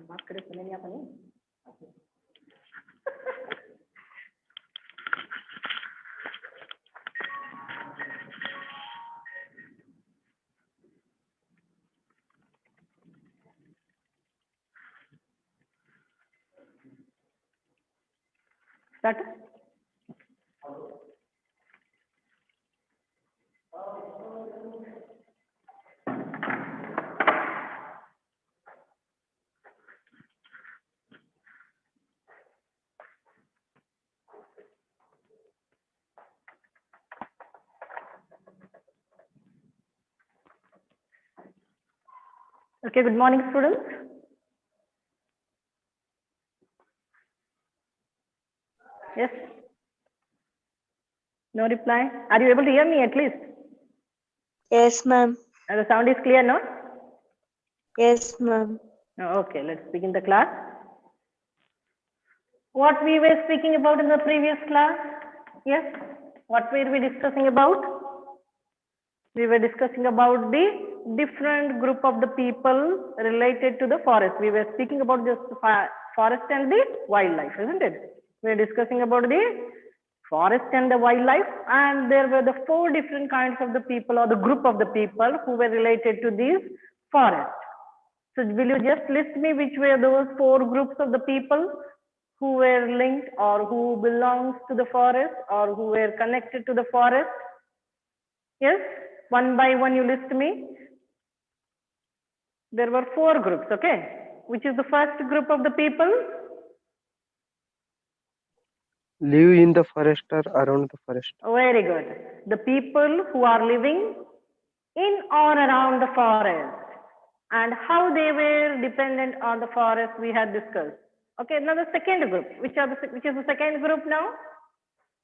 बात करें सुने नहीं आता नहीं. Start. Okay, good morning, students. Yes. No reply. Are you able to hear me at least? Yes, ma'am. And the sound is clear, no? Yes, ma'am. Okay, let's begin the class. What we were speaking about in the previous class? Yes. What were we discussing about? We were discussing about the different group of the people related to the forest. We were speaking about just the forest and the wildlife, isn't it? We were discussing about the forest and the wildlife, and there were the 4 different kinds of the people or the group of the people who were related to these forest. So will you just list me which were those 4 groups of the people who were linked or who belongs to the forest or who were connected to the forest? Yes, one by one you list me. There were 4 groups, okay? Which is the first group of the people? Live in the forest or around the forest. Very good. The people who are living in or around the forest and how they were dependent on the forest we had discussed. Okay, now the second group. Which is the second group now?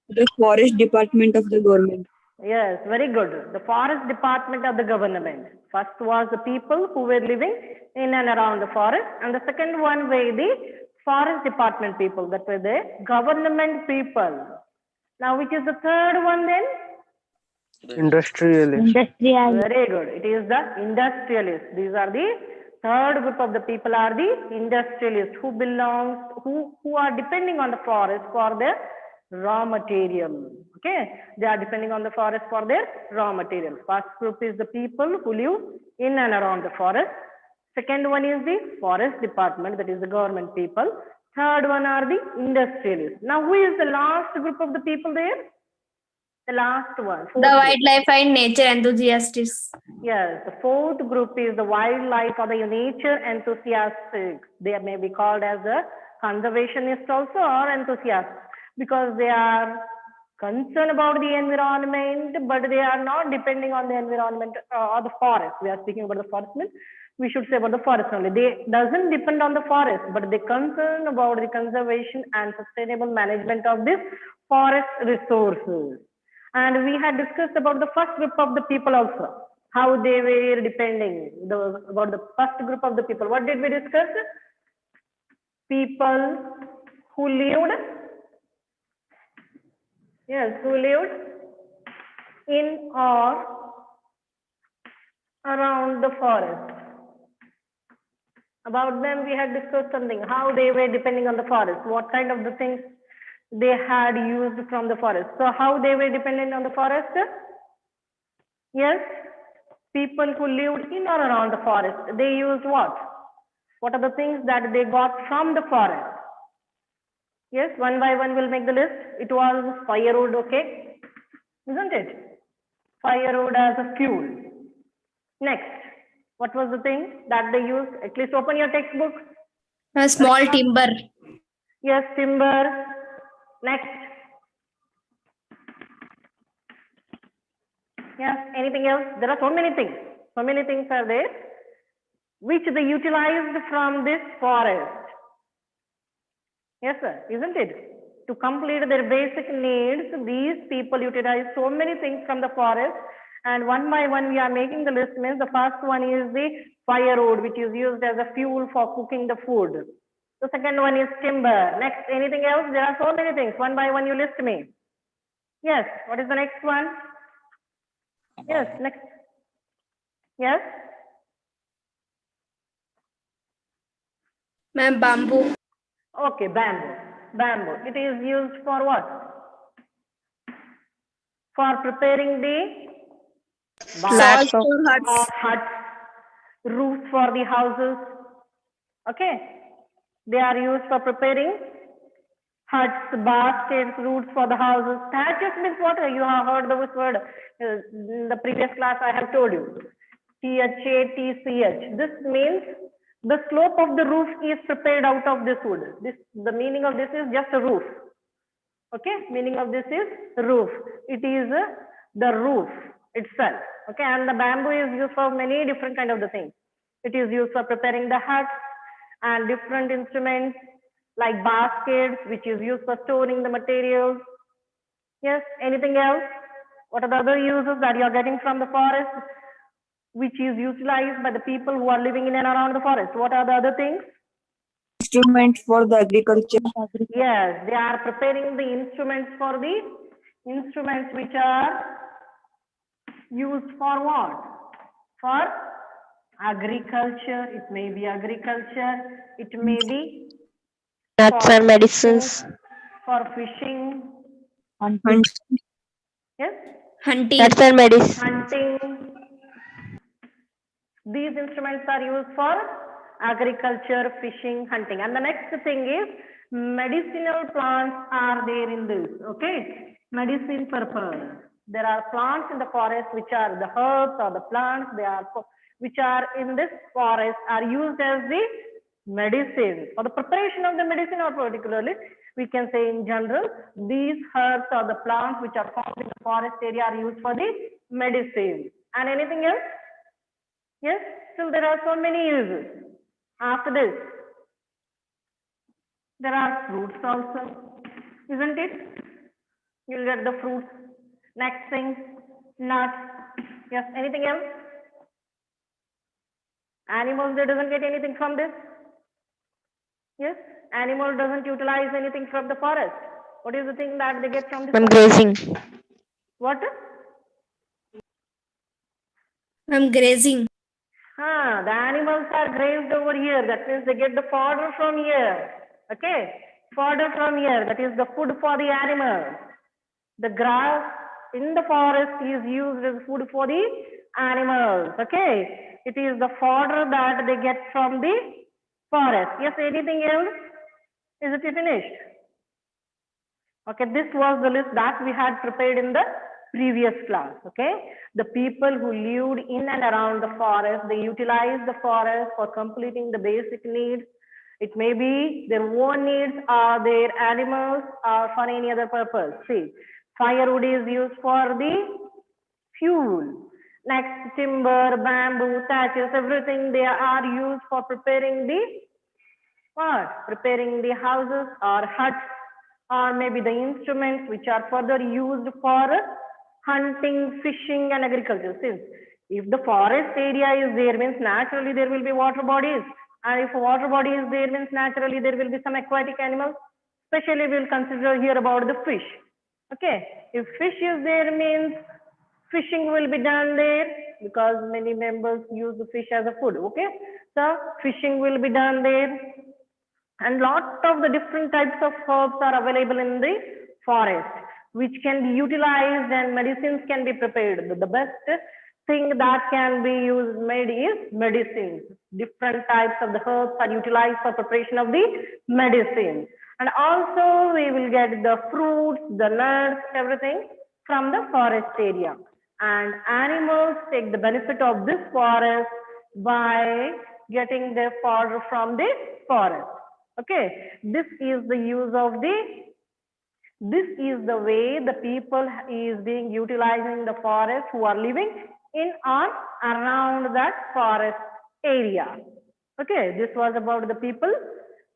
The forest department of the government. Yes, very good. The forest department of the government. First was the people who were living in and around the forest, and the second one were the forest department people, that were the government people. Now, which is the third one then? Industrialist. Very good. It is the industrialists. These are the third group of the people are the industrialists who are depending on the forest for their raw material. Okay, they are depending on the forest for their raw material. First group is the people who live in and around the forest. Second one is the forest department, that is the government people. Third one are the industrialists. Now, who is the last group of the people there? The last one. The wildlife and nature enthusiasts. Yes, the fourth group is the wildlife or the nature enthusiasts. They may be called as a conservationist also or enthusiasts because they are concerned about the environment, but they are not depending on the environment or the forest. We are speaking about the forest, means we should say about the forest only. They doesn't depend on the forest, but they concern about the conservation and sustainable management of this forest resources. And we had discussed about the first group of the people also, how they were depending about the first group of the people. What did we discuss? People who lived, yes, who lived in or around the forest. About them we had discussed something, how they were depending on the forest, what kind of the things they had used from the forest. So how they were dependent on the forest? Yes, people who lived in or around the forest, they used what? What are the things that they got from the forest? Yes, one by one we'll make the list. It was firewood, okay? Isn't it? Firewood as a fuel. Next, what was the thing that they used? At least open your textbook. A small timber. Yes, timber. Next. Yes, anything else? There are so many things. So many things are there which they utilized from this forest. Yes, sir, isn't it? To complete their basic needs, these people utilize so many things from the forest. And one by one, we are making the list. Means the first one is the firewood, which is used as a fuel for cooking the food. The second one is timber. Next, anything else? There are so many things. One by one, you list me. Yes, what is the next one? Yes, next. Yes? Ma'am, bamboo. Okay, bamboo. Bamboo. It is used for what? For preparing the Slats of For huts. huts, roofs for the houses. Okay. They are used for preparing huts, baskets, roofs for the houses. Thatches means what? You have heard this word in the previous class. I have told you. THATCH. This means the slope of the roof is prepared out of this wood. The meaning of this is just a roof. Okay, meaning of this is roof. It is the roof itself. Okay, and the bamboo is used for many different kind of the things. It is used for preparing the huts and different instruments like baskets, which is used for storing the materials. Yes, anything else? What are the other uses that you are getting from the forest, which is utilized by the people who are living in and around the forest? What are the other things? instrument for the agriculture. Yes, they are preparing the instruments for the instruments which are used for what? For agriculture. It may be agriculture. It may be Nuts and medicines. for fishing. And Yes, Hunting. Nuts and medicines. hunting. These instruments are used for agriculture, fishing, hunting. And the next thing is medicinal plants are there in this. Okay, medicine purpose. There are plants in the forest which are the herbs or the plants. Which are in this forest are used as the medicine for the preparation of the medicine, or particularly we can say in general, these herbs or the plants which are found in the forest area are used for the medicine. And anything else? Yes, still there are so many uses. After this, there are fruits also, isn't it? You'll get the fruits. Next thing, nuts. Yes, anything else? Animals, they doesn't get anything from this. Yes, animal doesn't utilize anything from the forest. What is the thing that they get from the Ma'am, forest? grazing. What? Ma'am, grazing. The animals are grazed over here. That means they get the fodder from here. Okay, fodder from here. That is the food for the animals. The grass in the forest is used as food for the animals. Okay, it is the fodder that they get from the forest. Yes, anything else? Is it finished? Okay, this was the list that we had prepared in the previous class. Okay, the people who lived in and around the forest, they utilized the forest for completing the basic needs. It may be their own needs, or their animals, or for any other purpose. See, firewood is used for the fuel. Next, timber, bamboo, thatches, everything they are used for preparing the what? Preparing the houses or huts, or maybe the instruments which are further used for hunting, fishing, and agriculture. Since if the forest area is there, means naturally there will be water bodies, and if water body is there, means naturally there will be some aquatic animals. Especially we'll consider here about the fish. Okay, if fish is there, means fishing will be done there, because many members use the fish as a food. Okay, so fishing will be done there. And lot of the different types of herbs are available in the forest, which can be utilized, and medicines can be prepared. The best thing that can be made is medicines. Different types of the herbs are utilized for preparation of the medicine. And also we will get the fruits, the nuts, everything from the forest area. And animals take the benefit of this forest by getting their fodder from the forest. Okay, this is the use of this is the way the people is being utilizing the forest who are living in or around that forest area. Okay, this was about the people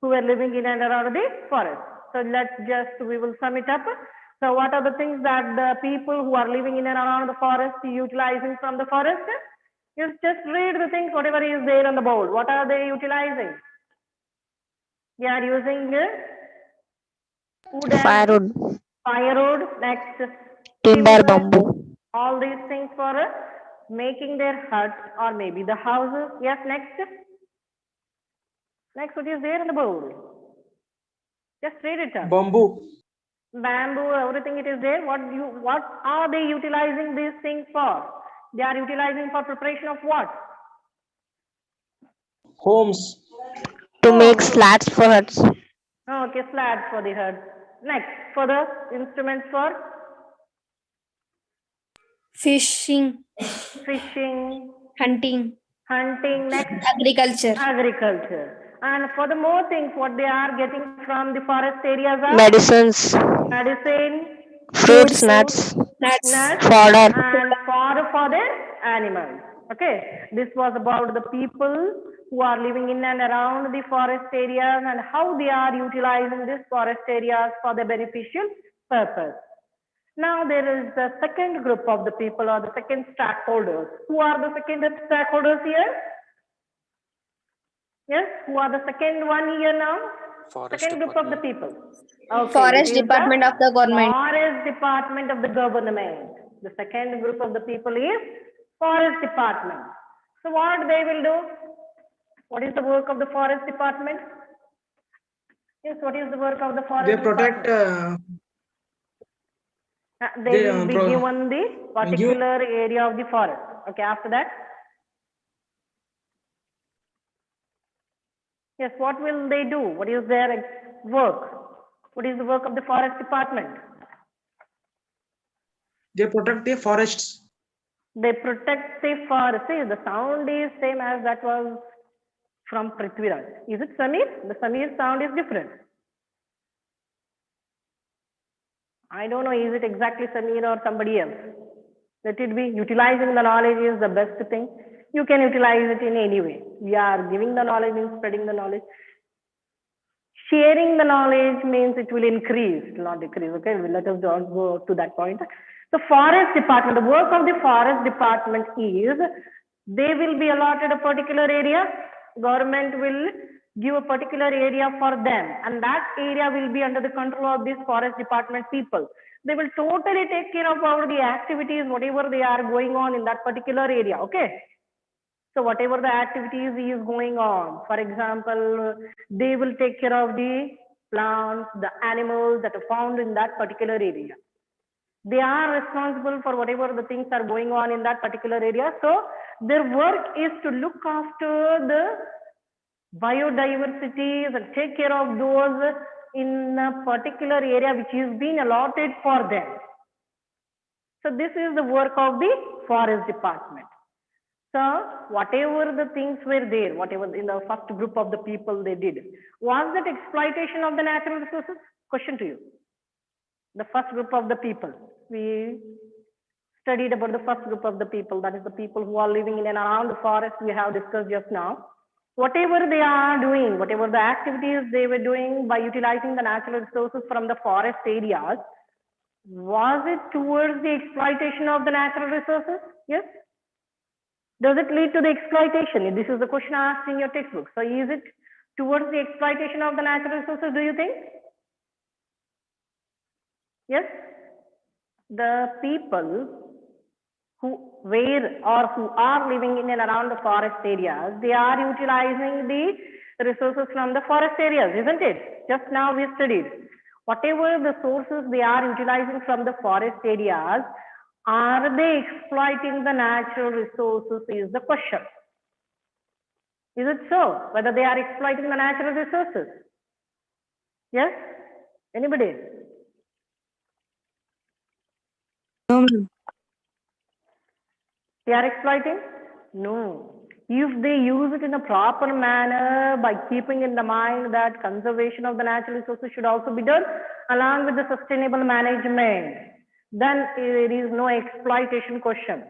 who were living in and around the forest. So we will sum it up. So what are the things that the people who are living in and around the forest utilizing from the forest? You just read the things, whatever is there on the board. What are they utilizing? They are using wood and firewood, next Timber, bamboo. all these things for making their huts or maybe the houses. Yes, next. Next, what is there in the board? Just read it out. Bamboo. Bamboo, everything it is there. What are they utilizing these things for? They are utilizing for preparation of what? Homes. To Oh, make good. slats for huts. Okay, slabs for the hut. Next, for the instruments for Fishing. fishing, Hunting. hunting. Next, Agriculture. agriculture. And for the more things, what they are getting from the forest areas are Medicines. medicine, Fruits, nuts. Nuts. nuts, Fodder. and fodder for their animals. Okay, this was about the people who are living in and around the forest areas and how they are utilizing these forest areas for the beneficial purpose. Now there is the second group of the people or the second stakeholders. Who are the second stakeholders here? Yes, who are the second one here now? Second group of the people. Okay, Forest it is Department of the government. Forest Department of the government. The second group of the people is Forest Department. So what they will do? What is the work of the Forest Department? Yes, what is the work of the Forest They Department? protect. They they, will be given the particular area of the forest. Okay, after that. Yes, what will they do? What is their work? What is the work of the Forest Department? They protect the forests. They protect the forest. See, the sound is same as that was from Prithviraj. Is it Samir? The Samir sound is different. I don't know, is it exactly Samir or somebody else? Let it be. Utilizing the knowledge is the best thing. You can utilize it in any way. We are giving the knowledge and spreading the knowledge. Sharing the knowledge means it will increase, it will not decrease. Okay, let us don't go to that point. The forest department, the work of the forest department is they will be allotted a particular area. Government will give a particular area for them, and that area will be under the control of this forest department people. They will totally take care of all the activities, whatever they are going on in that particular area. Okay. So whatever the activities is going on, for example, they will take care of the plants, the animals that are found in that particular area. They are responsible for whatever the things are going on in that particular area. So their work is to look after the biodiversity and take care of those in a particular area which is being allotted for them. So this is the work of the forest department. So whatever the things were there, whatever in the first group of the people they did, was that exploitation of the natural resources? Question to you. The first group of the people. We studied about the first group of the people, that is the people who are living in and around the forest we have discussed just now. Whatever they are doing, whatever the activities they were doing by utilizing the natural resources from the forest areas, was it towards the exploitation of the natural resources? Yes. Does it lead to the exploitation? This is the question asked in your textbook. So is it towards the exploitation of the natural resources, do you think? Yes. The people who were or who are living in and around the forest areas, they are utilizing the resources from the forest areas, isn't it? Just now we studied. Whatever the sources they are utilizing from the forest areas, are they exploiting the natural resources is the question. Is it so? Whether they are exploiting the natural resources? Yes? Anybody? No, ma'am. They are exploiting? No. If they use it in a proper manner by keeping in the mind that conservation of the natural resources should also be done along with the sustainable management, then there is no exploitation question.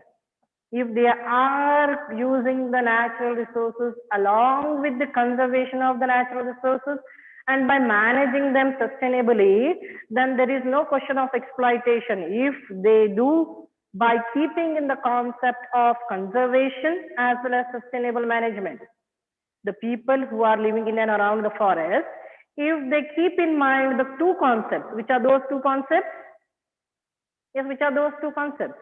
If they are using the natural resources along with the conservation of the natural resources and by managing them sustainably, then there is no question of exploitation. If they do by keeping in the concept of conservation as well as sustainable management, the people who are living in and around the forest, if they keep in mind the two concepts, which are those two concepts? Yes, which are those two concepts?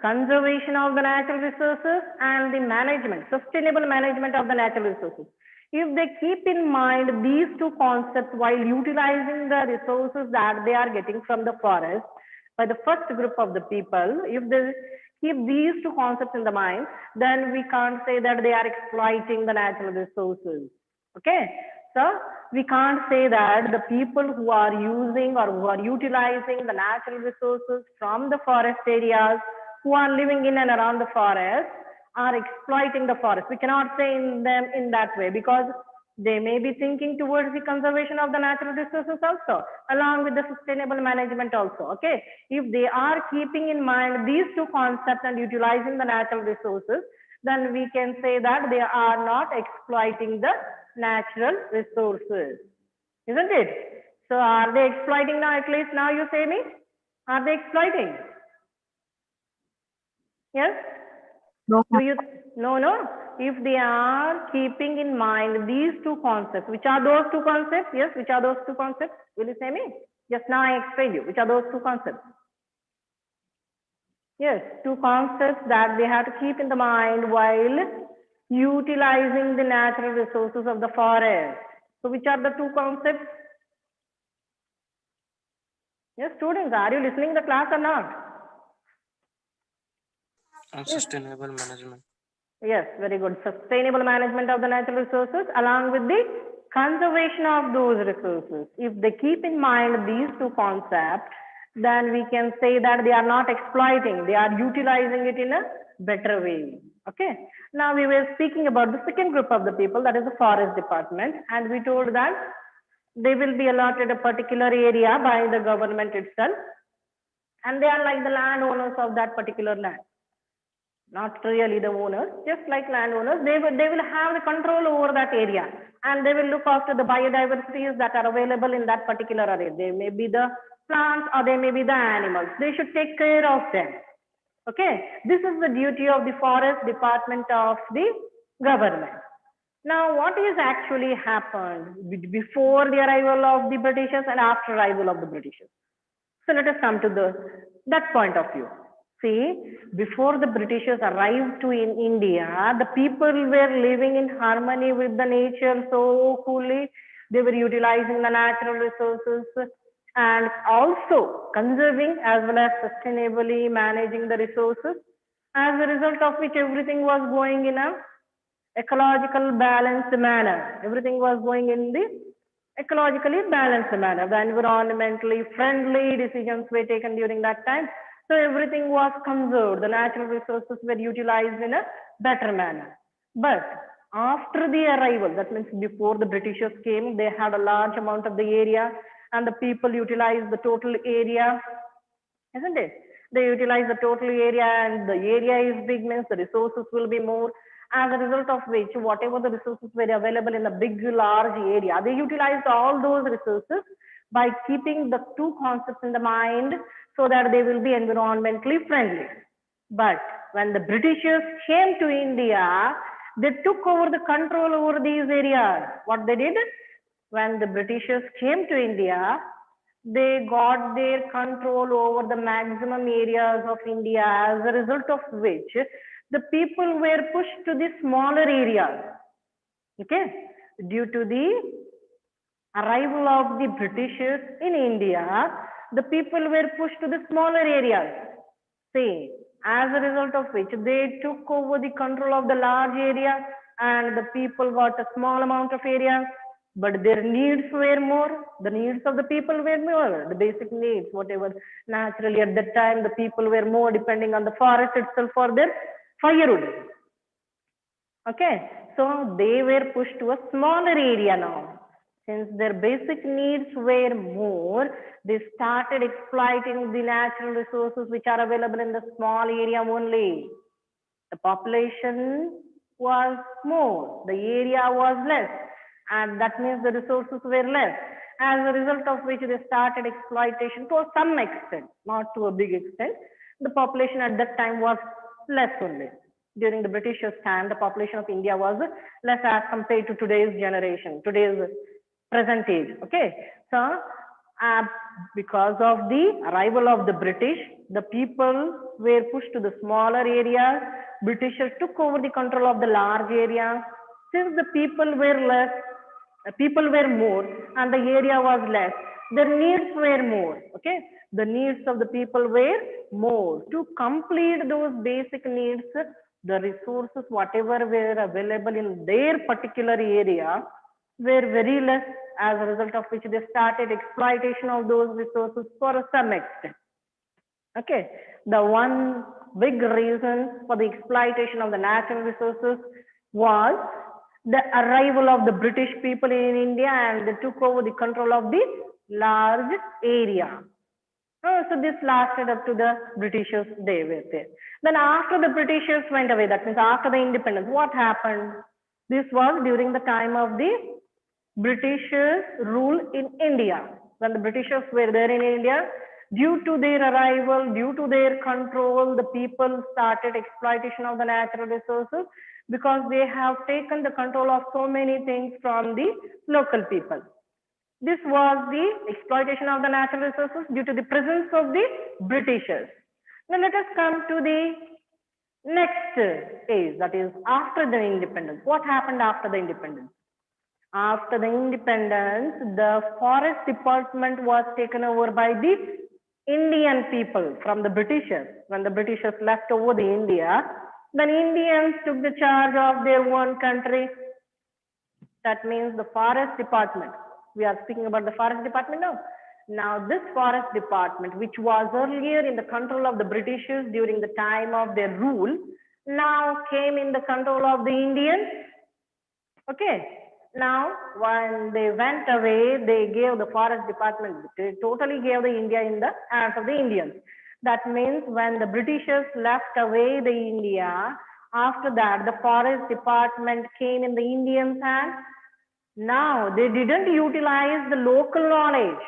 conservation of the natural resources and the management, sustainable management of the natural resources. If they keep in mind these two concepts while utilizing the resources that they are getting from the forest by the first group of the people, if they keep these two concepts in the mind, then we can't say that they are exploiting the natural resources. Okay, so we can't say that the people who are using or who are utilizing the natural resources from the forest areas, who are living in and around the forest, are exploiting the forest. We cannot say in them in that way, because they may be thinking towards the conservation of the natural resources also, along with the sustainable management also. Okay, if they are keeping in mind these two concepts and utilizing the natural resources, then we can say that they are not exploiting the natural resources, isn't it? So are they exploiting now? At least now you say me, are they exploiting? Yes? No, Do you? No. If they are keeping in mind these two concepts, which are those two concepts? Yes, which are those two concepts? Will you say me? Just now I explained you. Which are those two concepts? Yes, two concepts that they have to keep in the mind while utilizing the natural resources of the forest. So which are the two concepts? Yes, students, are you listening to the class or not? And sustainable management. Yes, very good. Sustainable management of the natural resources along with the conservation of those resources. If they keep in mind these two concepts, then we can say that they are not exploiting, they are utilizing it in a better way. Okay. Now we were speaking about the second group of the people, that is the forest department, and we told that they will be allotted a particular area by the government itself, and they are like the landowners of that particular land. Not really the owners, just like landowners, they will have the control over that area, and they will look after the biodiversities that are available in that particular area. They may be the plants or they may be the animals. They should take care of them. Okay, this is the duty of the forest department of the government. Now, what is actually happened before the arrival of the Britishers and after arrival of the Britishers? So let us come to that point of view. See, before the Britishers arrived to in India, the people were living in harmony with the nature so coolly. They were utilizing the natural resources and also conserving as well as sustainably managing the resources, as a result of which everything was going in a ecological balanced manner. Everything was going in the ecologically balanced manner. The environmentally friendly decisions were taken during that time. So everything was conserved. The natural resources were utilized in a better manner. But after the arrival, that means before the Britishers came, they had a large amount of the area and the people utilized the total area, isn't it? They utilize the total area and the area is big, means the resources will be more. As a result of which, whatever the resources were available in a big, large area, they utilized all those resources by keeping the two concepts in the mind so that they will be environmentally friendly. But when the Britishers came to India, they took over the control over these areas. What they did? When the Britishers came to India, they got their control over the maximum areas of India, as a result of which the people were pushed to the smaller areas. Okay, due to the arrival of the Britishers in India, the people were pushed to the smaller areas. See, as a result of which they took over the control of the large area and the people got a small amount of area, but their needs were more. The needs of the people were more, the basic needs, whatever. Naturally, at that time, the people were more depending on the forest itself for their firewood. Okay, so they were pushed to a smaller area now. Since their basic needs were more, they started exploiting the natural resources which are available in the small area only. The population was more, the area was less, and that means the resources were less. As a result of which they started exploitation to some extent, not to a big extent. The population at that time was less only. During the Britishers' time, the population of India was less as compared to today's generation, today's present age. Okay, so Uh, because of the arrival of the British, the people were pushed to the smaller areas. Britishers took over the control of the large areas. Since the people were less, people were more, and the area was less, their needs were more. Okay, the needs of the people were more. To complete those basic needs, the resources, whatever were available in their particular area, were very less, as a result of which they started exploitation of those resources for some extent. Okay, the one big reason for the exploitation of the natural resources was the arrival of the British people in India, and they took over the control of the large area. So this lasted up to the Britishers, they were there. Then after the Britishers went away, that means after the independence, what happened? This was during the time of the Britishers rule in India. When the Britishers were there in India, due to their arrival, due to their control, the people started exploitation of the natural resources because they have taken the control of so many things from the local people. This was the exploitation of the natural resources due to the presence of the Britishers. Now let us come to the next phase, that is after the independence. What happened after the independence? After the independence, the forest department was taken over by the Indian people from the Britishers. When the Britishers left over the India, then Indians took the charge of their own country. That means the forest department. We are speaking about the forest department now. Now this forest department, which was earlier in the control of the Britishers during the time of their rule, now came in the control of the Indians. Okay. Now, when they went away, they gave the forest department, they totally gave the India in the hands of the Indians. That means when the Britishers left away the India, after that, the forest department came in the Indians' hands. Now, they didn't utilize the local knowledge.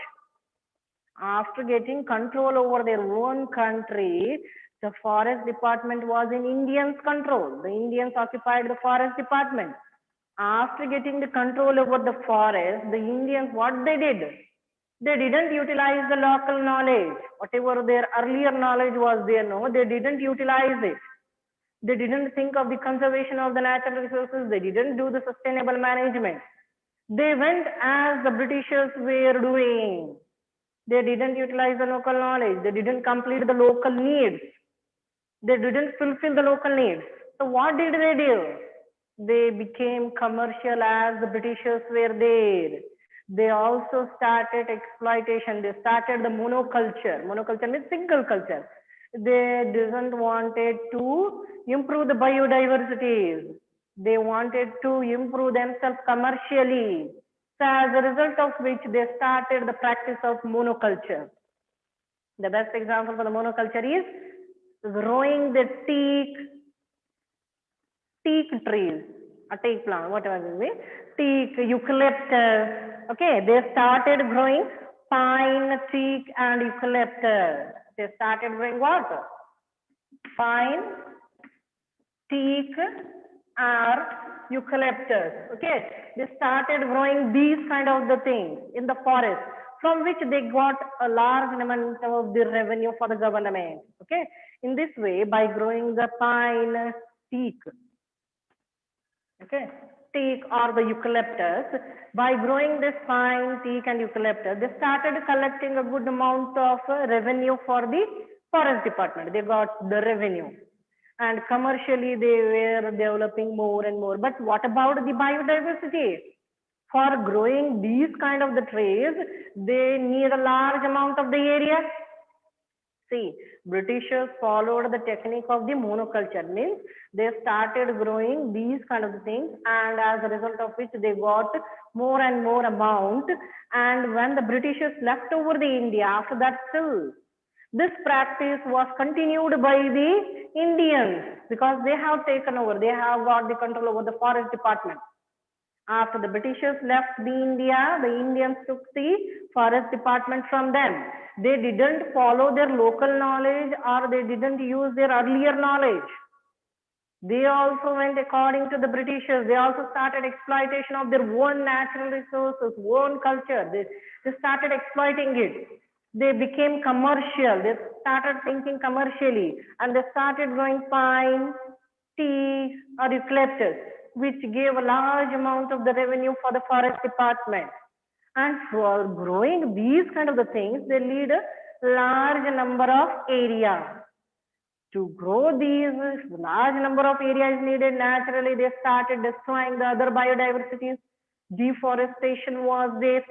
After getting control over their own country, the forest department was in Indians' control. The Indians occupied the forest department. After getting the control over the forest, the Indians, what they did? They didn't utilize the local knowledge. Whatever their earlier knowledge was there, no, they didn't utilize it. They didn't think of the conservation of the natural resources. They didn't do the sustainable management. They went as the Britishers were doing. They didn't utilize the local knowledge. They didn't complete the local needs. They didn't fulfill the local needs. So what did they do? They became commercial as the Britishers were there. They also started exploitation. They started the monoculture. Monoculture means single culture. They didn't wanted to improve the biodiversity. They wanted to improve themselves commercially. So as a result of which they started the practice of monoculture. The best example for the monoculture is growing the teak trees, a teak plant, whatever it is, teak, eucalyptus. Okay, they started growing pine, teak, and eucalyptus. They started growing what? Pine, teak, or eucalyptus. Okay, they started growing these kind of the things in the forest, from which they got a large amount of the revenue for the government. Okay, in this way, by growing the pine, teak, okay, teak or the eucalyptus, by growing this pine, teak, and eucalyptus, they started collecting a good amount of revenue for the forest department. They got the revenue, and commercially they were developing more and more. But what about the biodiversity? For growing these kind of the trees, they need a large amount of the area. See, Britishers followed the technique of the monoculture, means they started growing these kind of things, and as a result of which they got more and more amount. And when the Britishers left over the India, after that still this practice was continued by the Indians, because they have taken over, they have got the control over the forest department. After the Britishers left the India, the Indians took the forest department from them. They didn't follow their local knowledge, or they didn't use their earlier knowledge. They also went according to the Britishers. They also started exploitation of their own natural resources, own culture. They started exploiting it. They became commercial. They started thinking commercially, and they started growing pine, tea, or eucalyptus, which gave a large amount of the revenue for the forest department. And for growing these kind of the things, they need a large number of area. To grow these, large number of areas needed. Naturally, they started destroying the other biodiversities. Deforestation was there.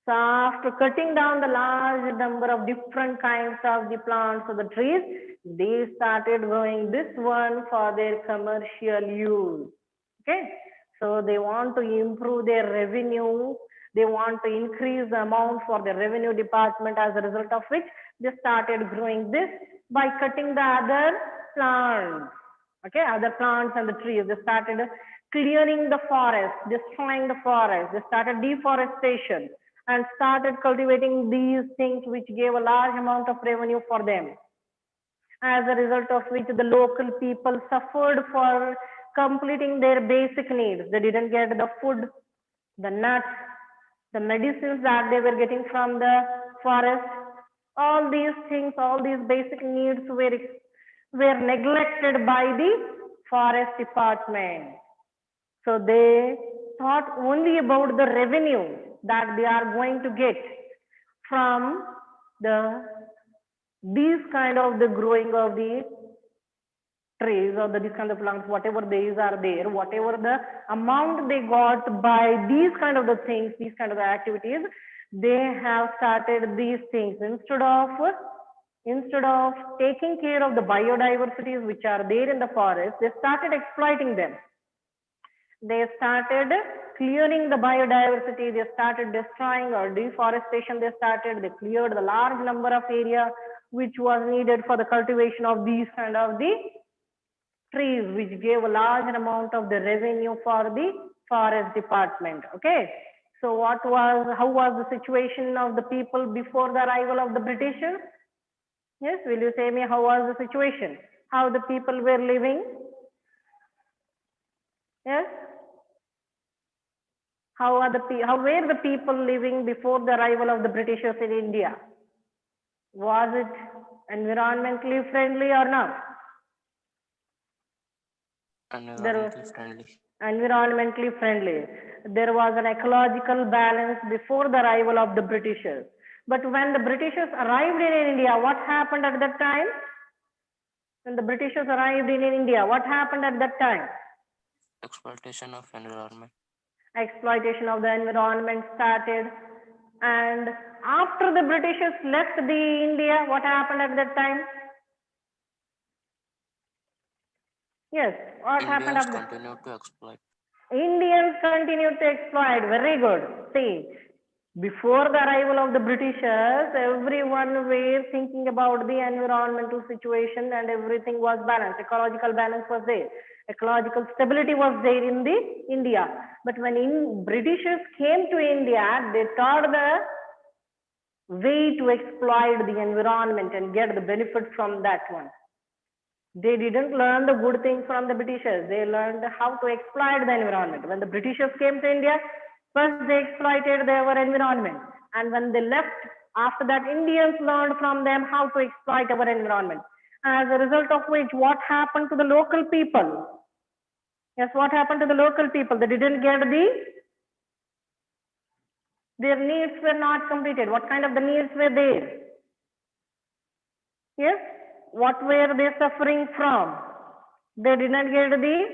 So after cutting down the large number of different kinds of the plants or the trees, they started growing this one for their commercial use. Okay, so they want to improve their revenue. They want to increase the amount for the revenue department, as a result of which they started growing this by cutting the other plants. Okay, other plants and the trees. They started clearing the forest, destroying the forest. They started deforestation and started cultivating these things, which gave a large amount of revenue for them. As a result of which the local people suffered for completing their basic needs. They didn't get the food, the nuts, the medicines that they were getting from the forest. All these things, all these basic needs were neglected by the forest department. So they thought only about the revenue that they are going to get from these kind of the growing of the trees or these kind of plants, whatever these are there, whatever the amount they got by these kind of the things, these kind of the activities, they have started these things instead of taking care of the biodiversities which are there in the forest. They started exploiting them. They started clearing the biodiversity. They started destroying or deforestation. They cleared the large number of area which was needed for the cultivation of these kind of the trees, which gave a large amount of the revenue for the forest department. Okay, so how was the situation of the people before the arrival of the Britishers? Yes, will you say me how was the situation? How the people were living? Yes. How were the people living before the arrival of the Britishers in India? Was it environmentally friendly or not? Environmentally friendly. Environmentally friendly. There was an ecological balance before the arrival of the Britishers. But when the Britishers arrived in India, what happened at that time? When the Britishers arrived in India, what happened at that time? Exploitation of environment. Exploitation of the environment started. And after the Britishers left the India, what happened at that time? Yes, what happened Indians after? continue to exploit. Indians continued to exploit. Very good. See, before the arrival of the Britishers, everyone were thinking about the environmental situation and everything was balanced. Ecological balance was there. Ecological stability was there in the India. But when Britishers came to India, they thought the way to exploit the environment and get the benefit from that one. They didn't learn the good things from the Britishers. They learned how to exploit the environment. When the Britishers came to India, first they exploited their environment. And when they left, after that, Indians learned from them how to exploit our environment. As a result of which, what happened to the local people? Yes, what happened to the local people? They didn't get their needs were not completed. What kind of the needs were there? Yes, what were they suffering from? They did not get the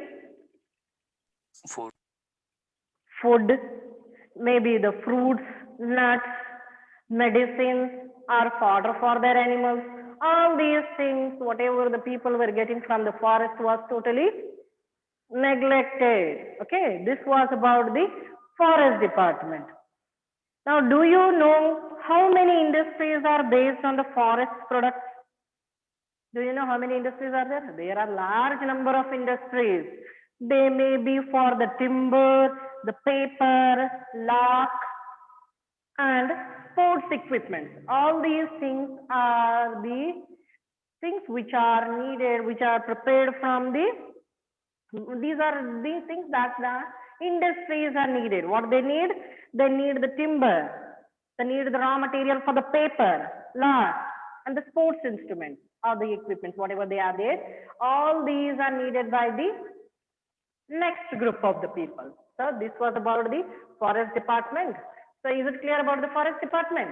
food, maybe the fruits, nuts, medicines, or fodder for their animals. All these things, whatever the people were getting from the forest, was totally neglected. Okay, this was about the forest department. Now, do you know how many industries are based on the forest products? Do you know how many industries are there? There are large number of industries. They may be for the timber, the paper, lock, and sports equipment. All these things are the things which are needed, which are prepared from the, these are the things that the industries are needed. What they need? They need the timber, they need the raw material for the paper, lard, and the sports instruments or the equipment, whatever they are there. All these are needed by the next group of the people. So this was about the forest department. So is it clear about the forest department?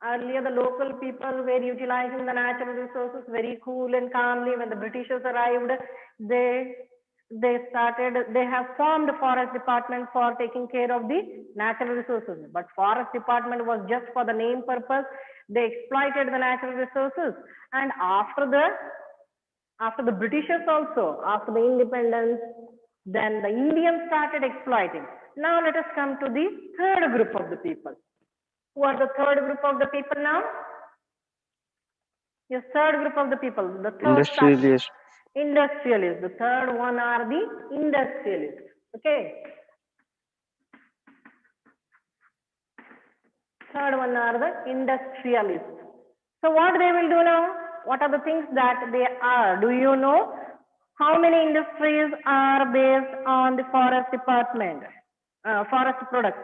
Earlier, the local people were utilizing the natural resources very cool and calmly. When the Britishers arrived, they have formed a forest department for taking care of the natural resources. But forest department was just for the name purpose. They exploited the natural resources. And after the Britishers also, after the independence, then the Indians started exploiting. Now let us come to the third group of the people. Who are the third group of the people now? Yes, third group of the people. The third Industrialists. Industrialists. The third one are the industrialists. Okay. Third one are the industrialists. So what they will do now? What are the things that they are? Do you know how many industries are based on the forest department? Forest products.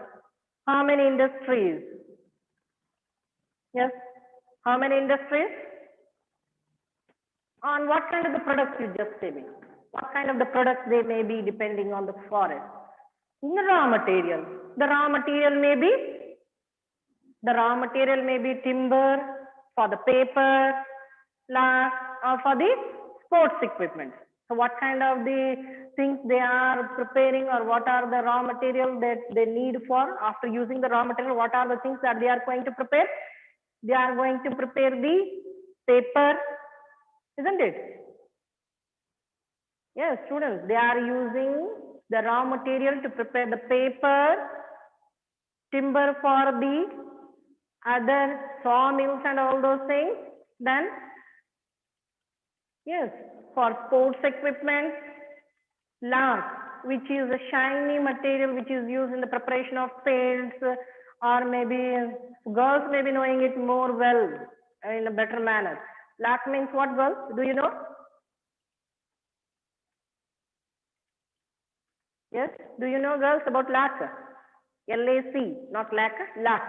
How many industries? Yes. How many industries? On what kind of the products you just say me? What kind of the products they may be depending on the forest? The raw material. The raw material may be timber for the paper, glass, or for the sports equipment. So what kind of the things they are preparing, or what are the raw material that they need for after using the raw material? What are the things that they are going to prepare? They are going to prepare the paper, isn't it? Yes, students, they are using the raw material to prepare the paper, timber for the other sawmills and all those things. Then, yes, for sports equipment, glass, which is a shiny material which is used in the preparation of paints, or maybe girls may be knowing it more well in a better manner. Lac means what, girls? Do you know? Yes, do you know, girls, about lac? L-A-C, not lac, lac.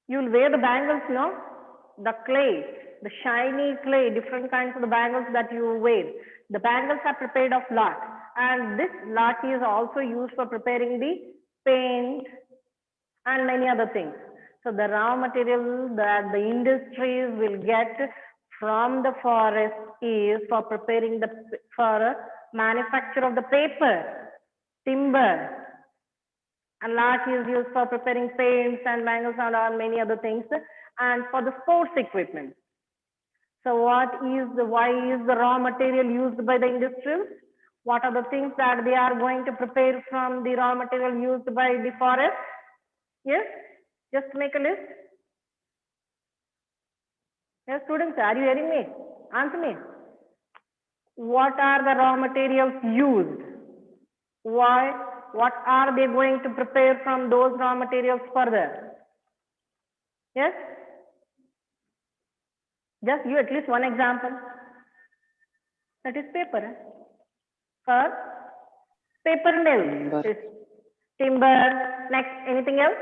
You'll wear the bangles, no? The clay, the shiny clay, different kinds of the bangles that you wear. The bangles are prepared of lac, and this lac is also used for preparing the paint and many other things. So the raw material that the industries will get from the forest is for preparing for manufacture of the paper, timber, and lac is used for preparing paints and bangles and many other things, and for the sports equipment. So why is the raw material used by the industrials? What are the things that they are going to prepare from the raw material used by the forest? Yes, just make a list. Yes, students, are you hearing me? Answer me. What are the raw materials used? Why? What are they going to prepare from those raw materials further? Yes? Just give at least one example. That is paper. For paper mill. Timber. Next, anything else?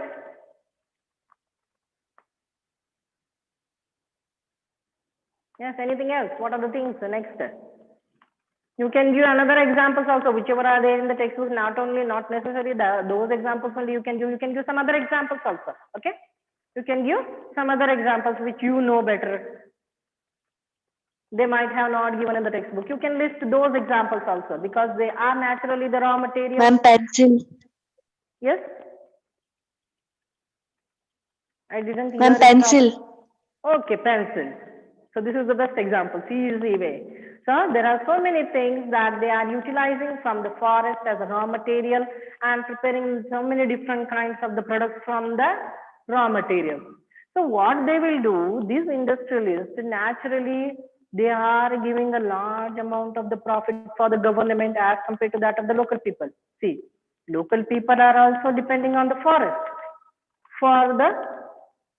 Yes, anything else? What are the things next? You can give another examples also, whichever are there in the textbook. Not necessarily those examples only you can give. You can give some other examples also. Okay? You can give some other examples which you know better. They might have not given in the textbook. You can list those examples also, because they are naturally the raw material. Ma'am, pencil. Yes? I didn't hear. Ma'am, pencil. Okay, pencil. So this is the best example, easy way. So there are so many things that they are utilizing from the forest as a raw material and preparing so many different kinds of the products from the raw material. So what they will do, these industrialists, naturally, they are giving a large amount of the profit for the government as compared to that of the local people. See, local people are also depending on the forest for the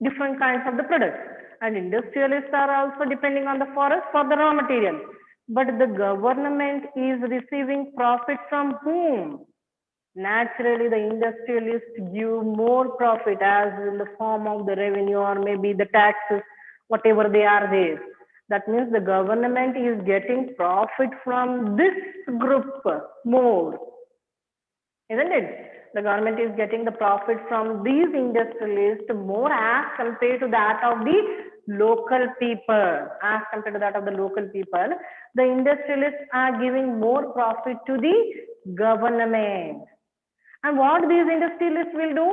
different kinds of the products. And industrialists are also depending on the forest for the raw material. But the government is receiving profit from whom? Naturally, the industrialists give more profit as in the form of the revenue or maybe the taxes, whatever they are there. That means the government is getting profit from this group more, isn't it? The government is getting the profit from these industrialists more as compared to that of the local people. As compared to that of the local people, the industrialists are giving more profit to the government. And what these industrialists will do?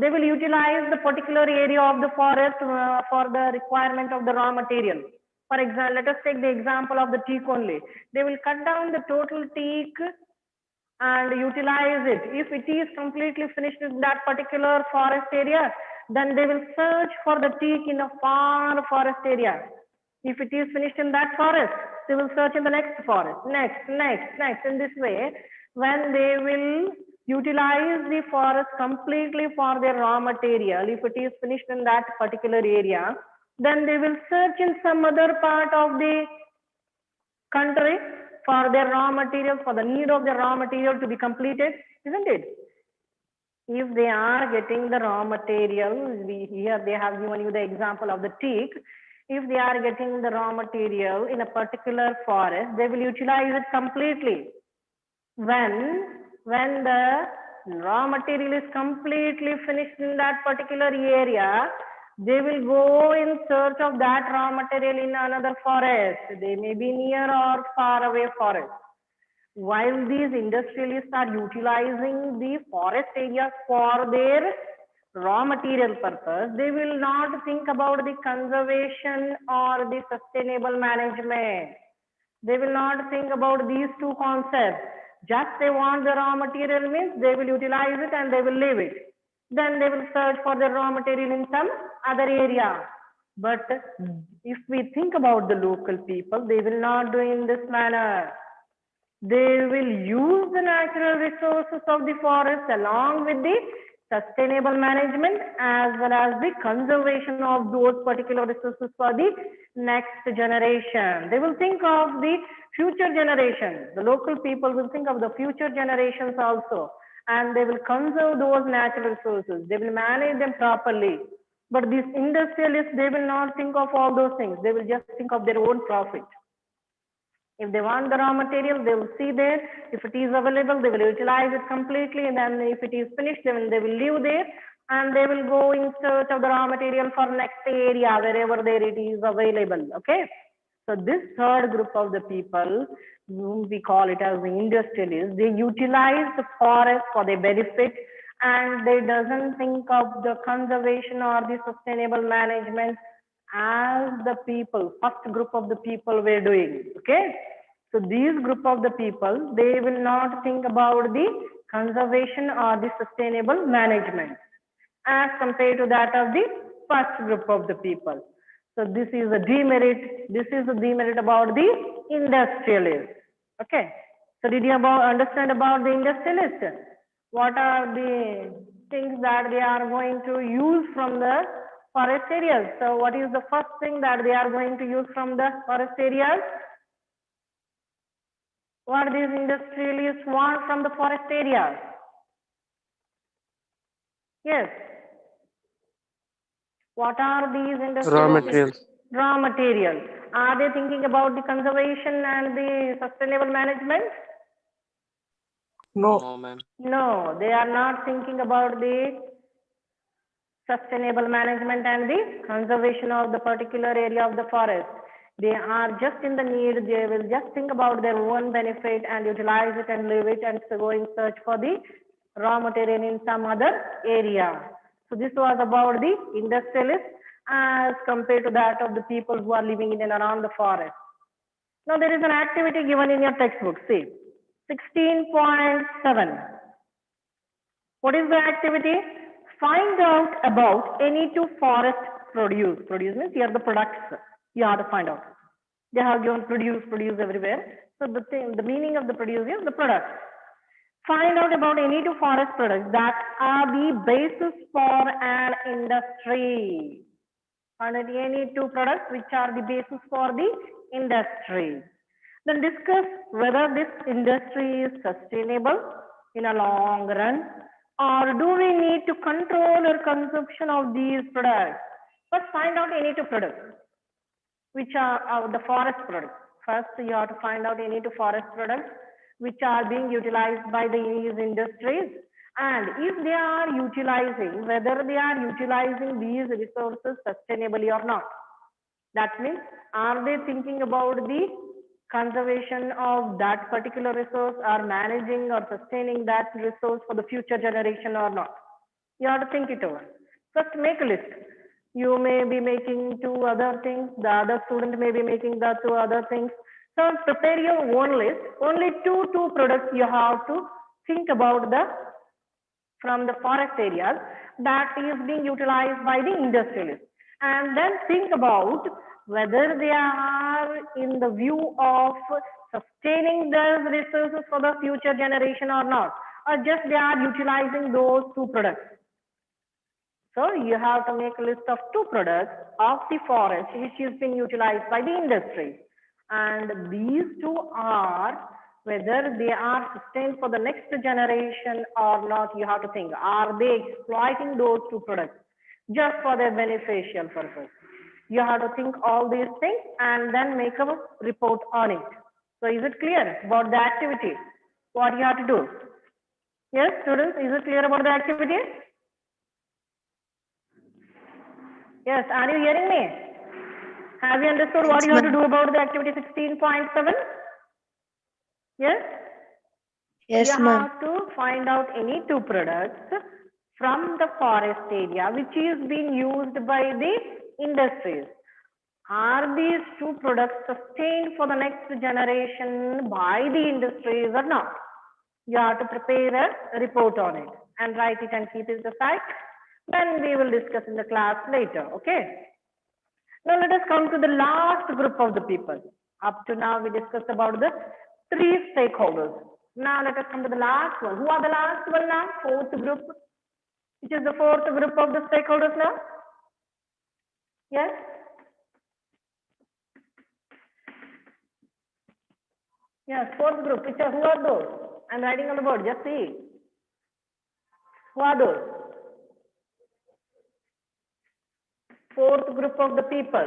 They will utilize the particular area of the forest for the requirement of the raw material. For example, let us take the example of the teak only. They will cut down the total teak and utilize it. If it is completely finished in that particular forest area, then they will search for the teak in a far forest area. If it is finished in that forest, they will search in the next forest, next. In this way, when they will utilize the forest completely for their raw material, if it is finished in that particular area, then they will search in some other part of the country for their raw material, for the need of the raw material to be completed, isn't it? If they are getting the raw material, here they have given you the example of the teak. If they are getting the raw material in a particular forest, they will utilize it completely. When the raw material is completely finished in that particular area, they will go in search of that raw material in another forest. They may be near or far away forest. While these industrialists are utilizing the forest areas for their raw material purpose, they will not think about the conservation or the sustainable management. They will not think about these two concepts. Just they want the raw material means they will utilize it and they will leave it. Then they will search for the raw material in some other area. But if we think about the local people, they will not do in this manner. They will use the natural resources of the forest along with the sustainable management as well as the conservation of those particular resources for the next generation. They will think of the future generation. The local people will think of the future generations also, and they will conserve those natural resources. They will manage them properly. But these industrialists, they will not think of all those things. They will just think of their own profit. If they want the raw material, they will see there. If it is available, they will utilize it completely. And then if it is finished, then they will leave there and they will go in search of the raw material for next area, wherever there it is available. Okay. So this third group of the people, whom we call it as the industrialists, they utilize the forest for their benefit and they doesn't think of the conservation or the sustainable management as the people, first group of the people were doing. Okay. So these group of the people, they will not think about the conservation or the sustainable management as compared to that of the first group of the people. So this is a demerit. This is a demerit about the industrialist. Okay. So did you understand about the industrialist? What are the things that they are going to use from the forest areas? So what is the first thing that they are going to use from the forest areas? What these industrialists want from the forest areas? Yes. What are these industrialists? Raw materials. Raw material. Are they thinking about the conservation and the sustainable management? No, ma'am. No, they are not thinking about the sustainable management and the conservation of the particular area of the forest. They are just in the need. They will just think about their own benefit and utilize it and leave it and go in search for the raw material in some other area. So this was about the industrialists as compared to that of the people who are living in and around the forest. Now there is an activity given in your textbook. See, 16.7. What is the activity? Find out about any two forest produce. Produce means here the products you have to find out. They have given produce everywhere. So the meaning of the produce is the product. Find out about any two forest products that are the basis for an industry. Find out any two products which are the basis for the industry. Then discuss whether this industry is sustainable in a long run, or do we need to control our consumption of these products. First, find out any two products which are the forest products. First, you have to find out any two forest products which are being utilized by these industries, and if they are utilizing, whether they are utilizing these resources sustainably or not. That means, are they thinking about the conservation of that particular resource, or managing or sustaining that resource for the future generation or not? You have to think it over. First, make a list. You may be making two other things, the other student may be making the two other things. So prepare your own list. Only two products you have to think about from the forest areas that is being utilized by the industrialists. And then think about whether they are in the view of sustaining those resources for the future generation or not, or just they are utilizing those two products. So you have to make a list of two products of the forest which is being utilized by the industry. And these two are whether they are sustained for the next generation or not. You have to think, are they exploiting those two products just for their beneficial purpose? You have to think all these things and then make a report on it. So is it clear about the activity? What you have to do? Yes, students, is it clear about the activity? Yes, are you hearing me? Have you understood what you have to do about the activity 16.7? Yes? Yes, You ma'am. have to find out any two products from the forest area which is being used by the industries. Are these two products sustained for the next generation by the industries or not? You have to prepare a report on it and write it and keep it aside. Then we will discuss in the class later, okay? Now let us come to the last group of the people. Up to now we discussed about the three stakeholders. Now let us come to the last one. Who are the last one now? Fourth group. Which is the fourth group of the stakeholders now? Yes? Yes, fourth group. Who are those? I'm writing on the board. Just see. Who are those? Fourth group of the people.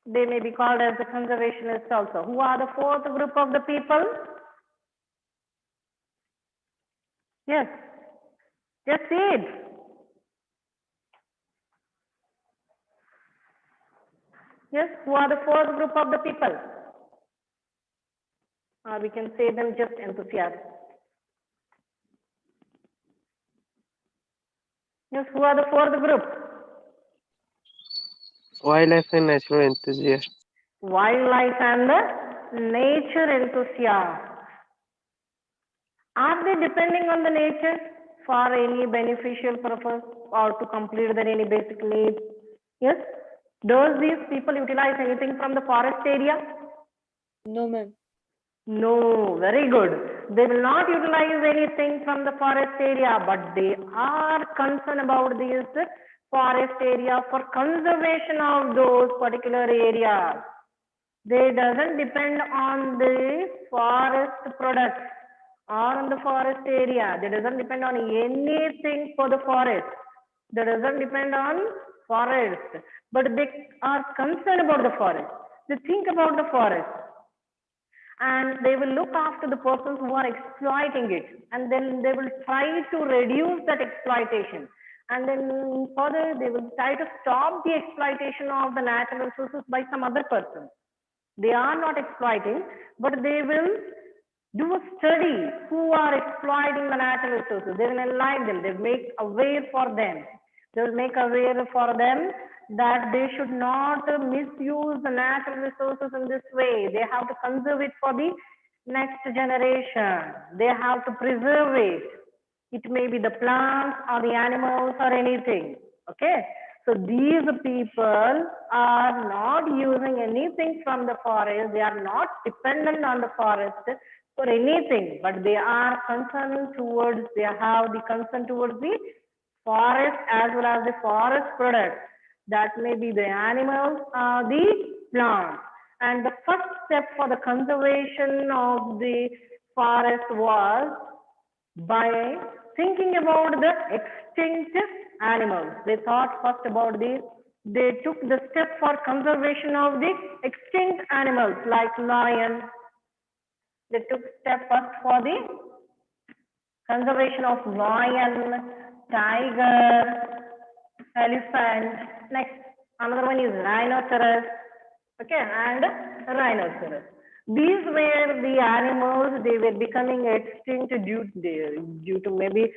They may be called as the conservationists also. Who are the fourth group of the people? Yes. Just see it. Yes. Who are the fourth group of the people? Or we can say them just enthusiasts. Yes. Who are the fourth group? Wildlife and natural enthusiasts. Wildlife and the nature enthusiasts. Are they depending on the nature for any beneficial purpose or to complete their any basic needs? Yes. Does these people utilize anything from the forest area? No, ma'am. No, very good. They will not utilize anything from the forest area, but they are concerned about this forest area for conservation of those particular areas. They doesn't depend on the forest products or on the forest area. They doesn't depend on anything for the forest. They doesn't depend on forest, but they are concerned about the forest. They think about the forest. And they will look after the persons who are exploiting it, and then they will try to reduce that exploitation, and then further they will try to stop the exploitation of the natural resources by some other person. They are not exploiting, but they will do a study who are exploiting the natural resources. They will enlighten them. They will make aware for them. They will make aware for them that they should not misuse the natural resources in this way. They have to conserve it for the next generation. They have to preserve it. It may be the plants or the animals or anything. Okay. So these people are not using anything from the forest. They are not dependent on the forest for anything, but they are concerned towards, they have the concern towards the forest as well as the forest products. That may be the animals or the plants. And the first step for the conservation of the forest was by thinking about the extinct animals. They thought first about this. They took the step for conservation of the extinct animals like lion. They took step first for the conservation of lion, tiger, elephant. Next, another one is rhinoceros. Okay, and rhinoceros. These were the animals, they were becoming extinct due to maybe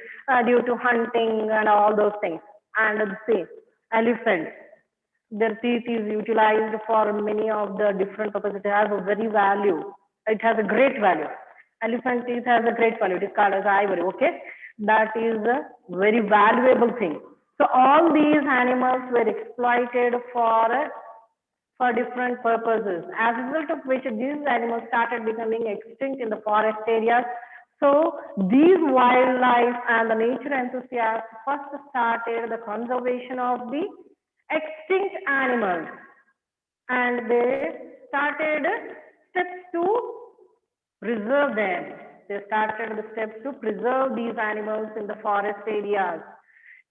due to hunting and all those things. And say, elephants, their teeth is utilized for many of the different purposes. It has a very value. It has a great value. Elephant teeth has a great value. It is called as ivory. Okay, that is a very valuable thing. So all these animals were exploited for different purposes. As a result of which these animals started becoming extinct in the forest areas. So these wildlife and the nature enthusiasts first started the conservation of the extinct animals, and they started steps to preserve them. They started the steps to preserve these animals in the forest areas.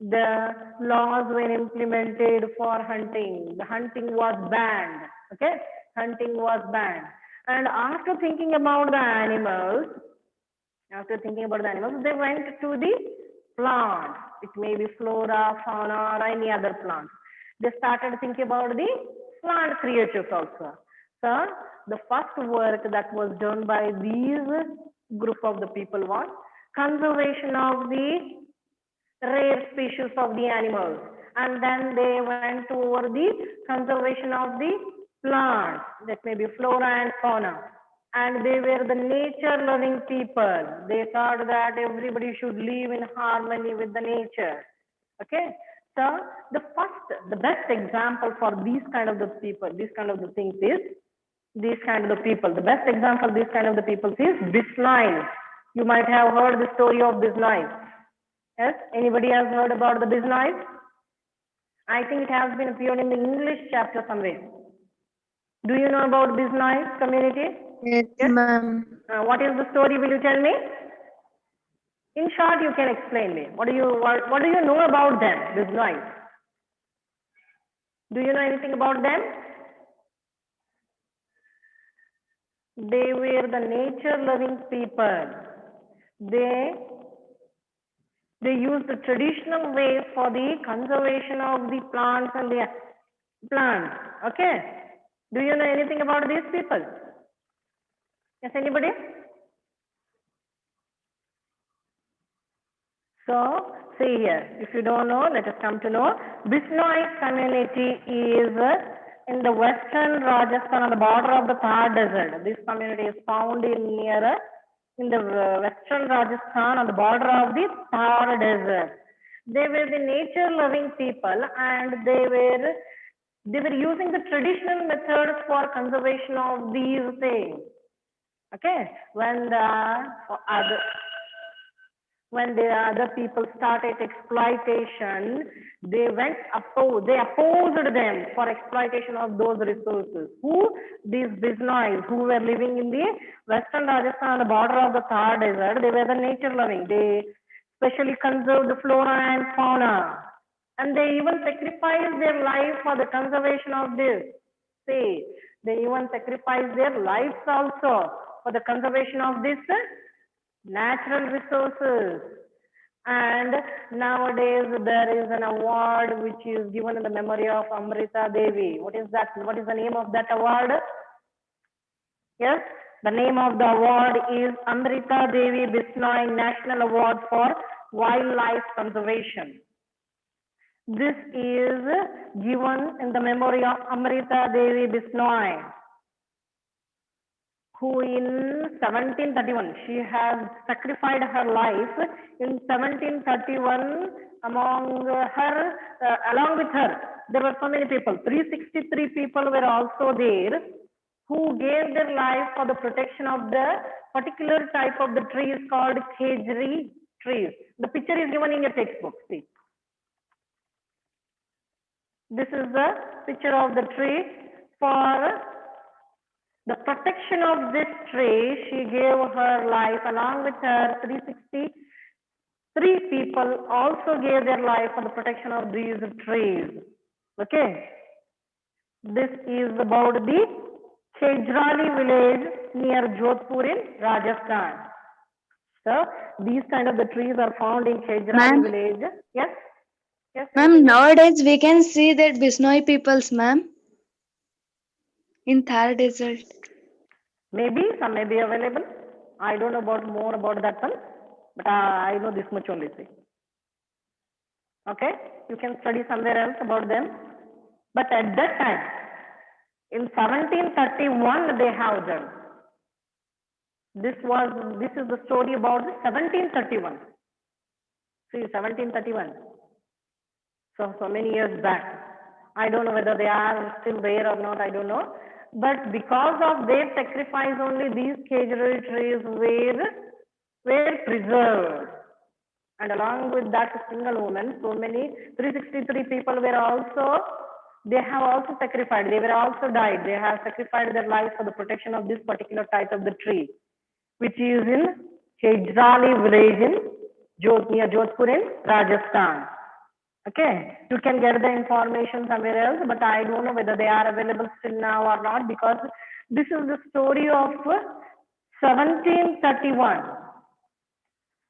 The laws were implemented for hunting. The hunting was banned. Okay, hunting was banned. And after thinking about the animals, they went to the plants. It may be flora, fauna, or any other plant. They started thinking about the plant creatures also. So the first work that was done by these group of the people was conservation of the rare species of the animals, and then they went over the conservation of the plants, that may be flora and fauna. And they were the nature loving people. They thought that everybody should live in harmony with the nature. Okay, so the best example for these kind of the people, these kind of the things is these kind of the people. The best example of these kind of the people is Bisnoy. You might have heard the story of Bisnoy. Yes, anybody has heard about the Bisnoy? I think it has been appeared in the English chapter somewhere. Do you know about Bisnoy community? Yes, ma'am. What is the story? Will you tell me? In short, you can explain me. What do you know about them, Bisnoy? Do you know anything about them? They were the nature-loving people. They used the traditional way for the conservation of the plants and the plants. Okay. Do you know anything about these people? Yes, anybody? So, see here. If you don't know, let us come to know. Bisnoy community is in the western Rajasthan on the border of the Thar Desert. This community is found in the western Rajasthan on the border of the Thar Desert. They were the nature-loving people, and they were using the traditional methods for conservation of these things. Okay, when the other people started exploitation, they opposed them for exploitation of those resources. These Bisnoys who were living in the western Rajasthan, the border of the Thar Desert, they were the nature loving. They specially conserved the flora and fauna, and they even sacrificed their life for the conservation of this. See, they even sacrificed their lives also for the conservation of this natural resources. And nowadays there is an award which is given in the memory of Amrita Devi. What is that? What is the name of that award? Yes, the name of the award is Amrita Devi Bisnoy National Award for Wildlife Conservation. This is given in the memory of Amrita Devi Bisnoy, who in 1731, she has sacrificed her life. In 1731, among her, along with her, there were so many people. 363 people were also there who gave their life for the protection of the particular type of the trees called khejri trees. The picture is given in your textbook. See, this is the picture of the tree. For the protection of this tree, she gave her life. Along with her, 363 people also gave their life for the protection of these trees. Okay. This is about the Khejrali village near Jodhpur in Rajasthan. So these kind of the trees are found in Khejrali Ma'am? village. Yes. Yes. Ma'am, nowadays we can see that Bisnoi peoples, ma'am, in Thar Desert. Maybe some may be available. I don't know about more about that one, but I know this much only. See. Okay, you can study somewhere else about them. But at that time, in 1731, they have done. This is the story about 1731. See, 1731. So many years back. I don't know whether they are still there or not, I don't know. But because of their sacrifice, only these khejri trees were preserved. And along with that single woman, so many 363 people were also, they have also sacrificed, they were also died. They have sacrificed their lives for the protection of this particular type of the tree, which is in Khejrali village in near Jodhpur in Rajasthan. Okay, you can get the information somewhere else, but I don't know whether they are available still now or not, because this is the story of 1731.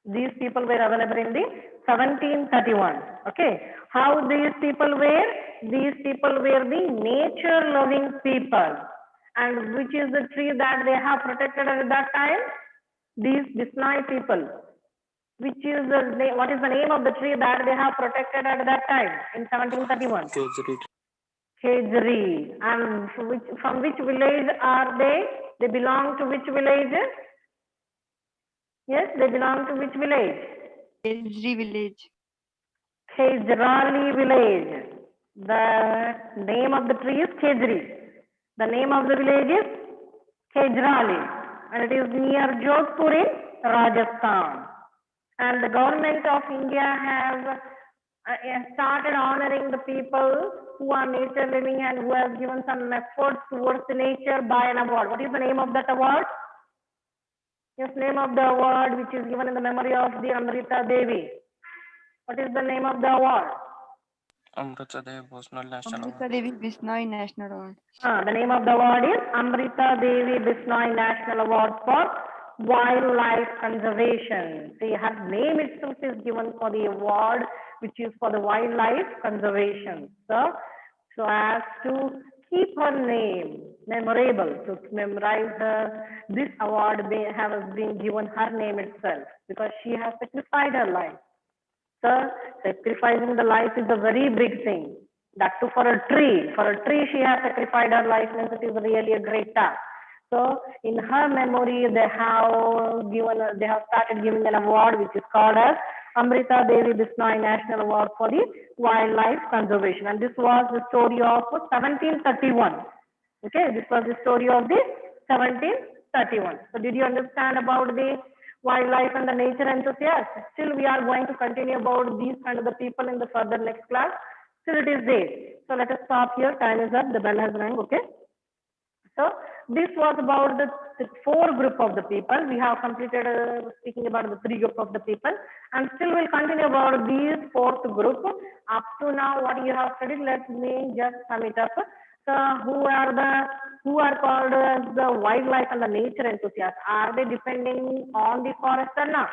These people were available in the 1731. Okay, how these people were? These people were the nature-loving people. And which is the tree that they have protected at that time? These Bisnoi people. Which is the name, what is the name of the tree that they have protected at that time in 1731? Khejri. Khejri. And from which village are they? They belong to which village? Yes, they belong to which village? Khejri village. Khejrali village. The name of the tree is Khejri. The name of the village is Khejrali. And it is near Jodhpur in Rajasthan. And the government of India have started honoring the people who are nature living and who have given some efforts towards the nature by an award. What is the name of that award? Yes, name of the award which is given in the memory of the Amrita Devi. What is the name of the award? Amrita Devi Bhosnal National Amrita Award. Devi Bisnoi National Award. The name of the award is Amrita Devi Bisnoi National Award for Wildlife Conservation. See, her name itself is given for the award which is for the wildlife conservation. So as to keep her name memorable, to memorize her, this award has been given her name itself because she has sacrificed her life. So sacrificing the life is a very big thing. That too for a tree. For a tree, she has sacrificed her life, means it is really a great task. So in her memory, they have started giving an award which is called as Amrita Devi Bisnoi National Award for the Wildlife Conservation. And this was the story of 1731. Okay, this was the story of the 1731. So did you understand about the wildlife and the nature enthusiasts? Still we are going to continue about these kind of the people in the further next class. Still it is there. So let us stop here. Time is up. The bell has rang. Okay. So this was about the four group of the people. We have completed speaking about the three group of the people, and still we'll continue about these fourth group. Up to now, what you have studied, let me just sum it up. So who are called as the wildlife and the nature enthusiasts? Are they depending on the forest or not?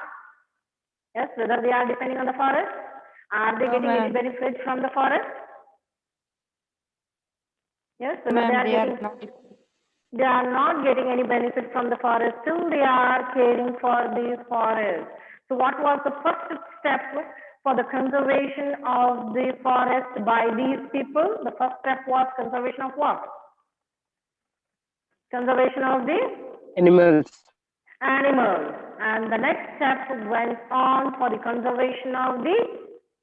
Yes, whether they are depending on the forest. Are they getting any benefit from the forest? Yes, whether they are not getting any benefit from the forest till they are caring for these forests. So what was the first step for the conservation of the forest by these people? The first step was conservation of what? Conservation of the Animals. animals. And the next step went on for the conservation of the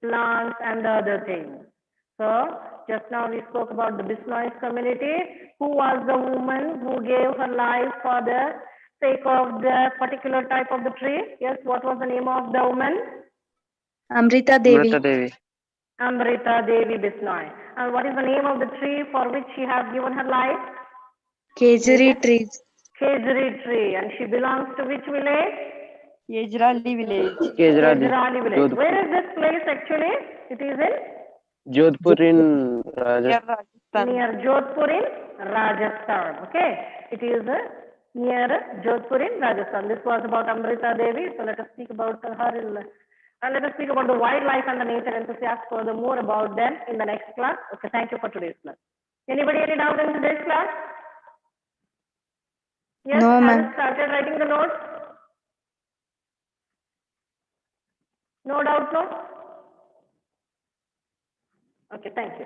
plants, and the other things. So just now we spoke about the Bisnoy's community. Who was the woman who gave her life for the sake of the particular type of the tree? Yes, what was the name of the woman? Amrita Devi. Amrita Devi. Amrita Devi Bisnoy. And what is the name of the tree for which she has given her life? Kejari trees. Kejari tree. And she belongs to which village? Kejrali village. Kejrali. Kejrali village. Jodhpur. Where is this place actually? It is in Jodhpur in Rajasthan. near Jodhpur in Rajasthan. Okay. It is near Jodhpur in Rajasthan. This was about Amrita Devi. So let us speak about her and let us speak about the wildlife and the nature enthusiasts furthermore about them in the next class. Okay. Thank you for today's class. Anybody any doubt in today's class? Yes. No, Have ma'am. you started writing the notes? No doubt, no? Okay, thank you.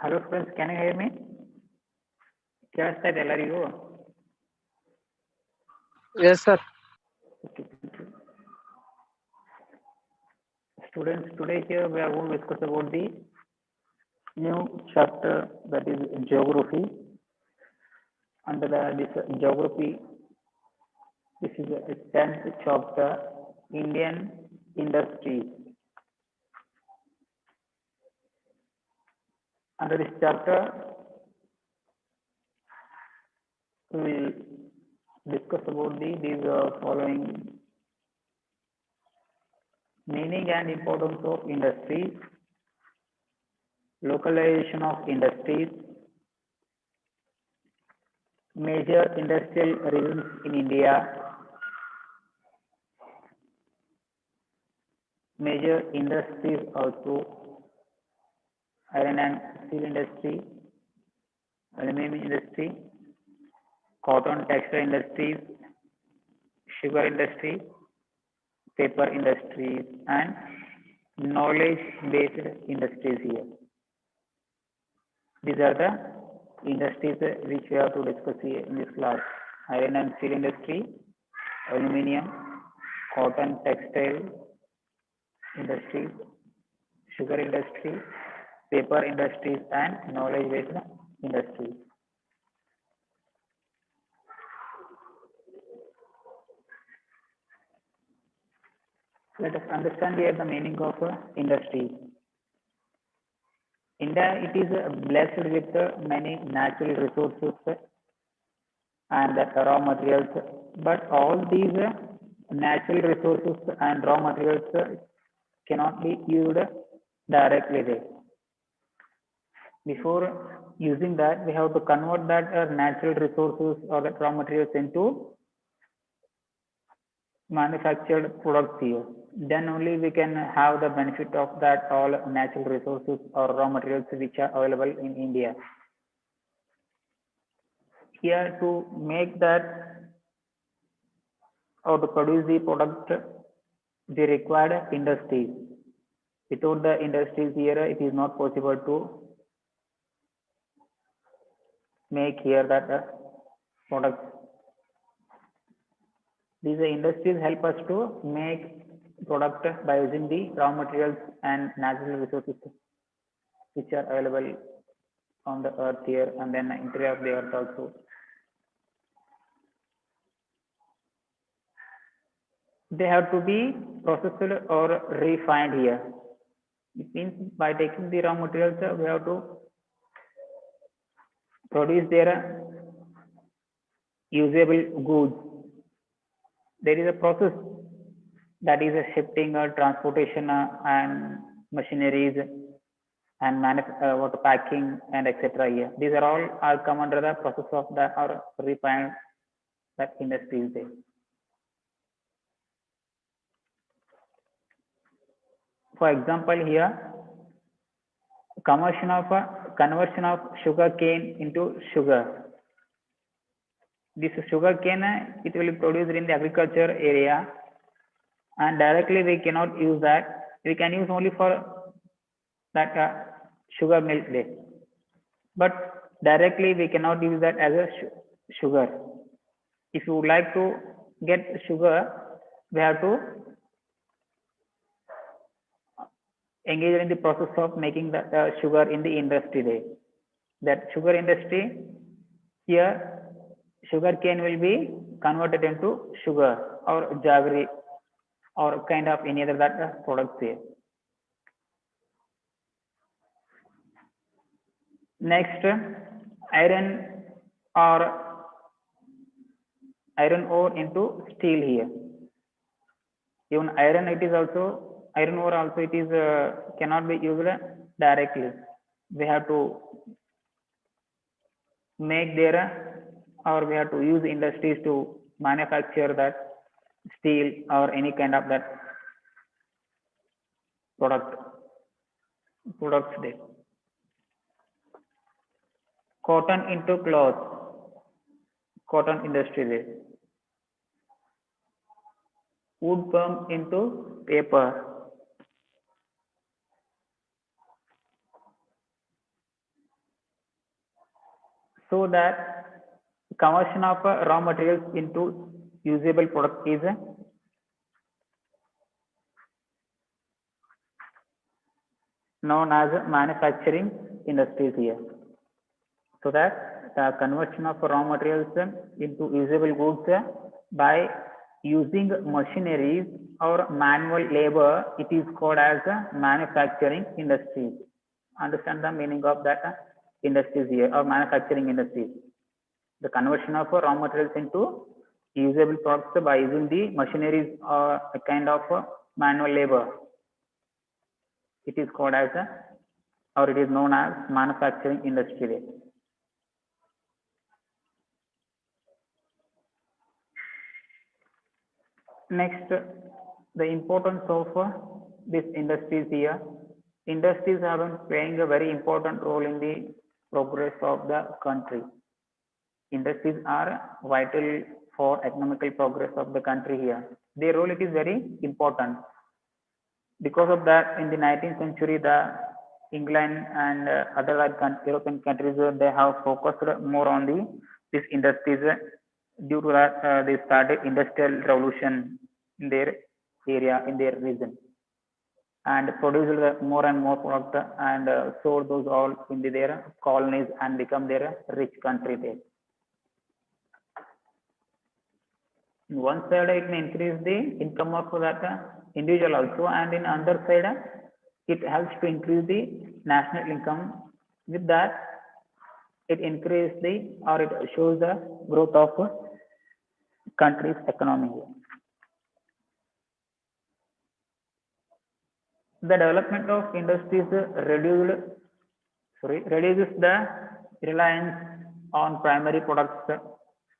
Hello friends, can you hear me? ಕೇಳಿಸ್ತಾ ಇದೆ ಎಲ್ಲರಿಗೂ? Yes, sir. Okay, thank you. Students, today here we are going to discuss about the new chapter, that is geography. Under this geography, this is a 10th chapter, Indian industries. Under this chapter, we will discuss about these following: meaning and importance of industries, localization of industries, major industrial regions in India, major industries also: iron and steel industry, aluminum industry, cotton textile industries, sugar industry, paper industries, and knowledge based industries here. These are the industries which we have to discuss here in this class: iron and steel industry, aluminum, cotton textile industries, sugar industry, paper industries, and knowledge based industries. Let us understand here the meaning of industry. India, it is blessed with many natural resources and raw materials, but all these natural resources and raw materials cannot be used directly there. Before using that, we have to convert that natural resources or the raw materials into manufactured products here. Then only we can have the benefit of that all natural resources or raw materials which are available in India. Here, to make that or to produce the product, we required industries. Without the industries here, it is not possible to make here that product. These industries help us to make product by using the raw materials and natural resources which are available on the earth here and then interior of the earth also. They have to be processed or refined here. It means by taking the raw materials, we have to produce their usable goods. There is a process, that is a shifting or transportation and machineries and water packing and etc. here. These are all are come under the process of the or refined that industries there. For example, here conversion of sugar cane into sugar. This sugar cane, it will be produced in the agriculture area, and directly we cannot use that. We can use only for that sugar milk there, but directly we cannot use that as a sugar. If you would like to get sugar, we have to engage in the process of making that sugar in the industry there. That sugar industry here, sugar cane will be converted into sugar or jaggery or kind of any other that products here. Next, iron ore into steel here. Even iron ore also it is cannot be used directly. We have to make there or we have to use industries to manufacture that steel or any kind of that products there. Cotton into cloth, cotton industry there. Wood palm into paper. so that conversion of raw materials into usable product is known as manufacturing industries here. So that the conversion of raw materials into usable goods by using machineries or manual labor, it is called as manufacturing industries. Understand the meaning of that industries here, or manufacturing industries. The conversion of raw materials into usable products by using the machineries or a kind of manual labor. It is called as or it is known as manufacturing industry. Next, the importance of these industries here. Industries have been playing a very important role in the progress of the country. Industries are vital for economical progress of the country here. Their role it is very important. Because of that, in the 19th century, the England and other European countries they have focused more on these industries. Due to that, they started industrial revolution in their area, in their region, and produced more and more product and sold those all in their colonies and become their rich country there. In one side, it may increase the income of that individual also, and in other side, it helps to increase the national income. With that, it increases the or it shows the growth of country's economy. The development of industries reduces the reliance on primary products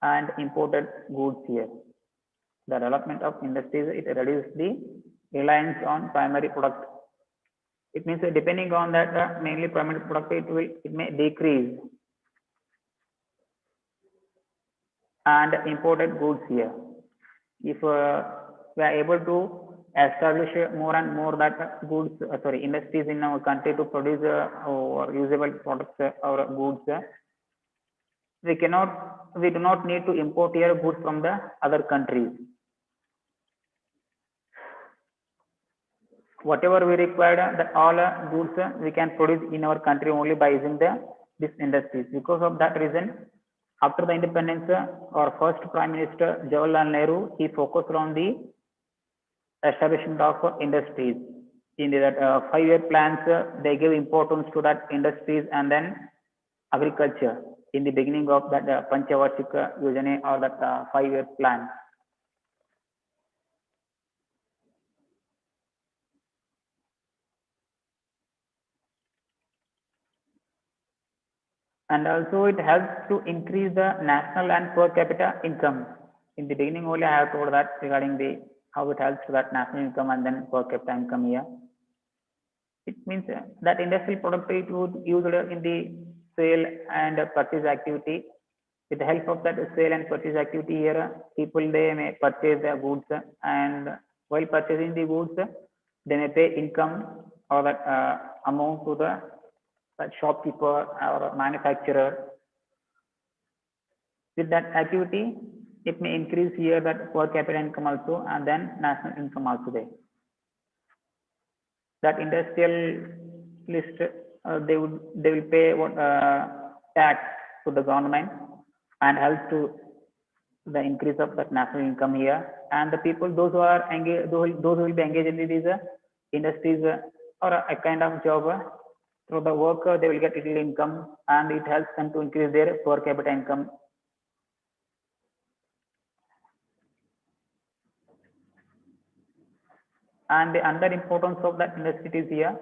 and imported goods here. The development of industries it reduces the reliance on primary products. It means depending on that mainly primary product it may decrease, and imported goods here. If we are able to establish more and more that goods, industries in our country to produce or usable products or goods, we do not need to import here goods from the other countries. Whatever we require, that all goods we can produce in our country only by using these industries. Because of that reason, after the independence, our first Prime Minister Jawaharlal Nehru, he focused on the establishment of industries. In that 5-year plans, they give importance to that industries and then agriculture in the beginning of that Panchavarshika Yojana or that 5-year plan. And also it helps to increase the national and per capita income. In the beginning only I have told that regarding the how it helps to that national income and then per capita income here. It means that industrial product it would used in the sale and purchase activity. With the help of that sale and purchase activity here, people they may purchase their goods, and while purchasing the goods, they may pay income or that amount to the shopkeeper or manufacturer. With that activity, it may increase here that per capita income also and then national income also there. That industrialist they will pay what tax to the government and help to the increase of that national income here. And the people those who are engaged, those who will be engaged in these industries or a kind of job. Through the work, they will get little income, and it helps them to increase their per capita income. And the other importance of that industry is here,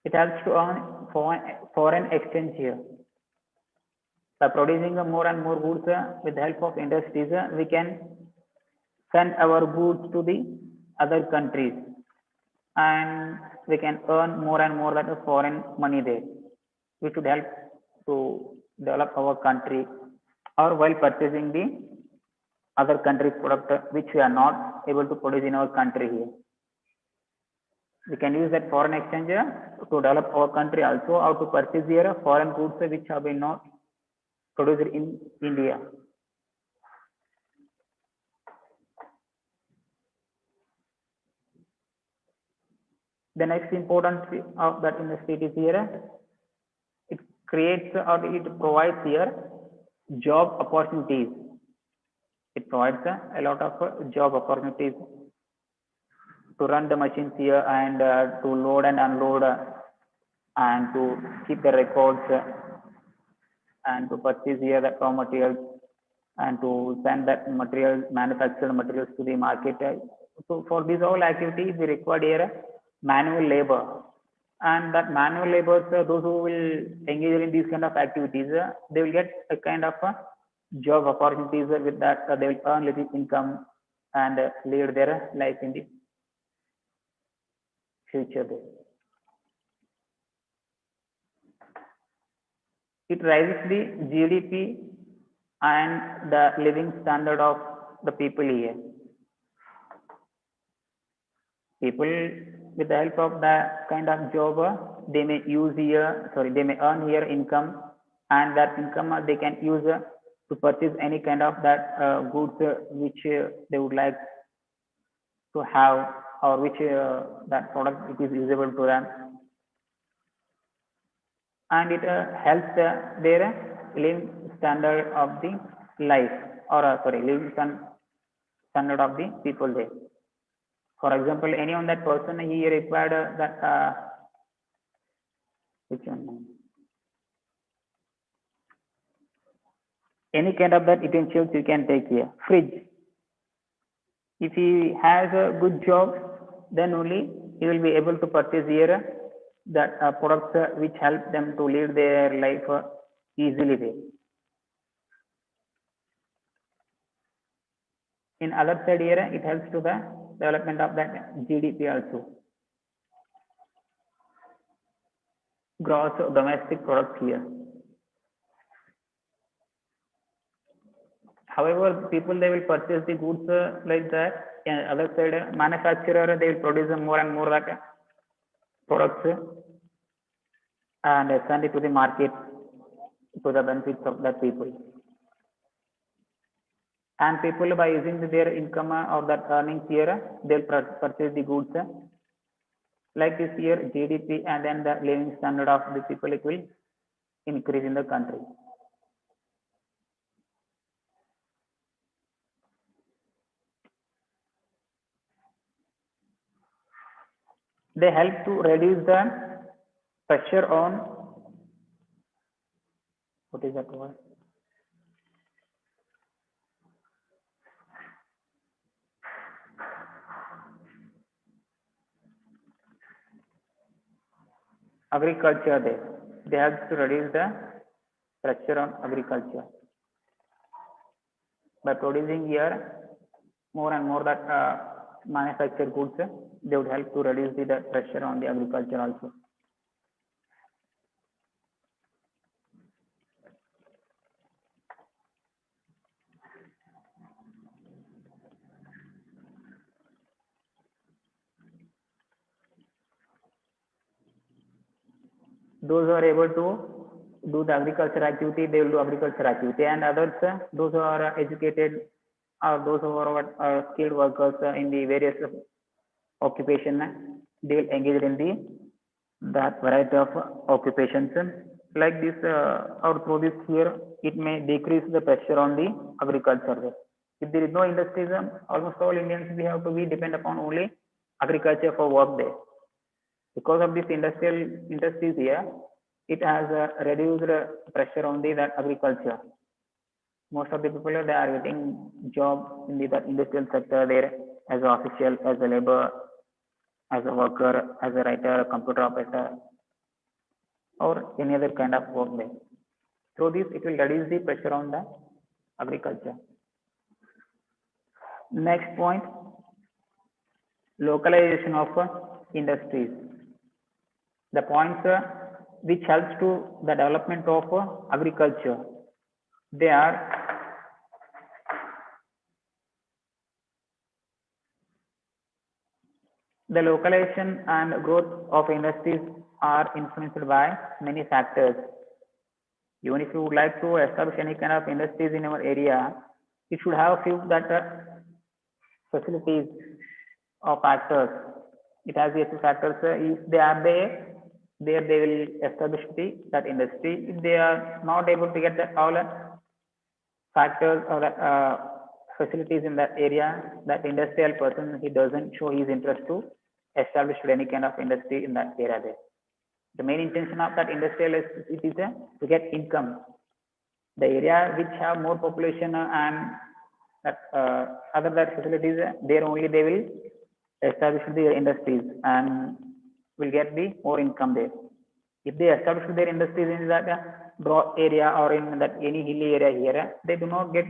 it helps to earn foreign exchange here. By producing more and more goods with the help of industries, we can send our goods to the other countries, and we can earn more and more that foreign money there, which would help to develop our country, or while purchasing the other country's product which we are not able to produce in our country here. We can use that foreign exchange to develop our country also, or to purchase here foreign goods which have been not produced in India. The next importance of that industry is here. It creates or it provides here job opportunities. It provides a lot of job opportunities to run the machines here and to load and unload and to keep the records and to purchase here the raw materials and to send that material, manufactured materials to the market. So for these all activities, we require here manual labor. And that manual labor, those who will engage in these kind of activities, they will get a kind of job opportunities. With that, they will earn little income and lead their life in the future. It raises the GDP and the living standard of the people here. People with the help of that kind of job, they may use here, they may earn here income, and that income they can use to purchase any kind of that goods which they would like to have, or which that product it is usable to them, and it helps their living standard of the life, or living standard of the people there. For example, any on that person he required that which one? Any kind of that utensils you can take here. Fridge. If he has a good job, then only he will be able to purchase here that products which help them to live their life easily there. In other side here, it helps to the development of that GDP also. Gross domestic products here. However, people they will purchase the goods like that. And other side, manufacturer they will produce more and more that products and send it to the market to the benefits of that people. And people by using their income or that earnings here, they'll purchase the goods. Like this year, GDP and then the living standard of the people, it will increase in the country. They help to reduce the pressure on, what is that word? Agriculture there. They help to reduce the pressure on agriculture. By producing here more and more that manufactured goods, they would help to reduce the pressure on the agriculture also. Those who are able to do the agriculture activity, they will do agriculture activity, and others, those who are educated or those who are skilled workers in the various occupation, they will engage in that variety of occupations. Like this, or through this here, it may decrease the pressure on the agriculture. If there is no industries, almost all Indians we have to be depend upon only agriculture for work there. Because of this industries here, it has reduced pressure on that agriculture. Most of the people they are getting job in the industrial sector there as an official, as a labor, as a worker, as a writer, a computer operator, or any other kind of work there. Through this, it will reduce the pressure on the agriculture. Next point, localization of industries. The points which helps to the development of agriculture, they are the localization and growth of industries are influenced by many factors. Even if you would like to establish any kind of industries in our area, it should have a few that facilities or factors. It has the few factors. If they are there they will establish that industry. If they are not able to get that all factors or facilities in that area, that industrial person, he doesn't show his interest to establish any kind of industry in that area there. The main intention of that industrial is it is to get income. The area which have more population and that other that facilities, there only they will establish the industries and will get the more income there. If they establish their industries in that drought area or in that any hilly area here, they do not get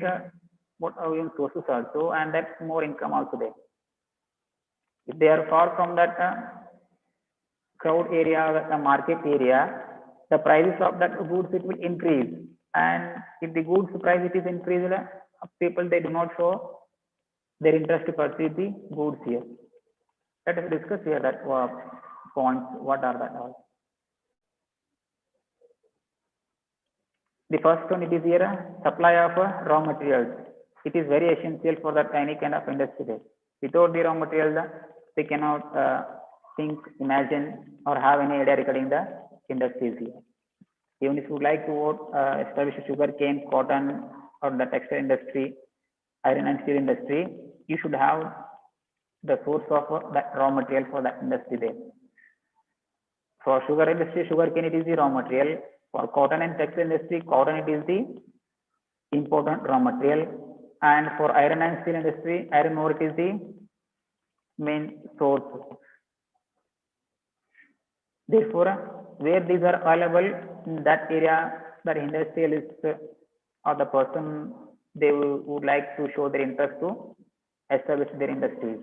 what are even sources also, and that's more income also there. If they are far from that crowd area or the market area, the prices of that goods it will increase, and if the goods price it is increased, people they do not show their interest to purchase the goods here. Let us discuss here that points. What are that all? The first one, it is here supply of raw materials. It is very essential for that any kind of industry. Without the raw materials, they cannot think, imagine, or have any idea regarding the industries here. Even if you would like to establish a sugar cane, cotton, or the textile industry, iron and steel industry, you should have the source of that raw material for that industry there. For sugar industry, sugar cane it is the raw material. For cotton and textile industry, cotton it is the important raw material. And for iron and steel industry, iron ore it is the main source. Therefore, where these are available in that area, that industrialist or the person they would like to show their interest to establish their industries.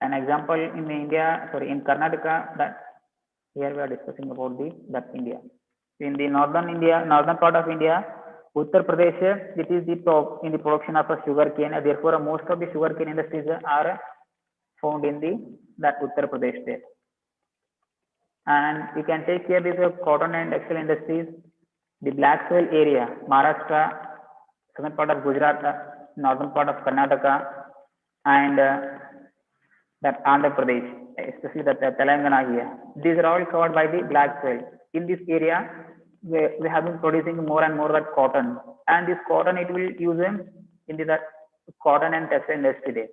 An example in India, in Karnataka, that here we are discussing about that India. In the northern part of India, Uttar Pradesh, it is the top in the production of a sugar cane. Therefore, most of the sugar cane industries are found in that Uttar Pradesh state. And you can take here this cotton and textile industries, the black soil area, Maharashtra, southern part of Gujarat, northern part of Karnataka, and that Andhra Pradesh, especially that Telangana here. These are all covered by the black soil. In this area, we have been producing more and more that cotton, and this cotton it will use in the cotton and textile industry there.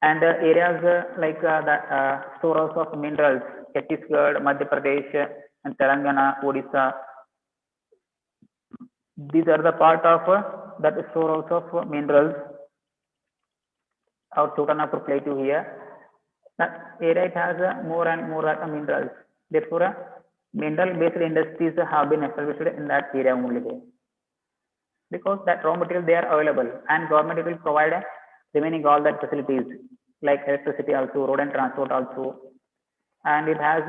And areas like the storehouse of minerals, Chhattisgarh, Madhya Pradesh, and Telangana, Odisha. These are the part of that storehouse of minerals. Our Chotana plateau here. That area it has more and more minerals. Therefore, mineral-based industries have been established in that area only there. Because that raw material they are available, and government will provide remaining all that facilities like electricity also, road and transport also, and it has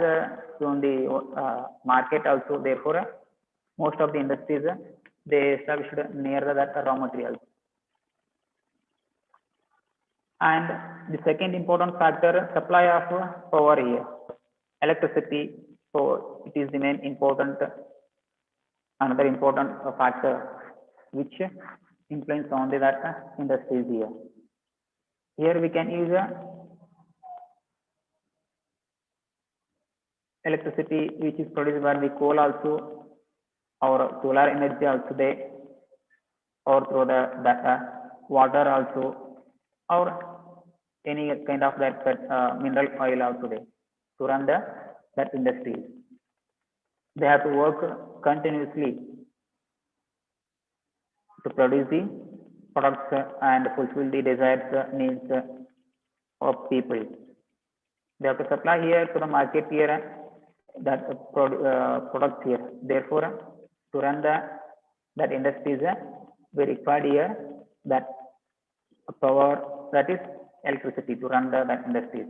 shown the market also. Therefore, most of the industries they established near that raw materials. And the second important factor, supply of power here, electricity. So it is the main important, another important factor which influence on that industries here. Here we can use electricity which is produced by the coal also, or solar energy also there, or through the water also, or any kind of that mineral oil also there to run that industries. They have to work continuously to produce the products and fulfill the desired needs of people. They have to supply here to the market here that products here. Therefore, to run that industries, we require here that power, that is electricity, to run that industries.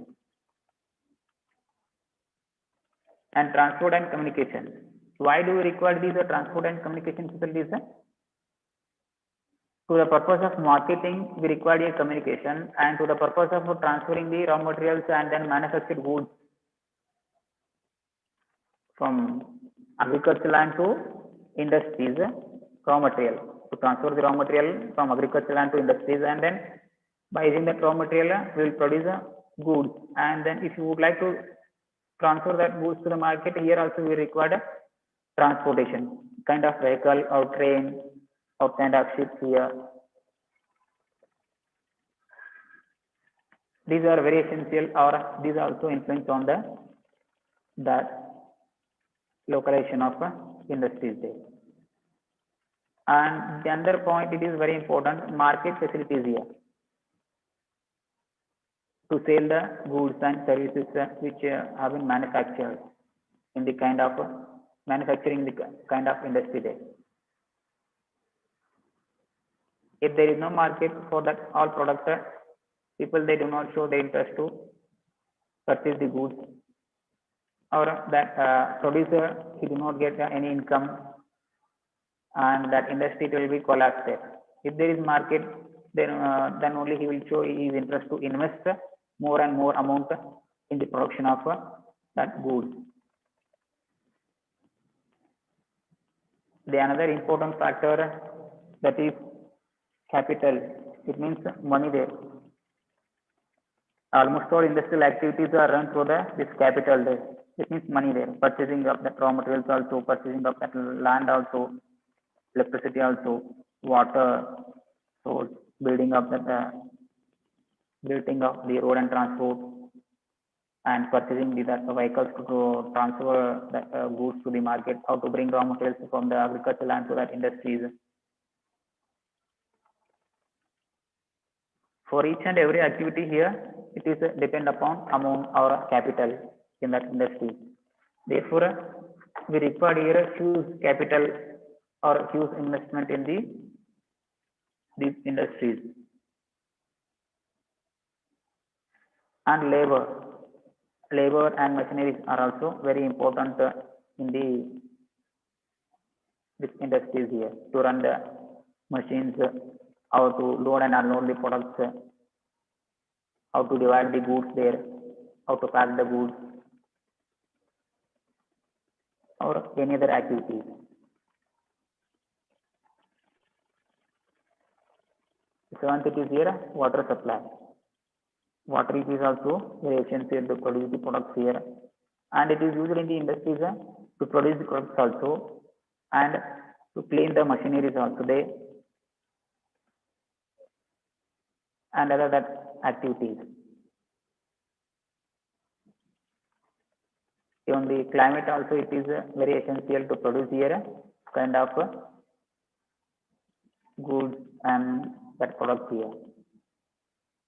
And transport and communication. Why do we require these transport and communication facilities? To the purpose of marketing, we require a communication, and to the purpose of transferring the raw materials and then manufactured goods from agricultural land to industries, raw material. To transfer the raw material from agricultural land to industries, and then by using that raw material, we will produce goods. And then if you would like to transfer that goods to the market, here also we require transportation, kind of vehicle or train or kind of ships here. These are very essential, or these also influence on that localization of industries there. And the other point, it is very important, market facilities here to sell the goods and services which have been manufactured in the kind of manufacturing, the kind of industry there. If there is no market for that all products, people, they do not show the interest to purchase the goods, or that producer, he do not get any income, and that industry will be collapsed there. If there is market, then only he will show his interest to invest more and more amount in the production of that goods. The another important factor, that is capital. It means money there. Almost all industrial activities are run through this capital there. It means money there. Purchasing of the raw materials also, purchasing of that land also, electricity also, water, so building of the road and transport, and purchasing the vehicles to transfer the goods to the market, how to bring raw materials from the agricultural land to that industries. For each and every activity here, it is depend upon amount or capital in that industry. Therefore, we require here a huge capital or huge investment in these industries. And labor and machineries are also very important in this industries here, to run the machines, how to load and unload the products, how to divide the goods there, how to pack the goods, or any other activities. Seventh, it is here water supply. Water is also very essential to produce the products here, and it is used in the industries to produce the products also, and to clean the machineries also there, and other activities. Even the climate also, it is very essential to produce here kind of goods and that products here.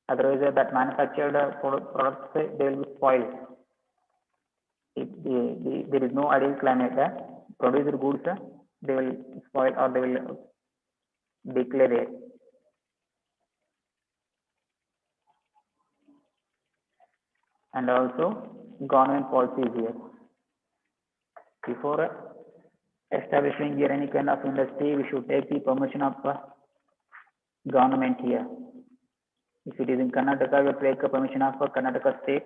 Otherwise, that manufactured products, they will be spoiled. If there is no ideal climate, produced goods, they will spoil or they will declare there. And also government policies here. Before establishing here any kind of industry, we should take the permission of government here. If it is in Karnataka, we take a permission of Karnataka state.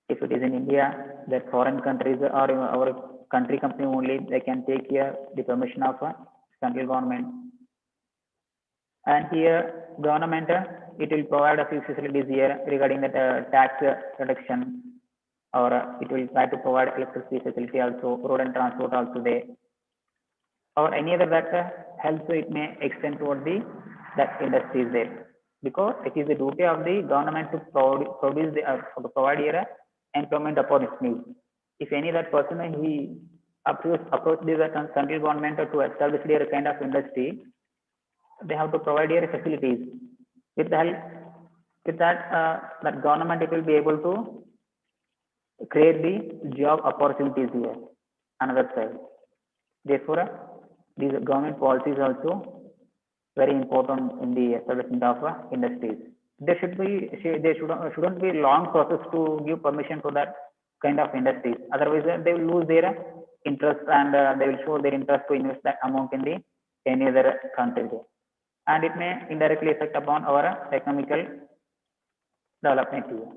If it is in India, that foreign countries or our country company only, they can take here the permission of central government. And here government, it will provide a few facilities here regarding the tax reduction, or it will try to provide electricity facility also, road and transport also there, or any other that helps, it may extend toward that industries there, because it is the duty of the government to provide here employment opportunities. If any that person he approach the central government to establish here a kind of industry, they have to provide here facilities. With the help, with that government, it will be able to create the job opportunities here. Another side. Therefore, these government policies also very important in the establishment of industries. There shouldn't be long process to give permission for that kind of industries. Otherwise, they will lose their interest, and they will show their interest to invest that amount in any other country. And it may indirectly affect upon our economical development here.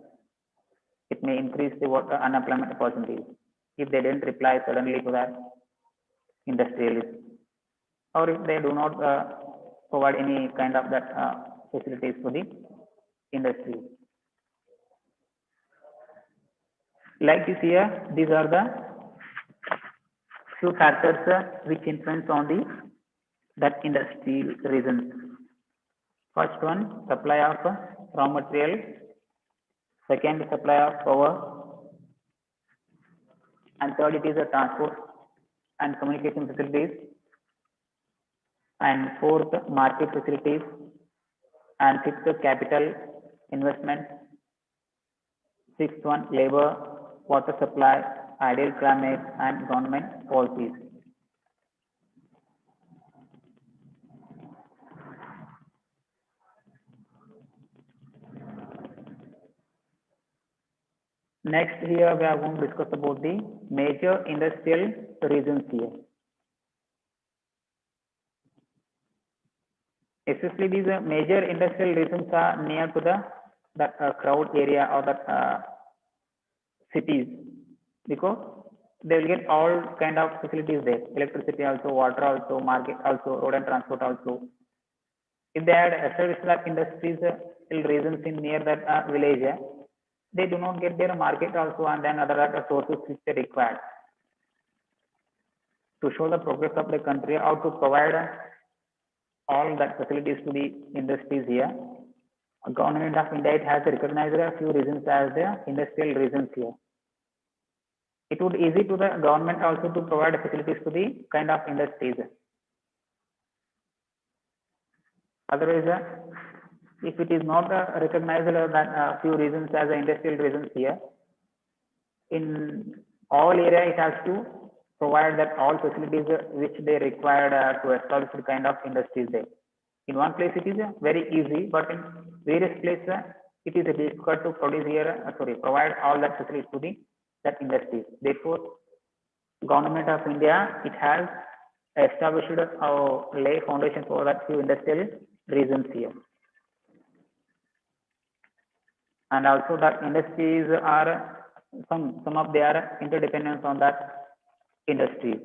It may increase the unemployment opportunities. if they didn't reply suddenly to that industrialist, or if they do not provide any kind of that facilities to the industry. Like this here, these are the few factors which influence on the that industrial reasons. First one, supply of raw material. Second, supply of power. And third, it is the transport and communication facilities. And fourth, market facilities. And fifth, capital investment. Sixth one, labor, water supply, ideal climate, and government policies. Next, here we are going to discuss about the major industrial regions here. Especially these major industrial regions are near to the crowd area or the cities, because they will get all kind of facilities there, electricity also, water also, market also, road and transport also. If they had established that industries regions in near that village, they do not get their market also, and then other sources which they require. To show the progress of the country, how to provide all that facilities to the industries here, Government of India, it has recognized a few regions as the industrial regions here. It would easy to the government also to provide facilities to the kind of industries. Otherwise, if it is not recognized that few regions as industrial regions here, in all area it has to provide that all facilities which they required to establish the kind of industries there. In one place it is very easy, but in various places it is difficult to produce here, provide all that facilities to the that industries. Therefore, Government of India, it has established or lay foundation for that few industrial regions here. And also that industries are some of their interdependence on that industry.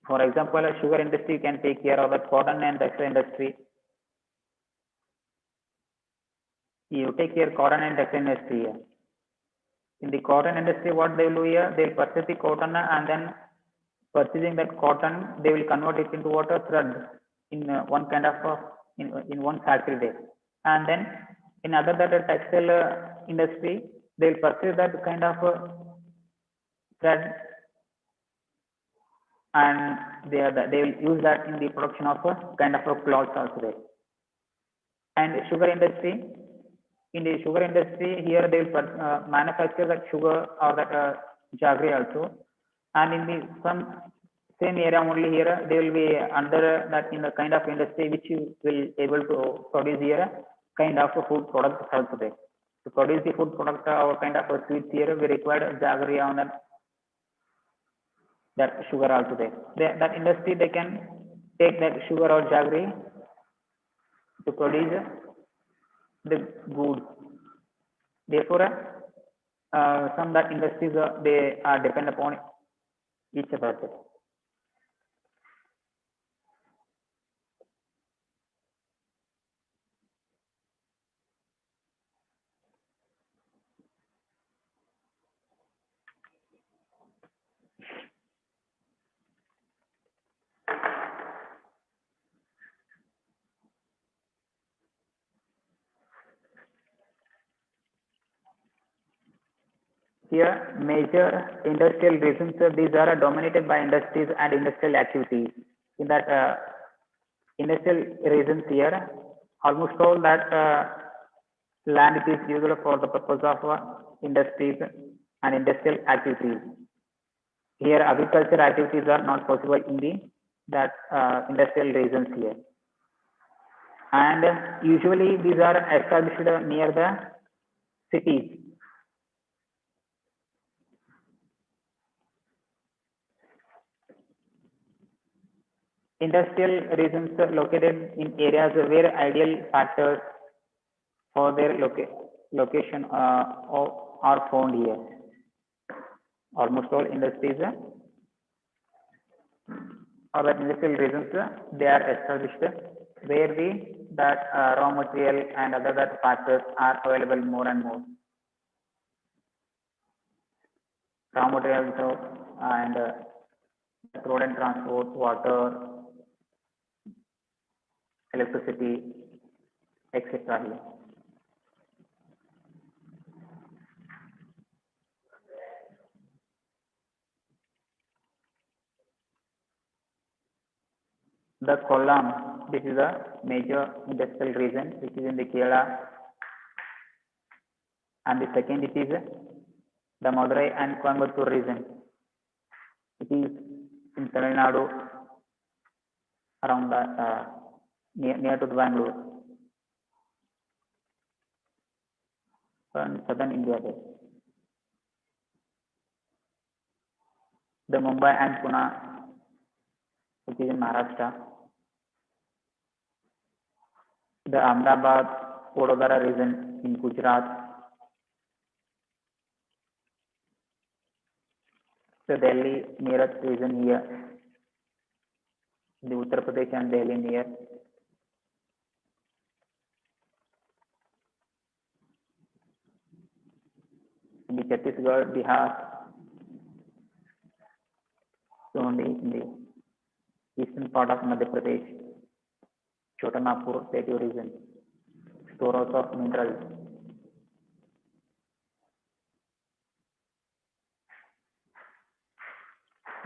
For example, a sugar industry can take care of the cotton and textile industry. You take care cotton and textile industry here. In the cotton industry, what they will do here, they will purchase the cotton, and then purchasing that cotton, they will convert it into water thread in one kind of in one factory there. And then in other that textile industry, they will purchase that kind of thread, and they will use that in the production of a kind of a cloth also there. And sugar industry, in the sugar industry here they will manufacture that sugar or that jaggery also, and in the some same area only here they will be under that in the kind of industry which you will able to produce here kind of a food product also there. To produce the food product or kind of a sweets here, we require jaggery on that sugar also there. That industry, they can take that sugar or jaggery to produce the goods. Therefore, some that industries they are depend upon each other. Here, major industrial regions, these are dominated by industries and industrial activities. In that industrial regions here, almost all that land is used for the purpose of industries and industrial activities. Here, agriculture activities are not possible in the that industrial regions here. And usually these are established near the cities. Industrial regions are located in areas where ideal factors or their location are found here. Almost all industries or the industrial regions they are established where that raw material and other that factors are available more and more. Raw materials and road and transport, water, electricity, etc. here. The Kollam, this is a major industrial region which is in the Kerala, and the second it is the Madurai and Coimbatore region. It is in Tamil Nadu, around the near to Bangalore, in southern India there. The Mumbai and Pune, which is in Maharashtra. The Ahmedabad, Vadodara region in Gujarat. The Delhi, Meerut region here. The Uttar Pradesh and Delhi near. The Chhattisgarh, Bihar. So only in the eastern part of Madhya Pradesh, Chotanagpur, Plateau region, storehouse of minerals.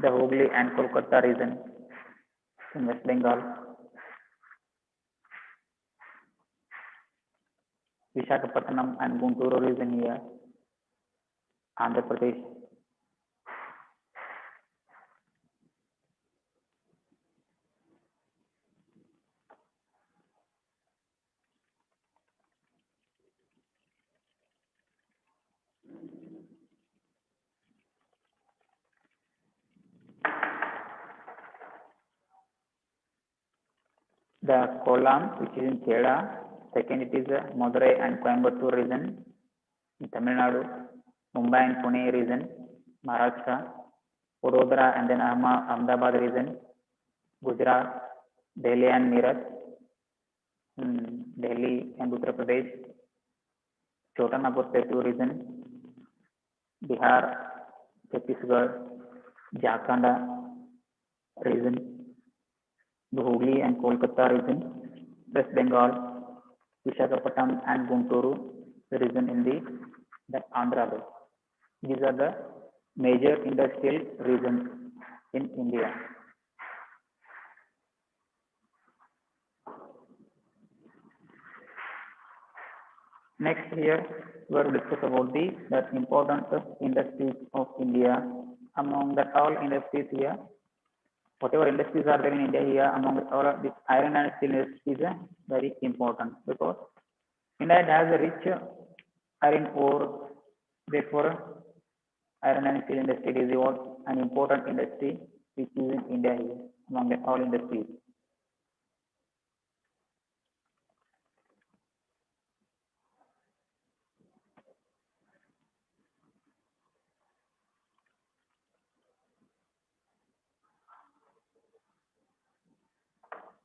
The Hooghly and Kolkata region in West Bengal, Visakhapatnam and Guntur region here, Andhra Pradesh. The Kollam, which is in Kerala. Second, it is Madurai and Coimbatore region in Tamil Nadu. Mumbai and Pune region, Maharashtra. Vadodara and then Ahmedabad region, Gujarat. Delhi and Meerut, Delhi and Uttar Pradesh. Chotanagpur, Plateau region, Bihar, Chhattisgarh, Jharkhand region. The Hooghly and Kolkata region, West Bengal, Visakhapatnam and Guntur region in the Andhra Pradesh. These are the major industrial regions in India. Next here, we will discuss about the important industries of India. Among the all industries here, whatever industries are there in India here, among all of this iron and steel industry is very important because India has a rich iron ore. Therefore, iron and steel industry is an important industry which is in India here among the all industries.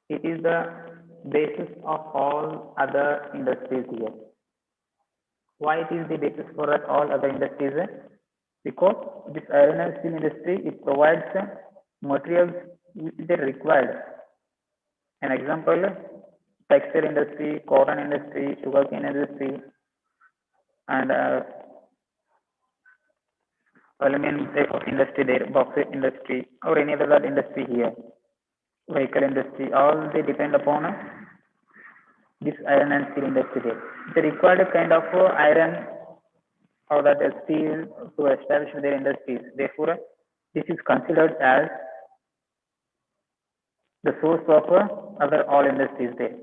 It is the basis of all other industries here. Why it is the basis for all other industries? Because this iron and steel industry, it provides materials which they required. An example, textile industry, cotton industry, sugarcane industry, and aluminum type of industry there, bauxite industry, or any other industry here, vehicle industry, all they depend upon this iron and steel industry there. They required a kind of iron or that steel to establish their industries. Therefore, this is considered as the source of other all industries there.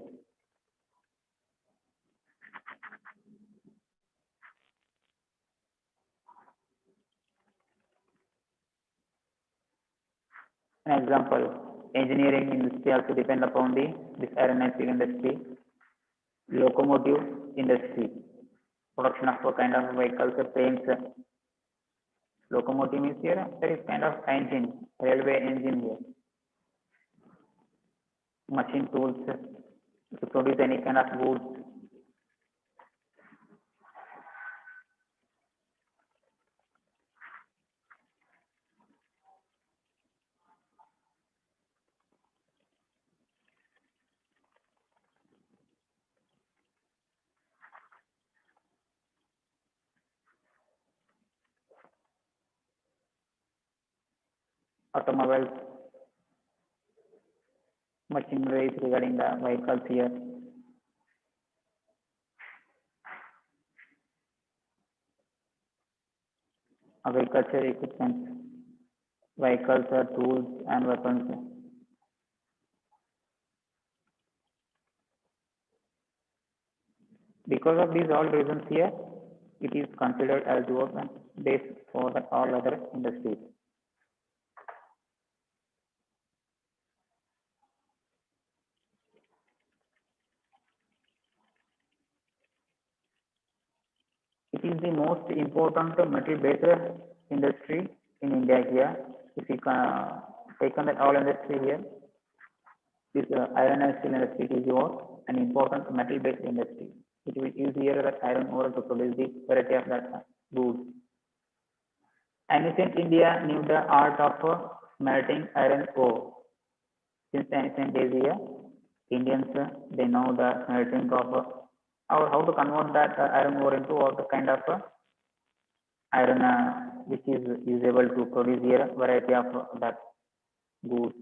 An example, engineering industry also depend upon this iron and steel industry. Locomotive, industry, production of a kind of vehicles, trains, locomotive is here. There is kind of engine, railway engine here. Machine tools to produce any kind of goods. Automobiles, machinery regarding the vehicles here. Agriculture equipment, vehicles, tools and weapons. Because of these all reasons here, it is considered as the base for the all other industries. It is the most important metal-based industry in India here. If you take on that all industry here, this iron and steel industry is an important metal-based industry. It will use here that iron ore to produce the variety of that goods. Ancient India knew the art of smelting iron ore. Since ancient days here, Indians they know the smelting of or how to convert that iron ore into all the kind of iron which is usable to produce here variety of that goods.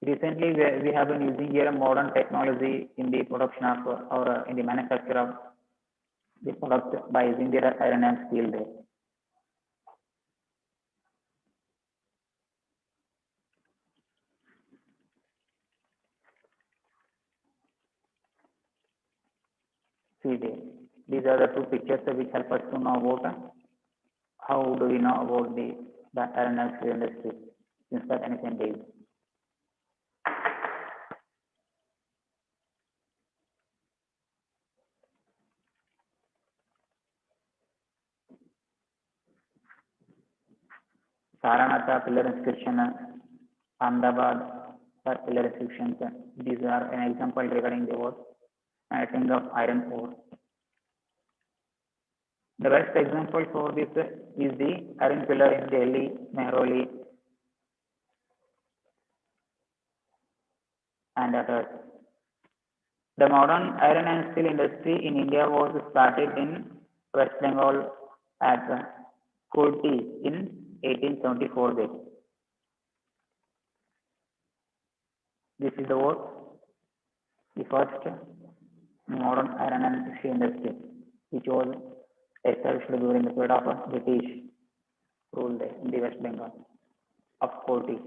Recently, we have been using here modern technology in the production of or in the manufacture of the product by using the iron and steel there. See there. These are the two pictures which help us to know about how do we know about the iron and steel industry since the ancient days. Saranatha pillar inscription, Ahmedabad pillar inscriptions. These are an example regarding the what smelting of iron ore. The best example for this is the iron pillar in Delhi, Mehrauli, and others. The modern iron and steel industry in India was started in West Bengal at Kurti in 1874 there. This is the first modern iron and steel industry, which was established during the period of British rule there in the West Bengal of Kurti.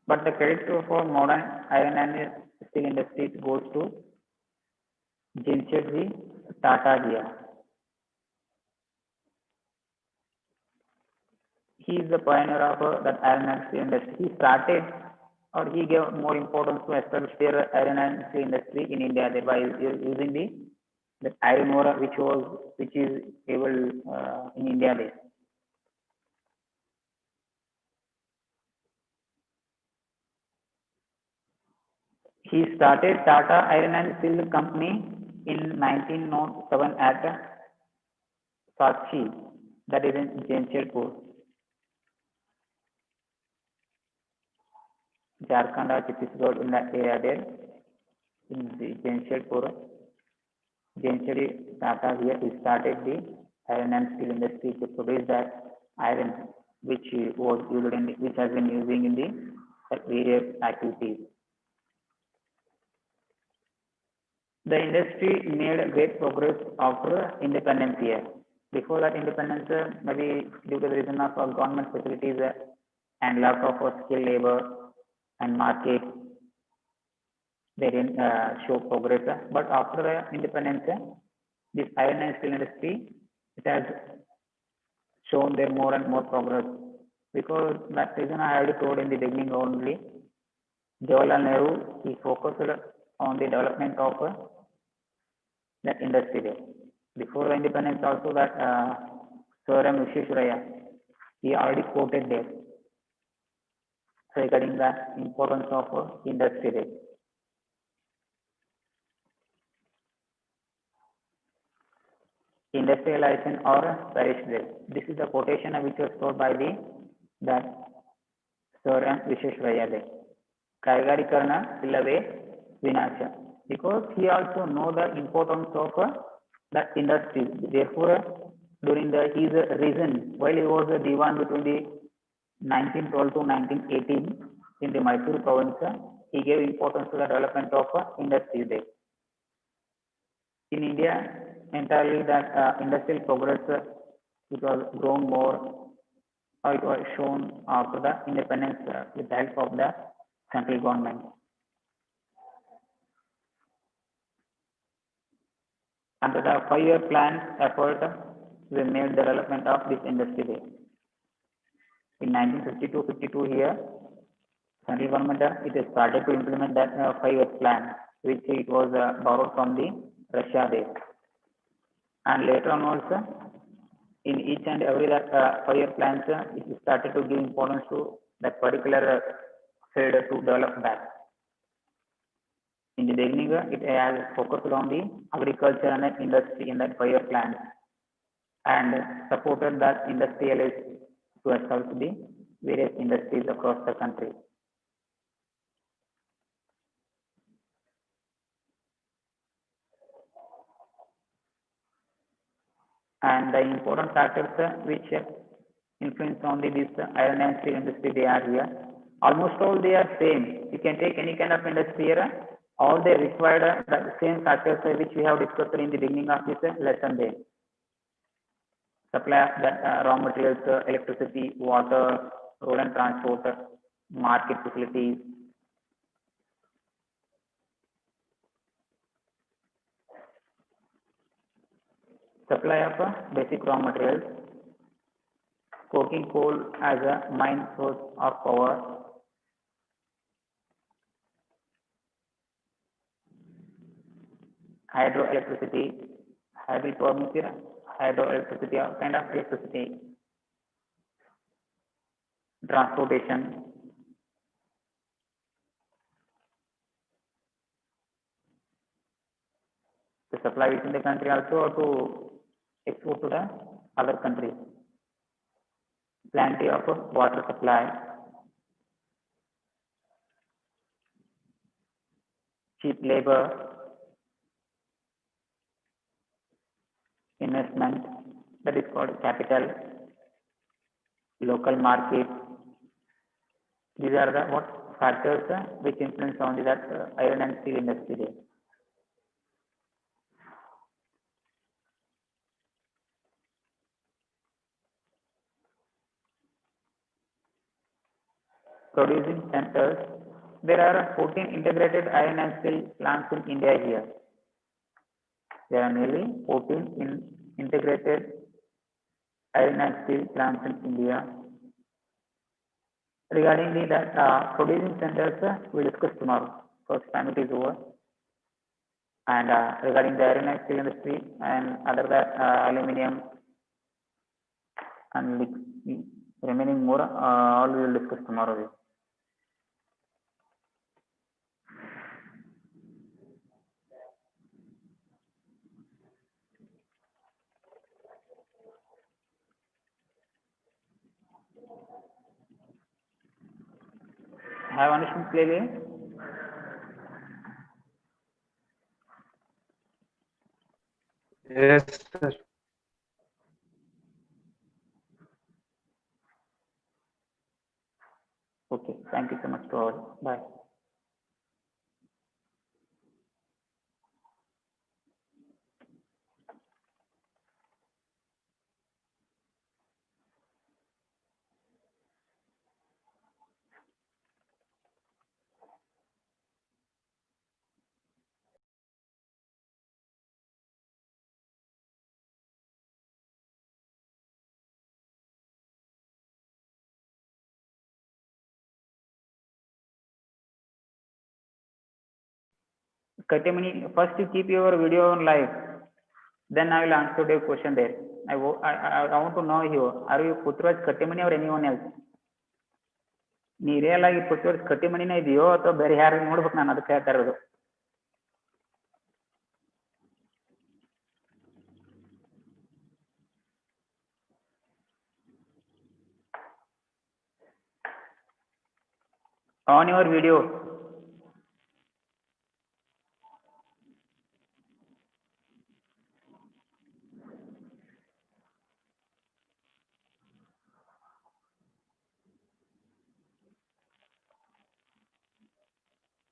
But the credit for modern iron and steel industries goes to Jamshedji Tata ji. He is the pioneer of that iron and steel industry. He started or he gave more importance to establish their iron and steel industry in India by using the iron ore which is able in India there. He started Tata Iron and Steel Company in 1907 at Sachi, that is in Jamshedpur, Jharkhand or Chhattisgarh, in that area there, in the Jamshedpur. Jamshedji Tata here he started the iron and steel industry to produce that iron which was used in which has been using in the various activities. The industry made great progress after independence here. Before that independence, maybe due to the reason of government facilities and lack of skilled labor and market, they didn't show progress. But after the independence, this iron and steel industry it has shown their more and more progress. Because that reason I already told in the beginning only, Jawaharlal Nehru, he focused on the development of that industry there. Before the independence also that Sir M. Visvesvaraya, he already quoted there regarding the importance of industry there. Industrialization or perish there. This is the quotation which was told by the that Sir M. Visvesvaraya there. Kaigarikana illave vinasha. Because he also know the importance of that industry. Therefore, during his reign, while he was a Diwan between the 1912 to 1918 in the Mysore province, he gave importance to the development of industry there. In India, entirely that industrial progress, it was grown more, or it was shown after the independence with the help of the central government. Under the 5-year plan effort, we made the development of this industry there. In 1952 here, central government it has started to implement that 5-year plan, which it was borrowed from the Russia there. And later on also, in each and every 5-year plans, it started to give importance to that particular field to develop that. In the beginning, it has focused on the agriculture and industry in that 5-year plan and supported that industrialists to establish the various industries across the country. And the important factors which influence on this iron and steel industry, they are here. Almost all they are same. You can take any kind of industry here. All they require the same factors which we have discussed in the beginning of this lesson there. Supply of that raw materials, electricity, water, road and transport, market facilities. Supply of basic raw materials, coking coal as a main source of power, hydroelectricity, hydroelectricity, kind of electricity, transportation, to supply within the country also or to export to the other countries. Plenty of water supply, cheap labor, investment, that is called capital, local market. These are the what factors which influence on that iron and steel industry there. Producing centers, there are 14 integrated iron and steel plants in India here. There are nearly 14 integrated iron and steel plants in India. Regarding the producing centers, we'll discuss tomorrow. First time it is over. And regarding the iron and steel industry and other aluminium and remaining more, all we will discuss tomorrow. Have understood clearly? Yes, sir. Okay, thank you so much to all. Bye. Katimani, first you keep your video on live. Then I will answer your question there. I want to know you. Are you Putraj Katimani or anyone else? ನೀ real ಆಗಿ ಪುತ್ತೂರು ಕಟ್ಟಿಮನಿನೇ ಇದೆಯೋ ಅಥವಾ ಬೇರೆ ಯಾರು ನೋಡ್ಬೇಕು ನಾನು ಅದಕ್ಕೆ ಹೇಳ್ತಾ ಇರೋದು. On your video.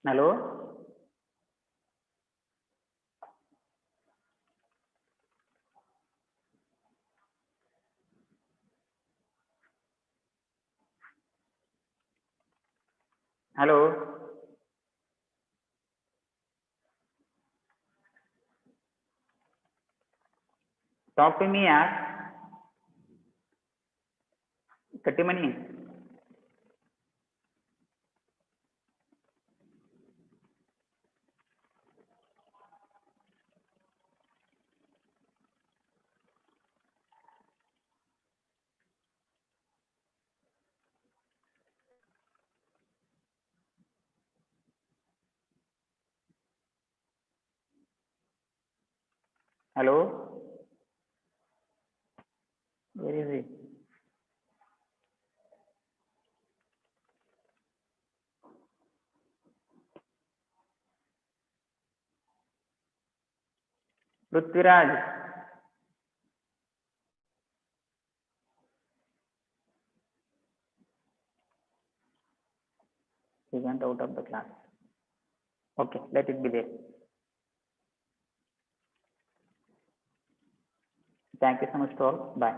Hello. Hello. Talk to me, yaar. Katimani. Hello. Where is he? Prithviraj. He went out of the class. Okay, let it be there. Thank you so much to all. Bye.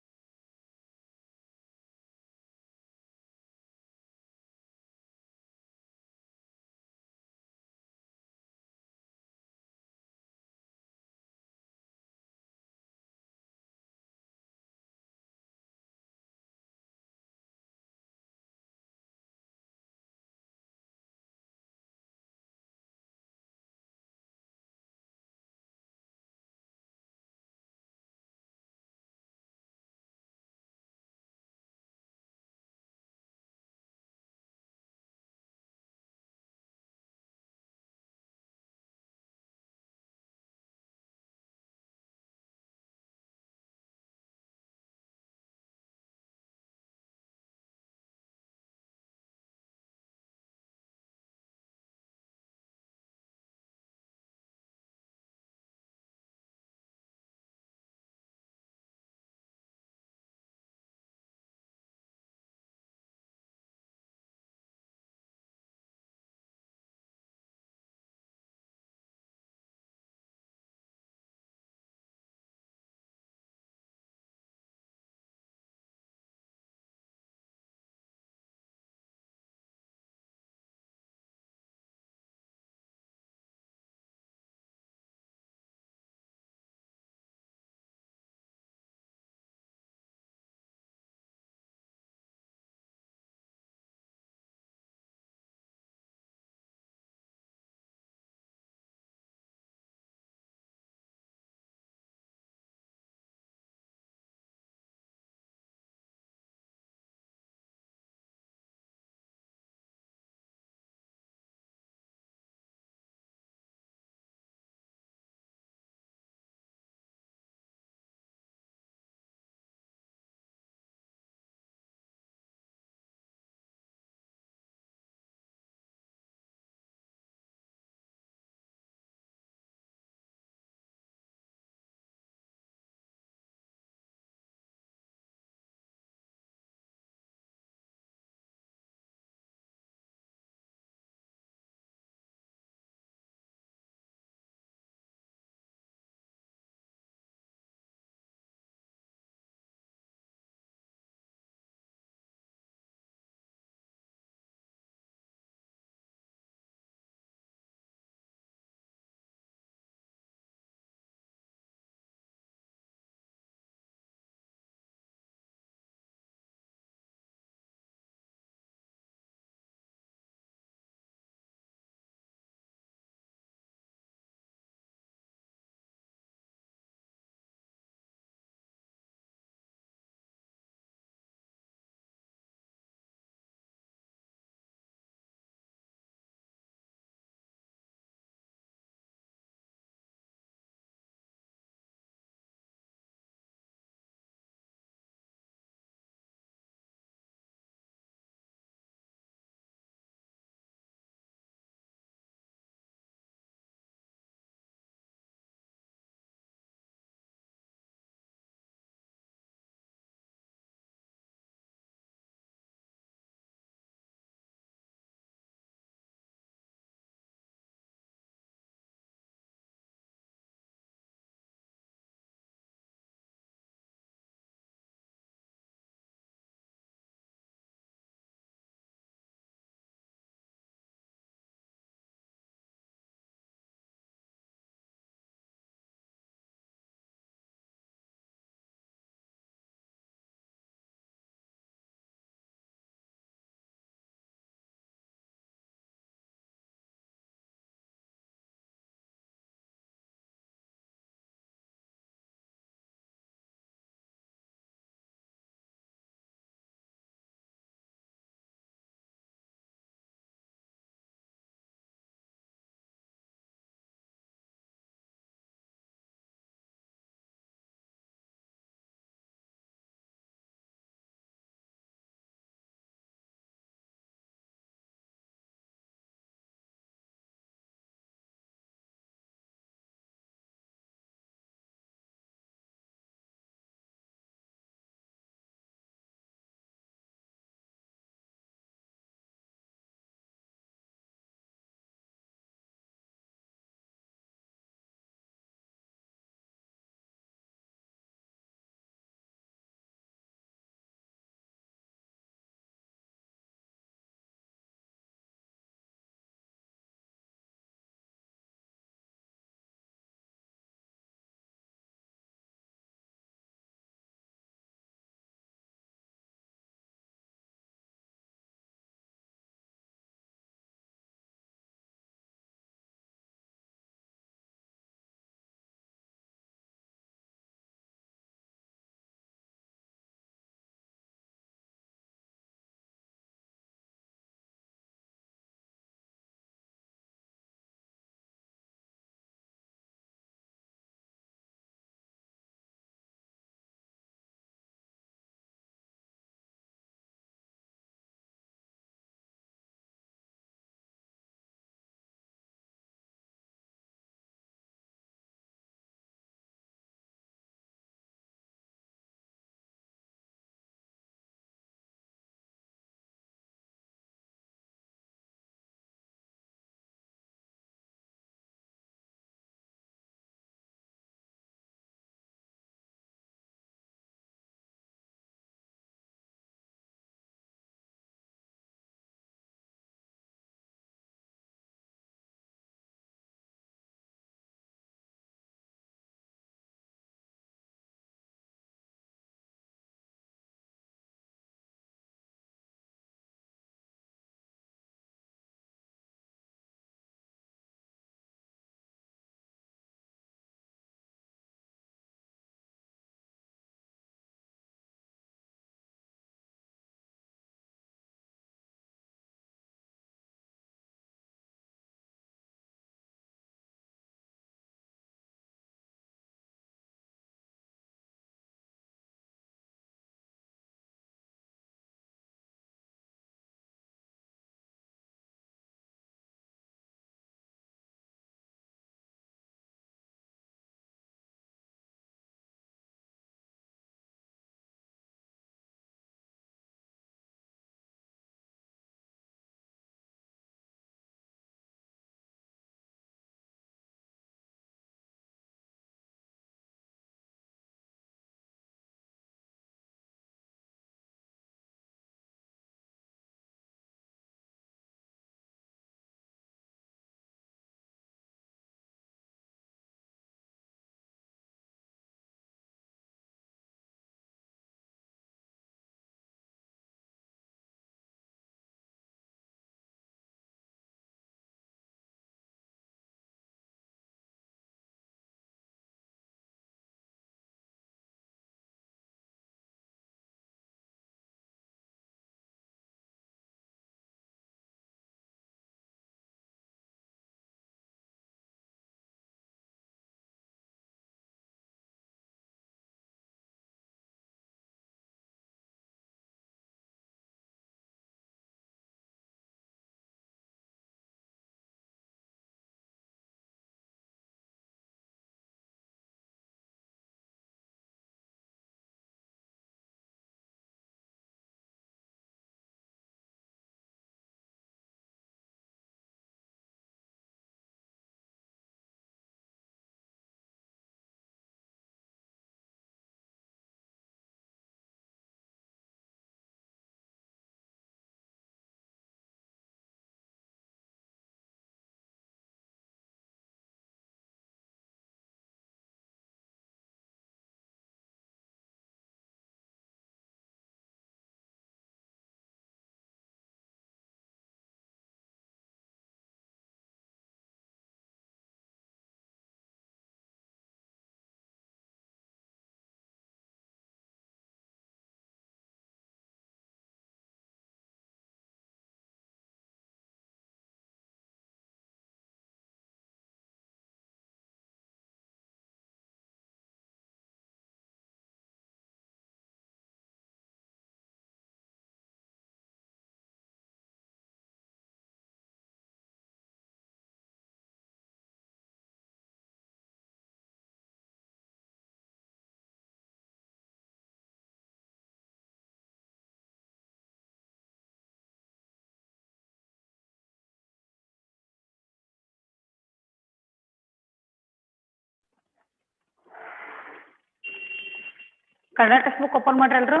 Kannada text book open ಮಾಡ್ರಿ ಎಲ್ರು.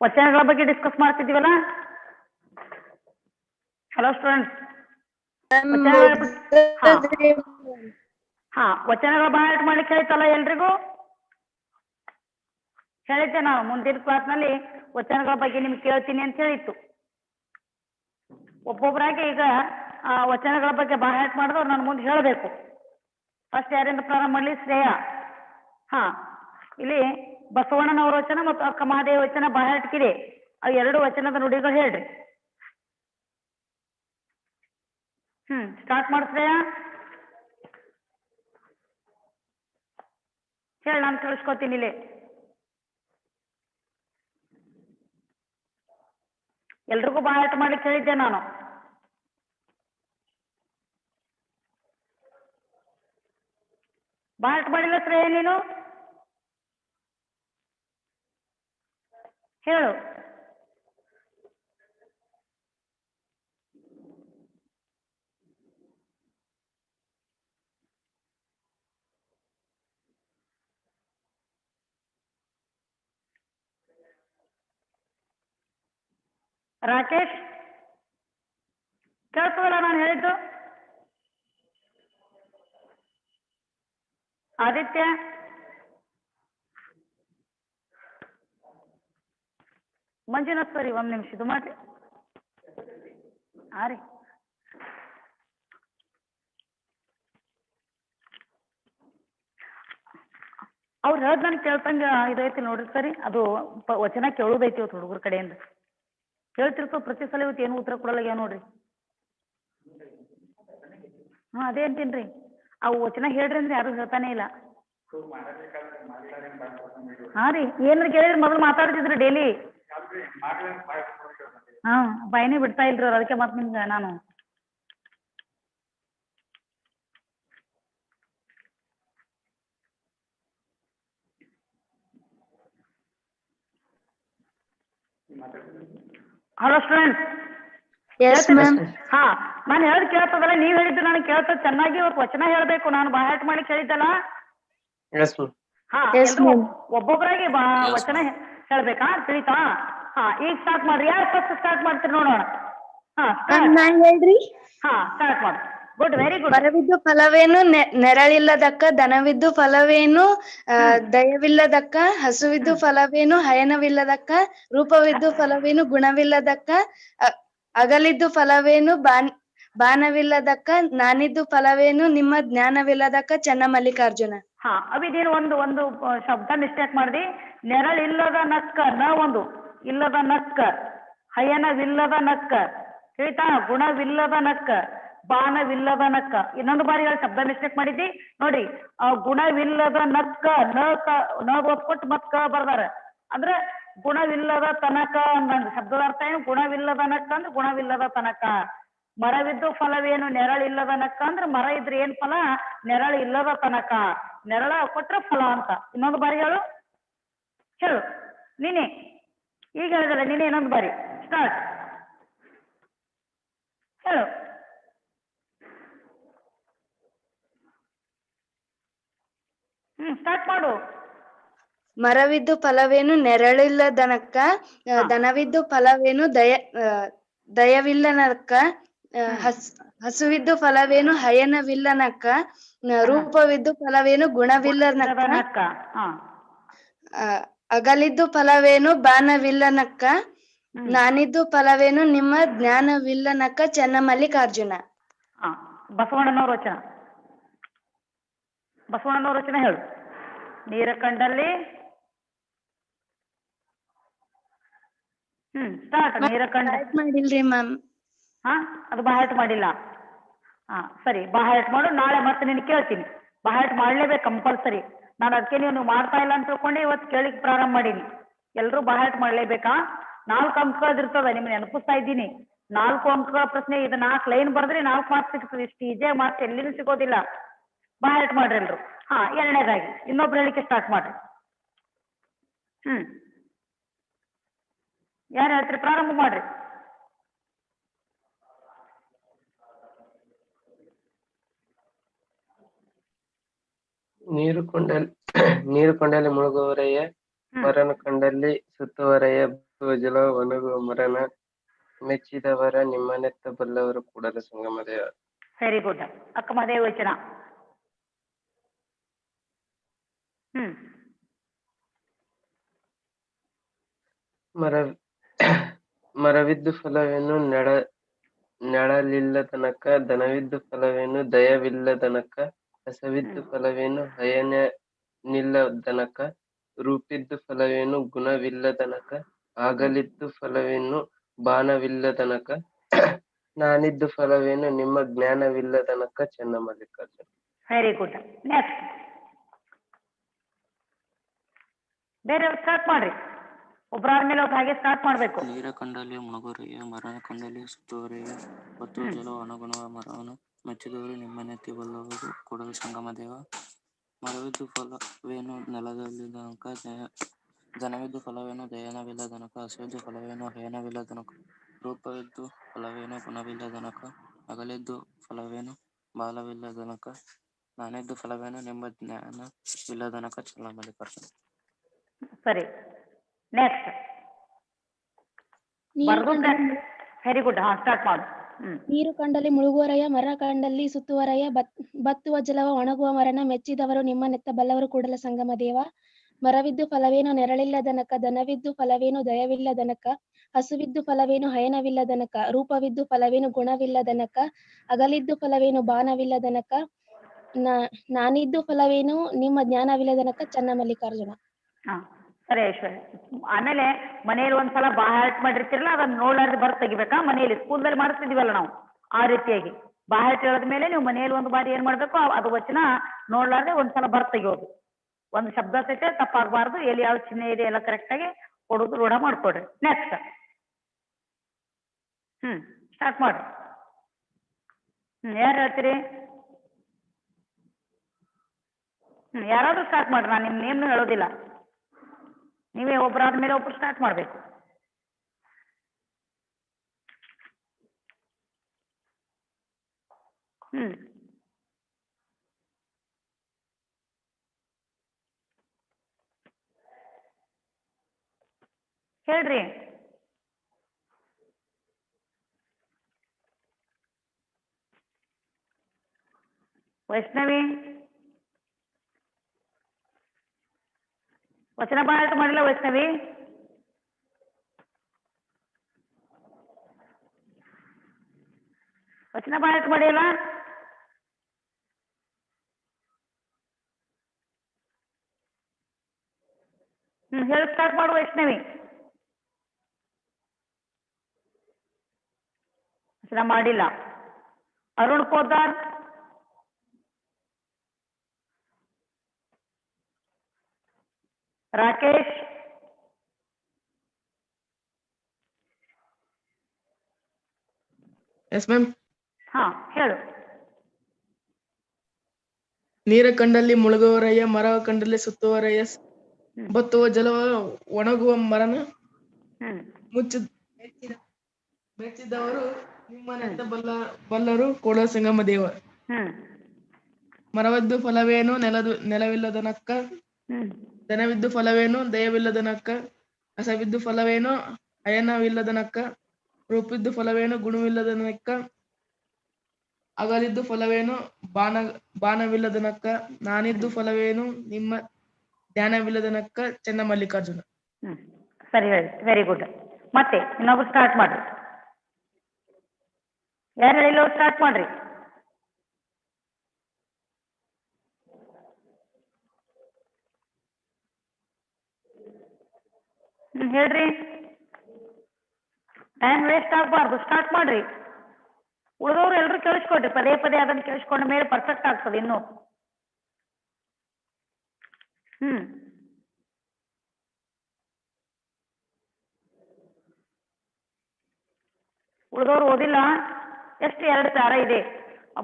ವಚನಗಳ ಬಗ್ಗೆ discuss ಮಾಡ್ತಿದ್ದೀವಲ್ಲ. Hello students. ಹಾ, ವಚನಗಳ ಬಾಯಾಟ ಮಾಡ್ಲಿಕ್ಕೆ ಹೇಳ್ತಲ್ಲ ಎಲ್ರಿಗೂ. ಹೇಳಿದ್ದೆ ನಾವು ಮುಂದಿನ ಕ್ಲಾಸ್ನಲ್ಲಿ ವಚನಗಳ ಬಗ್ಗೆ ನಿಮ್ಗೆ ಕೇಳ್ತೀನಿ ಅಂತ ಹೇಳಿತ್ತು. ಒಬ್ಬೊಬ್ಬರಾಗಿ ಈಗ ವಚನಗಳ ಬಗ್ಗೆ ಬಾಯಾಟ ಮಾಡಿದವ್ರು ನನ್ನ ಮುಂದೆ ಹೇಳಬೇಕು. ಫಸ್ಟ್ ಯಾರಿಂದ ಪ್ರಾರಂಭ ಮಾಡಲಿ? ಶ್ರೇಯ. ಹಾ, ಇಲ್ಲಿ ಬಸವಣ್ಣನವರ ವಚನ ಮತ್ತು ಅಕ್ಕ ಮಹಾದೇವ ವಚನ ಬಾಯಾಟಕ್ಕಿದೆ. ಆ ಎರಡು ವಚನದ ನುಡಿಗಳು ಹೇಳ್ರಿ. ಸ್ಟಾರ್ಟ್ ಮಾಡಿ ಶ್ರೇಯ. ಹೇಳಿ, ನಾನು ತಿಳಿಸ್ಕೊತೀನಿ ಇಲ್ಲಿ. ಎಲ್ರಿಗೂ ಬಾಯಾಟ ಮಾಡ್ಲಿಕ್ಕೆ ಹೇಳಿದ್ದೆ ನಾನು. ಬಾಯಾಟ ಮಾಡಿಲ್ಲ ಶ್ರೇಯ ನೀನು? ಹೇಳು. ರಾಕೇಶ್, ಕೇಳ್ತದಲ್ಲ ನಾನು ಹೇಳಿದ್ದು? ಆದಿತ್ಯ, ಮಂಜುನಾಥ್ ಸರಿ, ಒಂದ್ ನಿಮಿಷ ಇದು ಮಾಡ್ರಿ. ಹಾ ರೀ, ಅವ್ರು ಹೇಳ್ದ ನನ್ಗೆ ಕೇಳ್ತಂಗ ಇದೈತಿ ನೋಡ್ರಿ ಸರಿ. ಅದು ವಚನ ಕೇಳೋದೈತಿ ಇವತ್ತು ಹುಡುಗರ ಕಡೆಯಿಂದ. ಕೇಳ್ತಿರ್ತವ ಪ್ರತಿ ಸಲ. ಇವತ್ತು ಏನು ಉತ್ತರ ಕೊಡಲ್ಲ ನೋಡ್ರಿ. ಹಾ, ಅದೇ ಅಂತೀನ್ರಿ. ಅವು ವಚನ ಹೇಳ್ರಿ ಅಂದ್ರೆ ಯಾರು ಹೇಳ್ತಾನೆ ಇಲ್ಲ. ಹಾ ರೀ, ಏನ್ರಿ ಕೇಳಿದ್ರಿ ಮೊದಲು ಮಾತಾಡ್ತಿದ್ರಿ ಡೈಲಿ. ಹಾ, ಬಾಯಿನೇ ಬಿಡ್ತಾ ಇಲ್ರಿ ಅವ್ರು. ಅದಕ್ಕೆ ಮತ್ತೆ ನಿಮ್ಗೆ ನಾನು ಹಲೋ ಸ್ಟೂಡೆಂಟ್ಸ್. Yes, ma'am. ಹಾ, ನಾನು ಹೇಳದ್ ಕೇಳ್ತದಲ್ಲ? ನೀವ್ ಹೇಳಿದ್ದು ನನಗೆ ಕೇಳ್ತದ ಚೆನ್ನಾಗಿ. ಇವತ್ತು ವಚನ ಹೇಳ್ಬೇಕು, ನಾನು ಬಾಯಾಟ ಮಾಡ್ಲಿಕ್ಕೆ ಹೇಳಿದ್ದಲ್ಲ. ಹಾ, ಎಲ್ರು ಒಬ್ಬೊಬ್ಬರಾಗಿ ವಚನ ಹೇಳ್ಬೇಕಾ? ತಿಳಿತಾ? ಹಾ, ಈಗ ಸ್ಟಾರ್ಟ್ ಮಾಡ್ರಿ. ಯಾರು ಫಸ್ಟ್ ಸ್ಟಾರ್ಟ್ ಮಾಡ್ತೀರಿ ನೋಡೋಣ. ಹಾ, ನಾನ್ ಹೇಳ್ರಿ. ಹಾ, ಸ್ಟಾರ್ಟ್ ಮಾಡಿ. Good, very good. ಮರವಿದ್ದು ಫಲವೇನು ನೆರಳಿಲ್ಲದಕ್ಕ, ದನವಿದ್ದು ಫಲವೇನು ದಯವಿಲ್ಲದಕ್ಕ, ಹಸುವಿದ್ದು ಫಲವೇನು ಹಯನವಿಲ್ಲದಕ್ಕ, ರೂಪವಿದ್ದು ಫಲವೇನು ಗುಣವಿಲ್ಲದಕ್ಕ, ಅಗಲಿದ್ದು ಫಲವೇನು ಬಾಣವಿಲ್ಲದಕ್ಕ, ನಾನಿದ್ದು ಫಲವೇನು ನಿಮ್ಮ ಜ್ಞಾನವಿಲ್ಲದಕ್ಕ. ಚನ್ನಮಲ್ಲಿಕಾರ್ಜುನ. ಹಾ, ಅವಿದೇನು ಒಂದು ಶಬ್ದ ಮಿಸ್ಟೇಕ್ ಮಾಡ್ದಿ. ನೆರಳಿಲ್ಲದ ನಕ್ಕ, ನ ಒಂದು ಇಲ್ಲದ ನಕ್ಕ, ಹಯನವಿಲ್ಲದ ನಕ್ಕ, ಹೇಳ್ತಾ? ಗುಣವಿಲ್ಲದ ನಕ್ಕ, ಬಾಣವಿಲ್ಲದ ನಕ್ಕ. ಇನ್ನೊಂದು ಬಾರಿ ಹೇಳಿ, ಶಬ್ದ ಮಿಸ್ಟೇಕ್ ಮಾಡಿದ್ದಿ ನೋಡ್ರಿ. ಗುಣವಿಲ್ಲದ ನಕ್ಕ, ನ ಕೊಟ್ಟು ಮತ್ ಕ ಬರ್ದಾರ. ಅಂದ್ರೆ ಗುಣವಿಲ್ಲದ ತನಕ ಅಂದಂಗ. ಶಬ್ದದ ಅರ್ಥ ಏನು? ಗುಣವಿಲ್ಲದ ನಕ್ಕ ಅಂದ್ರೆ ಗುಣವಿಲ್ಲದ ತನಕ. ಮರವಿದ್ದು ಫಲವೇನು? ನೆರಳಿಲ್ಲದ ನಕ್ಕ ಅಂದ್ರೆ ಮರ ಇದ್ರೆ ಏನ್ ಫಲ? ನೆರಳು ಇಲ್ಲದ ತನಕ. ನೆರಳ ಕೊಟ್ರೆ ಫಲ ಅಂತ. ಇನ್ನೊಂದು ಬಾರಿ ಹೇಳು. ಹೇಳು ನೀನೆ. ಈಗ ಹೇಳಿದಲ್ಲ ನೀನೆ, ಇನ್ನೊಂದು ಬಾರಿ ಸ್ಟಾರ್ಟ್ ಹೇಳು. ಸ್ಟಾರ್ಟ್ ಮಾಡು. ಮರವಿದ್ದು ಫಲವೇನು ನೆರಳಿಲ್ಲದನಕ್ಕ, ದನವಿದ್ದು ಫಲವೇನು ದಯವಿಲ್ಲನಕ್ಕ, ಹಸುವಿದ್ದು ಫಲವೇನು ಹಯನವಿಲ್ಲನಕ್ಕ, ರೂಪವಿದ್ದು ಫಲವೇನು ಗುಣವಿಲ್ಲನಕ್ಕ, ಅಗಲಿದ್ದು ಫಲವೇನು ಬಾಣವಿಲ್ಲನಕ್ಕ, ನಾನಿದ್ದು ಫಲವೇನು ನಿಮ್ಮ ಜ್ಞಾನವಿಲ್ಲನಕ್ಕ. ಚನ್ನಮಲ್ಲಿಕಾರ್ಜುನ. ಬಸವಣ್ಣನವ್ರ ವಚನ. ಬಸವಣ್ಣನವ್ರ ವಚನ ಹೇಳು. ನೀರ ಕಂಡಲ್ಲಿ ಸ್ಟಾರ್ಟ್. ನೀರ ಕಂಡ ಮಾಡಿಲ್ರಿ ಮ್ಯಾಮ್. ಹಾ, ಅದು ಬಾಹಾಟ ಮಾಡಿಲ್ಲ. ಹಾ, ಸರಿ, ಬಾಹಾಟ ಮಾಡು. ನಾಳೆ ಮತ್ತೆ ನಿನ್ ಕೇಳ್ತೀನಿ. ಬಾಹಾಟ ಮಾಡ್ಲೇಬೇಕು ಕಂಪಲ್ಸರಿ. ನಾನು ಅದಕ್ಕೆ ನೀವು ಮಾಡ್ತಾ ಇಲ್ಲ ಅಂತ ತಿಳ್ಕೊಂಡೆ ಇವತ್ತು ಕೇಳಿಕ್ ಪ್ರಾರಂಭ ಮಾಡೀನಿ. ಎಲ್ರು ಬಾಹಾಟ ಮಾಡ್ಲೇಬೇಕಾ? 4 ಅಂಕಗಳದಿರ್ತದ. ನಿಮ್ಗೆ ನೆನಪಿಸ್ತಾ ಇದ್ದೀನಿ. 4 ಅಂಕಗಳ ಪ್ರಶ್ನೆ. ಇದು 4 ಲೈನ್ ಬರ್ದ್ರೆ 4 ಮಾರ್ಕ್ಸ್ ಸಿಗ್ತದೆ. ಇಷ್ಟು ಈಜಿಯಾಗಿ ಮಾರ್ಕ್ಸ್ ಎಲ್ಲಿನೂ ಸಿಗೋದಿಲ್ಲ. ಬಾಹಾಟ ಮಾಡ್ರಿ ಎಲ್ರು. ಹಾ, ಎರಡನೇದಾಗಿ ಇನ್ನೊಬ್ರು ಹೇಳಿಕೆ ಸ್ಟಾರ್ಟ್ ಮಾಡ್ರಿ. ಯಾರು ಹೇಳ್ತೀರಿ? ಪ್ರಾರಂಭ ಮಾಡ್ರಿ. ನೀರು ಕೊಂಡಲ್ಲಿ ನೀರು ಕೊಂಡಲ್ಲಿ ಮುಳುಗುವವರೆಯ ಮರನ ಕಂಡಲ್ಲಿ ಸುತ್ತುವರೆಯ ಬತ್ತುವ ಜಲ ಒಣಗುವ ಮರನ ಮೆಚ್ಚಿದವರ ನಿಮ್ಮನೆತ್ತ ಬಲ್ಲವರು ಕೂಡಲ ಸಂಗಮ ದೇವ. Very good. ಅಕ್ಕ ಮಹದೇವ ವಚನ. ಮರ ಮರವಿದ್ದು ಫಲವೇನು ನೆಳಲಿಲ್ಲದನಕ, ದನವಿದ್ದು ಫಲವೇನು ದಯವಿಲ್ಲದನಕ, ಹಸವಿದ್ದು ಫಲವೇನು ಹಯನಿಲ್ಲದನಕ, ರೂಪಿದ್ದು ಫಲವೇನು ಗುಣವಿಲ್ಲದನಕ, ಆಗಲಿದ್ದು ಫಲವೇನು ಬಾಣವಿಲ್ಲದನಕ, ನಾನಿದ್ದು ಫಲವೇನು ನಿಮ್ಮ ಜ್ಞಾನವಿಲ್ಲದನಕ. ಚೆನ್ನಮಲ್ಲಿಕಾರ್ಜುನ. Very good. ನೆಕ್ಸ್ಟ್ ಬೇರೆ ಸ್ಟಾರ್ಟ್ ಮಾಡ್ರಿ. ಒಬ್ಬರಾದ ಮೇಲೆ ಒಬ್ಬ ಹಾಗೆ ಸ್ಟಾರ್ಟ್ ಮಾಡ್ಬೇಕು. ನೀರ ಕಂಡಲ್ಲಿ ಮುಳುಗುವರೆಯ ಮರನ ಕಂಡಲ್ಲಿ ಸುತ್ತುವರೆಯ ಬತ್ತುವ ಜಲ ಒಣಗುವ ಮರವನ್ನು ಮೆಚ್ಚಿದವರು ನಿಮ್ಮನೆತ್ತಿ ಬಲ್ಲವರು ಕೂಡಲ ಸಂಗಮ ದೇವ. ಮರವಿದ್ದು ಫಲವೇನು ನೆಲದಲ್ಲಿಲ್ಲದನಕ, ದನವಿದ್ದು ಫಲವೇನು ದಯನವಿಲ್ಲದನಕ, ಹಸುವಿದ್ದು ಫಲವೇನು ಹಯನವಿಲ್ಲದನಕ, ರೂಪವಿದ್ದು ಫಲವೇನು ಗುಣವಿಲ್ಲದನಕ, ಅಗಲಿದ್ದು ಫಲವೇನು ಬಾಲವಿಲ್ಲದನಕ, ನಾನಿದ್ದು ಫಲವೇನು ನಿಮ್ಮ ಜ್ಞಾನವಿಲ್ಲದನಕ. ಚೆನ್ನಮಲ್ಲಿಕಾರ್ಜುನ. ಸರಿ, ನೆಕ್ಸ್ಟ್ ಬರ್ದು. Very good. ಹಾ, ಸ್ಟಾರ್ಟ್ ಮಾಡು. ನೀರು ಕಂಡಲ್ಲಿ ಮುಳುಗುವರೆಯ ಮರ ಕಂಡಲ್ಲಿ ಸುತ್ತುವರೆಯ ಬತ್ತುವ ಜಲವ ಒಣಗುವ ಮರನ ಮೆಚ್ಚಿದವರು ನಿಮ್ಮ ನೆತ್ತ ಬಲ್ಲವರು ಕೂಡಲ ಸಂಗಮ ದೇವ. ಮರವಿದ್ದು ಫಲವೇನು ನೆರಳಿಲ್ಲದನಕ, ದನವಿದ್ದು ಫಲವೇನು ದಯವಿಲ್ಲದನಕ, ಹಸುವಿದ್ದು ಫಲವೇನು ಹಯನವಿಲ್ಲದನಕ, ರೂಪವಿದ್ದು ಫಲವೇನು ಗುಣವಿಲ್ಲದನಕ, ಅಗಲಿದ್ದು ಫಲವೇನು ಬಾಣವಿಲ್ಲದನಕ, ನಾನಿದ್ದು ಫಲವೇನು ನಿಮ್ಮ ಜ್ಞಾನವಿಲ್ಲದನಕ. ಚೆನ್ನಮಲ್ಲಿಕಾರ್ಜುನ. ಹಾ, ಸರಿ ಐಶ್ವರ್ಯ. ಆಮೇಲೆ ಮನೆಯಲ್ಲಿ ಒಂದ್ಸಲ ಬಾಹ್ಯಾಟ್ ಮಾಡಿರ್ತಿರಲ್ಲ, ಅದನ್ನ ನೋಡ್ಲಾರ್ದು ಬರ್ದು ತೆಗಿಬೇಕಾ. ಮನೆಯಲ್ಲಿ ಸ್ಕೂಲ್ದಲ್ಲಿ ಮಾಡಿಸ್ತಿದೀವಲ್ಲ ನಾವು, ಆ ರೀತಿಯಾಗಿ ಬಾಹ್ಯಾಟ್ ಹೇಳಿದ ಮೇಲೆ ನೀವು ಮನೆಯಲ್ಲಿ ಒಂದು ಬಾರಿ ಏನ್ ಮಾಡ್ಬೇಕು, ಅದು ವಚನ ನೋಡ್ಲಾರ್ದೆ ಒಂದ್ಸಲ ಬರ್ದು ತೆಗಿಯೋದು. ಒಂದು ಶಬ್ದ ಸಹಿತ ತಪ್ಪಾಗಬಾರ್ದು. ಎಲ್ಲಿ ಯಾವ ಚಿಹ್ನೆ ಇದೆ ಎಲ್ಲ ಕರೆಕ್ಟ್ ಆಗಿ ಕೊಡೋದು, ರೂಢ ಮಾಡ್ಕೊಡ್ರಿ. ನೆಕ್ಸ್ಟ್ ಸ್ಟಾರ್ಟ್ ಮಾಡ್ರಿ. ಯಾರು ಹೇಳ್ತೀರಿ? ಯಾರಾದ್ರೂ ಸ್ಟಾರ್ಟ್ ಮಾಡ್ರಿ. ನಾನು ನಿಮ್ಮ ನೇಮ್ನು ಹೇಳೋದಿಲ್ಲ. ನೀವೇ ಒಬ್ಬರಾದ ಮೇಲೆ ಒಬ್ರು ಸ್ಟಾರ್ಟ್ ಮಾಡ್ಬೇಕು. ಹೇಳ್ರಿ. ವೈಷ್ಣವಿ, ವಚನ ಬಾಳ್ ಮಾಡಿಲ್ಲ ವೈಷ್ಣವಿ? ವಚನ ಬಾಳ್ ಮಾಡಿಲ್ಲ? ಹೇಳಿ ಸ್ಟಾರ್ಟ್ ಮಾಡು ವೈಷ್ಣವಿ. ವಚನ ಮಾಡಿಲ್ಲ. Arun Poddar, Rakesh, yes ma'am. ಹಾ ಹೇಳು. ನೀರ ಕಂಡಲ್ಲಿ ಮುಳುಗುವರೆಯ ಮರ ಕಂಡಲ್ಲಿ ಸುತ್ತುವರೆಯ ಬತ್ತುವ ಜಲವ ಒಣಗುವ ಮರನ ಮೆಚ್ಚಿದವರು ನಿಮ್ಮನೆತ್ತ ಬಲ್ಲರು ಕೂಡಲ ಸಂಗಮ ದೇವ. ಮರವಿದ್ದು ಫಲವೇನು ನೆಲವಿಲ್ಲದನಕ್ಕ, ದನವಿದ್ದು ಫಲವೇನು ದಯವಿಲ್ಲದನಕ್ಕ, ಹಸವಿದ್ದು ಫಲವೇನು ಹಯನವಿಲ್ಲದನಕ್ಕ, ರೂಪಿದ್ದು ಫಲವೇನು ಗುಣವಿಲ್ಲದನಕ್ಕ, ಅಗಲಿದ್ದು ಫಲವೇನು ಬಾಣವಿಲ್ಲದನಕ್ಕ, ನಾನಿದ್ದು ಫಲವೇನು ನಿಮ್ಮ ಧ್ಯಾನವಿಲ್ಲದನಕ್ಕ. ಚೆನ್ನಮಲ್ಲಿಕಾರ್ಜುನ. ಸರಿ ಹೇಳಿ. Very good. ಮತ್ತೆ ಇನ್ನೊಬ್ರು ಸ್ಟಾರ್ಟ್ ಮಾಡ್ರಿ. ಯಾರು ಹೇಳಿಲ್ಲ ಸ್ಟಾರ್ಟ್ ಮಾಡ್ರಿ. ಹೇಳ್ರಿ. ಟೈಮ್ ವೇಸ್ಟ್ ಆಗ್ಬಾರ್ದು. ಸ್ಟಾರ್ಟ್ ಮಾಡ್ರಿ. ಉಳಿದವ್ರು ಎಲ್ರು ಕೇಳಿಸ್ಕೊಡ್ರಿ. ಪದೇ ಪದೇ ಅದನ್ನ ಕೇಳಿಸ್ಕೊಂಡ ಮೇಲೆ ಪರ್ಫೆಕ್ಟ್ ಆಗ್ತದೆ ಇನ್ನು. ಉಳಿದವ್ರು ಓದಿಲ್ಲ. ಎಷ್ಟು 2 ಪ್ಯಾರ ಇದೆ.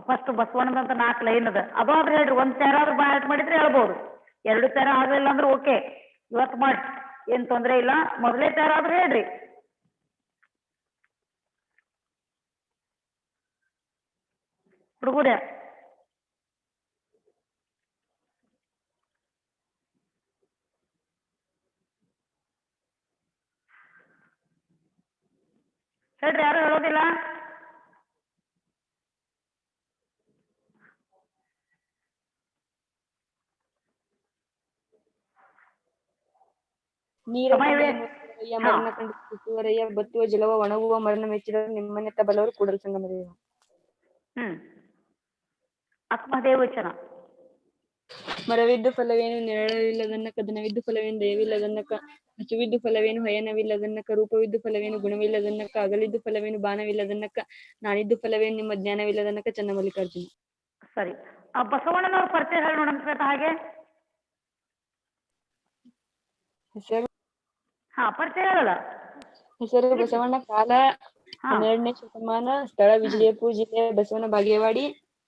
ಫಸ್ಟ್ ಬಸವಣ್ಣದಂತ 4 ಲೈನ್ ಅದ. ಅದು ಆದ್ರೆ ಹೇಳ್ರಿ. 1 ಪ್ಯಾರ ಆದ್ರೂ ಬಾಯ್ ಮಾಡಿದ್ರೆ ಹೇಳ್ಬೋದು. 2 ಪ್ಯಾರ ಆಗಲಿಲ್ಲ ಅಂದ್ರೆ ಓಕೆ, ಇವತ್ತು ಮಾಡಿ, ಏನ್ ತೊಂದ್ರೆ ಇಲ್ಲ. ಮೊದಲೇ ಪ್ಯಾರ ಆದ್ರೆ ಹೇಳ್ರಿ. ಹುಡುಗರ ಹೇಳ್ರಿ, ಯಾರು ಹೇಳೋದಿಲ್ಲ? ನೀರ ಸಮಯ ಕಂಡಲ್ಲಿ ಇದೆ. ಮುಳುಗುವರೆಯ ಹಾ. ಮರಣ ಕಂಡ ಸುತ್ತುವರೆಯ ಬತ್ತುವ ಜಲವ ಒಣಗುವ ಮರಣ ಮೆಚ್ಚಿದವರು ನಿಮ್ಮನ್ನೆತ್ತ ಬಲ್ಲವರು ಕೂಡಲ ಸಂಗಮ ದೇವ. ಆತ್ಮದೇವಚನ. ಮರವಿದ್ದು ಫಲವೇನು ನೆರಳಿಲ್ಲದನ್ನಕ, ಧನವಿದ್ದು ಫಲವೇನು ದಯವಿಲ್ಲದನ್ನಕ, ಹಸುವಿದ್ದು ಫಲವೇನು ಹಯನವಿಲ್ಲದನ್ನಕ, ರೂಪವಿದ್ದು ಫಲವೇನು ಗುಣವಿಲ್ಲದನ್ನಕ, ಅಗಲಿದ್ದು ಫಲವೇನು ಬಾಣವಿಲ್ಲದನ್ನಕ, ನಾನಿದ್ದು ಫಲವೇನು ನಿಮ್ಮ ಜ್ಞಾನವಿಲ್ಲದನ್ನಕ. ಚನ್ನಮಲ್ಲಿಕಾರ್ಜುನ. ಸರಿ, ಆ ಬಸವಣ್ಣನವ್ರ ಪರಿಚಯ ಹೇಳಿ ನೋಡೋಣ ಶ್ವೇತಾ. ಹಾಗೆ ಹೆಸರು ಪರಿಚಯ ಹೇಳಲ್ಲ. ಹೆಸರು ಬಸವಣ್ಣ, ಕಾಲ 12ನೇ ಶತಮಾನ, ಸ್ಥಳ ವಿಜಯಪುರ ಜಿಲ್ಲೆ, ಬಸವನ ಬಾಗೇವಾಡಿ,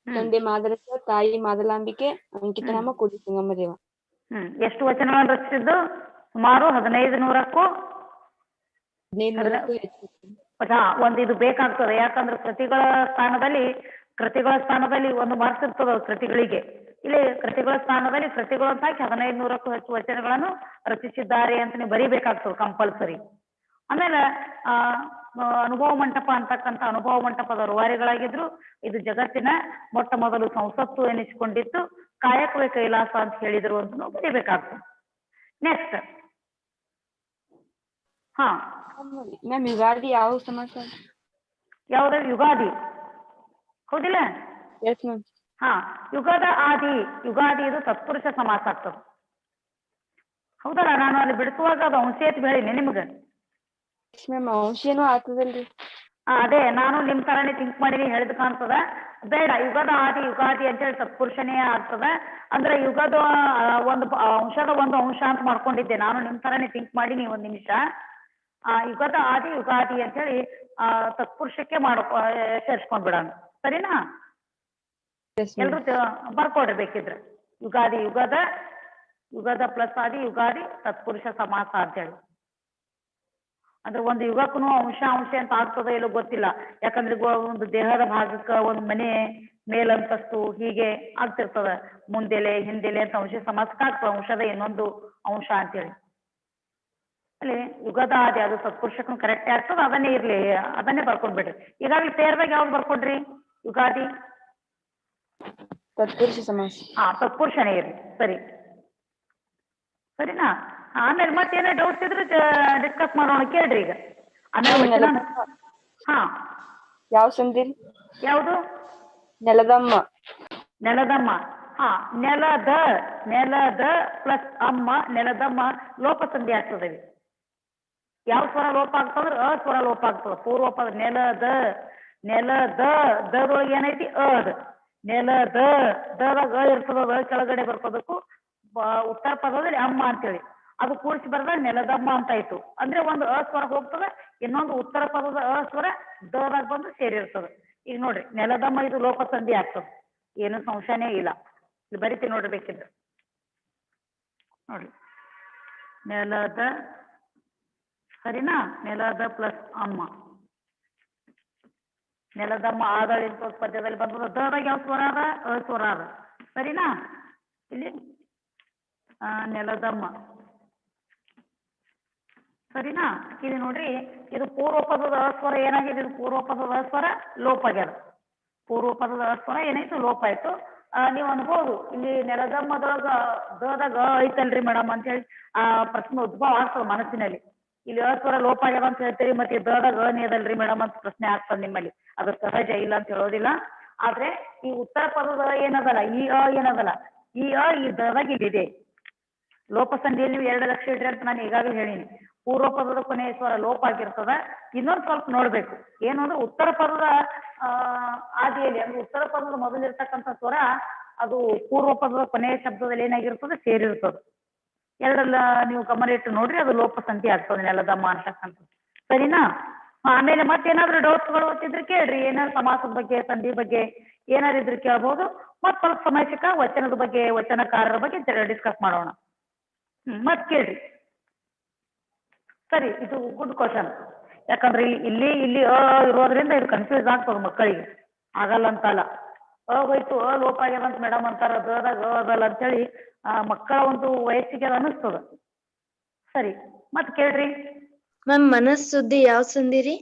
ತಂದೆ ಮಾದರಸ, ತಾಯಿ ಮಾದಲಾಂಬಿಕೆ, ಅಂಕಿತನಾಮ ಕೂಡಲ ಸಂಗಮ ದೇವ. ಎಷ್ಟು ವಚನಗಳನ್ನು ರಚಿಸಿದ್ದು? ಸುಮಾರು 1500ಕ್ಕೂ ಹೆಚ್ಚು. ಒಂದು ಇದು ಬೇಕಾಗ್ತದೆ. ಯಾಕಂದ್ರೆ ಕೃತಿಗಳ ಸ್ಥಾನದಲ್ಲಿ ಒಂದು ಮಾರ್ಕ್ಸ್ ಇರ್ತದೆ ಕೃತಿಗಳಿಗೆ. ಇಲ್ಲಿ ಕೃತಿಗಳ ಸ್ಥಾನದಲ್ಲಿ ಕೃತಿಗಳು ಅಂತ ಹಾಕಿ 1500ಕ್ಕೂ ಹೆಚ್ಚು ವಚನಗಳನ್ನು ರಚಿಸಿದ್ದಾರೆ ಅಂತ ನೀವು ಬರೀಬೇಕಾಗ್ತದೆ ಕಂಪಲ್ಸರಿ. ಆಮೇಲೆ ಅನುಭವ ಮಂಟಪ ಅಂತಕ್ಕಂಥ ಅನುಭವ ಮಂಟಪದ ರೂವಾರಿಗಳಾಗಿದ್ರು. ಇದು ಜಗತ್ತಿನ ಮೊಟ್ಟ ಮೊದಲು ಸಂಸತ್ತು ಎನಿಸಿಕೊಂಡಿತ್ತು. ಕಾಯಕವೇ ಕೈಲಾಸ ಅಂತ ಹೇಳಿದ್ರು ಅಂತ ನಾವು ಬರೀಬೇಕಾಗ್ತದೆ. ನೆಕ್ಸ್ಟ್ ಮ್ಯಾಮ್, ಯುಗಾದಿ ಯಾವ ಸಮಾಸ? ಯಾವ್ದು? ಯುಗಾದಿ, ಹೌದಿಲ್ಲ? Yes ma'am. ಯುಗದ ಆದಿ. ಯುಗಾದಿ ಇದು ತತ್ಪುರುಷ ಸಮಾಸ ಆಗ್ತದೆ, ಹೌದಲ್ಲ? ನಾನು ಅಲ್ಲಿ ಬಿಡಿಸುವಾಗ ಅದು ಅಂಶೇತ್ ಹೇಳಿನಿ ನಿಮ್ಗೆ. ಅಂಶೇನು ಆಗ್ತದಲ್ರಿ? ಅದೇ ನಾನು ನಿಮ್ ತರಾನೇ ಥಿಂಕ್ ಮಾಡೀನಿ, ಹೇಳಿದ್ ಕಾಣ್ತದ. ಬೇಡ, ಯುಗದ ಆದಿ ಯುಗಾದಿ ಅಂತ ಹೇಳಿ ತತ್ಪುರುಷನೇ ಆಗ್ತದ. ಅಂದ್ರೆ ಯುಗದ ಅಂಶದ ಒಂದು ಅಂಶ ಅಂತ ಮಾಡ್ಕೊಂಡಿದ್ದೆ ನಾನು. ನಿಮ್ ತರಾನೇ ಥಿಂಕ್ ಮಾಡೀನಿ. ಒಂದ್ ನಿಮಿಷ. ಯುಗದ ಆದಿ ಯುಗಾದಿ ಅಂತ ಹೇಳಿ ತತ್ಪುರುಷಕ್ಕೆ ಸೇರ್ಸ್ಕೊಂಡ್ಬಿಡೋಣ. ಸರಿನಾ? ಎಲ್ರು ಬರ್ಕೊಡ್ರಿ ಬೇಕಿದ್ರೆ. ಯುಗಾದಿ ಯುಗದ ಪ್ಲಸ್ ಆದಿ ಯುಗಾದಿ ತತ್ಪುರುಷ ಸಮಾಸ ಅಂತೇಳಿ. ಅಂದ್ರೆ ಒಂದು ಯುಗಕ್ಕೂ ಅಂಶ ಅಂತ ಆಗ್ತದೋ ಇಲ್ಲೋ ಗೊತ್ತಿಲ್ಲ. ಯಾಕಂದ್ರೆ ಒಂದು ದೇಹದ ಭಾಗಕ್ಕೆ ಒಂದು ಮನೆ, ಮೇಲಂತಸ್ತು ಹೀಗೆ ಆಗ್ತಿರ್ತದ. ಮುಂದೆಲೆ ಹಿಂದೆಲೆ ಅಂತ ಅಂಶ ಸಮಾಸಕ್ಕೆ ಆಗ್ತದೆ. ಅಂಶದ ಇನ್ನೊಂದು ಅಂಶ ಅಂತೇಳಿ ಅಲ್ಲಿ ಯುಗದ ಆದಿ ಅದು ತತ್ಪುರುಷಕ್ಕೂ ಕರೆಕ್ಟೇ ಆಗ್ತದೆ. ಅದನ್ನೇ ಇರ್ಲಿ, ಅದನ್ನೇ ಬರ್ಕೊಂಡ್ಬಿಡ್ರಿ. ಈಗಾಗಲೇ ಪೇರ್ದಾಗ ಯಾವ್ದು ಬರ್ಕೊಡ್ರಿ? ಯುಗಾದಿ ತತ್ಪುರುಷ ಸಮಾಸ. ತತ್ಪುರುಷನೇ ಇರ್ಲಿ. ಸರಿನಾ? ಆಮೇಲೆ ಮತ್ತೇನೋ ಡೌಟ್ಸ್ ಇದ್ರೆ ಡಿಸ್ಕಸ್ ಮಾಡೋಣ, ಕೇಳ್ರಿ ಈಗ. ಆಮೇಲೆ ಯಾವ ಸಂಧಿ? ಯಾವುದು? ನೆಲದಮ್ಮ. ನೆಲದ ಪ್ಲಸ್ ಅಮ್ಮ, ನೆಲದಮ್ಮ ಲೋಪ ಸಂಧಿ ಆಗ್ತದೆ. ಯಾವ ಸ್ವರ ಲೋಪ ಆಗ್ತದ್ರೆ ಸ್ವರ ಲೋಪ ಆಗ್ತದೆ. ಪೂರ್ವ ಪದ ನೆಲದೊಳಗೆ ಏನೈತಿ? ನೆಲದ ಇರ್ತದ, ಕೆಳಗಡೆ ಬರ್ಕೋಬೇಕು. ಉತ್ತರ ಪದದಲ್ಲಿ ಅಮ್ಮ ಅಂತೇಳಿ ಅದು ಕೂಡಿಸಿ ಬರೆದಾಗ ನೆಲದಮ್ಮ ಅಂತ ಆಯ್ತು. ಅಂದ್ರೆ ಒಂದು ಸ್ವರ ಹೋಗ್ತದೆ, ಇನ್ನೊಂದು ಉತ್ತರ ಪದದ ಸ್ವರ ದಾಗ ಬಂದು ಸೇರಿರ್ತದೆ. ಈಗ ನೋಡ್ರಿ, ನೆಲದಮ್ಮ ಇದು ಲೋಪ ಸಂಧಿ ಆಗ್ತದೆ, ಏನು ಸಂಶಯನೇ ಇಲ್ಲ. ಇಲ್ಲಿ ಬರಿತೀನಿ ನೋಡ್ರಿ ಬೇಕಿದ್ರೆ. ನೋಡ್ರಿ, ಸರಿನಾ? ನೆಲದ ಪ್ಲಸ್ ಅಮ್ಮ, ನೆಲದಮ್ಮ ಆದಳಿತ ಪದ್ಯದಲ್ಲಿ ಬಂದದ. ದಾಗ ಯಾವ ಸ್ವರ ಅದ? ಸ್ವರ ಅದ. ಸರಿನಾ? ಇಲ್ಲಿ ನೆಲದಮ್ಮ. ಸರಿನಾ? ಇದು ನೋಡ್ರಿ, ಇದು ಪೂರ್ವ ಪದದ ಸ್ವರ ಏನಾಗಿದೆ? ಇದು ಪೂರ್ವ ಪದದ ಸ್ವರ ಲೋಪ ಆಗ್ಯದ. ಪೂರ್ವ ಪದದ ಸ್ವರ ಏನಾಯ್ತು? ಲೋಪ ಆಯ್ತು. ನೀವು ಅನ್ಬೋದು ಇಲ್ಲಿ ನೆಲದಮ್ಮದೊಳಗ ದಾಗ ಐತಲ್ರಿ ಮೇಡಮ್ ಅಂತ ಹೇಳಿ ಪ್ರಶ್ನೆ ಉದ್ಭವ ಆಗ್ತದೆ ಮನಸ್ಸಿನಲ್ಲಿ. ಇಲ್ಲಿ ಸ್ವರ ಲೋಪ ಆಗ್ಯದ ಅಂತ ಹೇಳ್ತೀರಿ, ಮತ್ತೆ ದಾಗ ಅದಲ್ರಿ ಮೇಡಮ್ ಅಂತ ಪ್ರಶ್ನೆ ಆಗ್ತದೆ ನಿಮ್ಮಲ್ಲಿ. ಅದು ಸಹಜ, ಇಲ್ಲ ಅಂತ ಹೇಳೋದಿಲ್ಲ. ಆದ್ರೆ ಈ ಉತ್ತರ ಪದದ ಏನದಲ್ಲ, ಏನದಲ್ಲ, ಈ ದಾಗ ಇಲ್ಲಿದೆ. ಲೋಪ ಸಂಧಿಯಲ್ಲಿ ನೀವು 2 ಲಕ್ಷ ಇಡ್ರಿ ಅಂತ ನಾನು ಈಗಾಗಲೇ ಹೇಳೀನಿ. ಪೂರ್ವ ಪದದ ಕೊನೆಯ ಸ್ವರ ಲೋಪ ಆಗಿರ್ತದ. ಇನ್ನೊಂದು ಸ್ವಲ್ಪ ನೋಡ್ಬೇಕು, ಏನು ಅಂದ್ರೆ ಉತ್ತರ ಪದದ ಆದಿಯಲ್ಲಿ, ಅಂದ್ರೆ ಉತ್ತರ ಪದದ ಮೊದಲಿರ್ತಕ್ಕಂಥ ಸ್ವರ ಅದು ಪೂರ್ವ ಪದದ ಕೊನೆಯ ಶಬ್ದದಲ್ಲಿ ಏನಾಗಿರ್ತದೆ? ಸೇರಿರ್ತದೆ. ಎರಡಲ್ಲ ನೀವು ಗಮನ ಇಟ್ಟು ನೋಡ್ರಿ, ಅದು ಲೋಪ ಸಂಧಿ ಆಗ್ತದೆ ನೆಲದಮ್ಮ ಅಂತಕ್ಕಂಥದ್ದು. ಸರಿನಾ? ಆಮೇಲೆ ಮತ್ತೇನಾದ್ರು ಡೌಟ್ಸ್ಗಳು ಓದ್ತಿದ್ರೆ ಕೇಳ್ರಿ. ಏನಾದ್ರು ಸಮಾಸದ ಬಗ್ಗೆ, ಸಂಧಿ ಬಗ್ಗೆ ಏನಾದ್ರು ಇದ್ರೆ ಕೇಳ್ಬೋದು. ಮತ್ ಸ್ವಲ್ಪ ಸಮಯ ಸಿಕ್ಕ ವಚನದ ಬಗ್ಗೆ, ವಚನಕಾರರ ಬಗ್ಗೆ ಡಿಸ್ಕಸ್ ಮಾಡೋಣ. ಮತ್ ಕೇಳ್ರಿ. ಸರಿ, ಇದು ಗುಡ್ ಕ್ವಶನ್. ಯಾಕಂದ್ರೆ ಇಲ್ಲಿ ಇರೋದ್ರಿಂದ ಇದು ಕನ್ಫ್ಯೂಸ್ ಆಗ್ತದೆ ಮಕ್ಕಳಿಗೆ. ಆಗಲ್ಲ ಅಂತಲ್ಲ, ಹೋಯ್ತು ಲೋಪ ಆಗ್ಯದಂತ ಮೇಡಮ್ ಅಂತಾರ, ದಾಗ ಅದಲ್ಲ ಅಂತೇಳಿ ಮಕ್ಕಳ ಒಂದು ವಯಸ್ಸಿಗೆ ಅದು ಅನಿಸ್ತದ. ಸರಿ, ಮತ್ ಕೇಳ್ರಿ. ಮ್ಯಾಮ್, ಮನಸ್ಸುದ್ದಿ ಯಾವ ಸಂಧಿ ರೀ?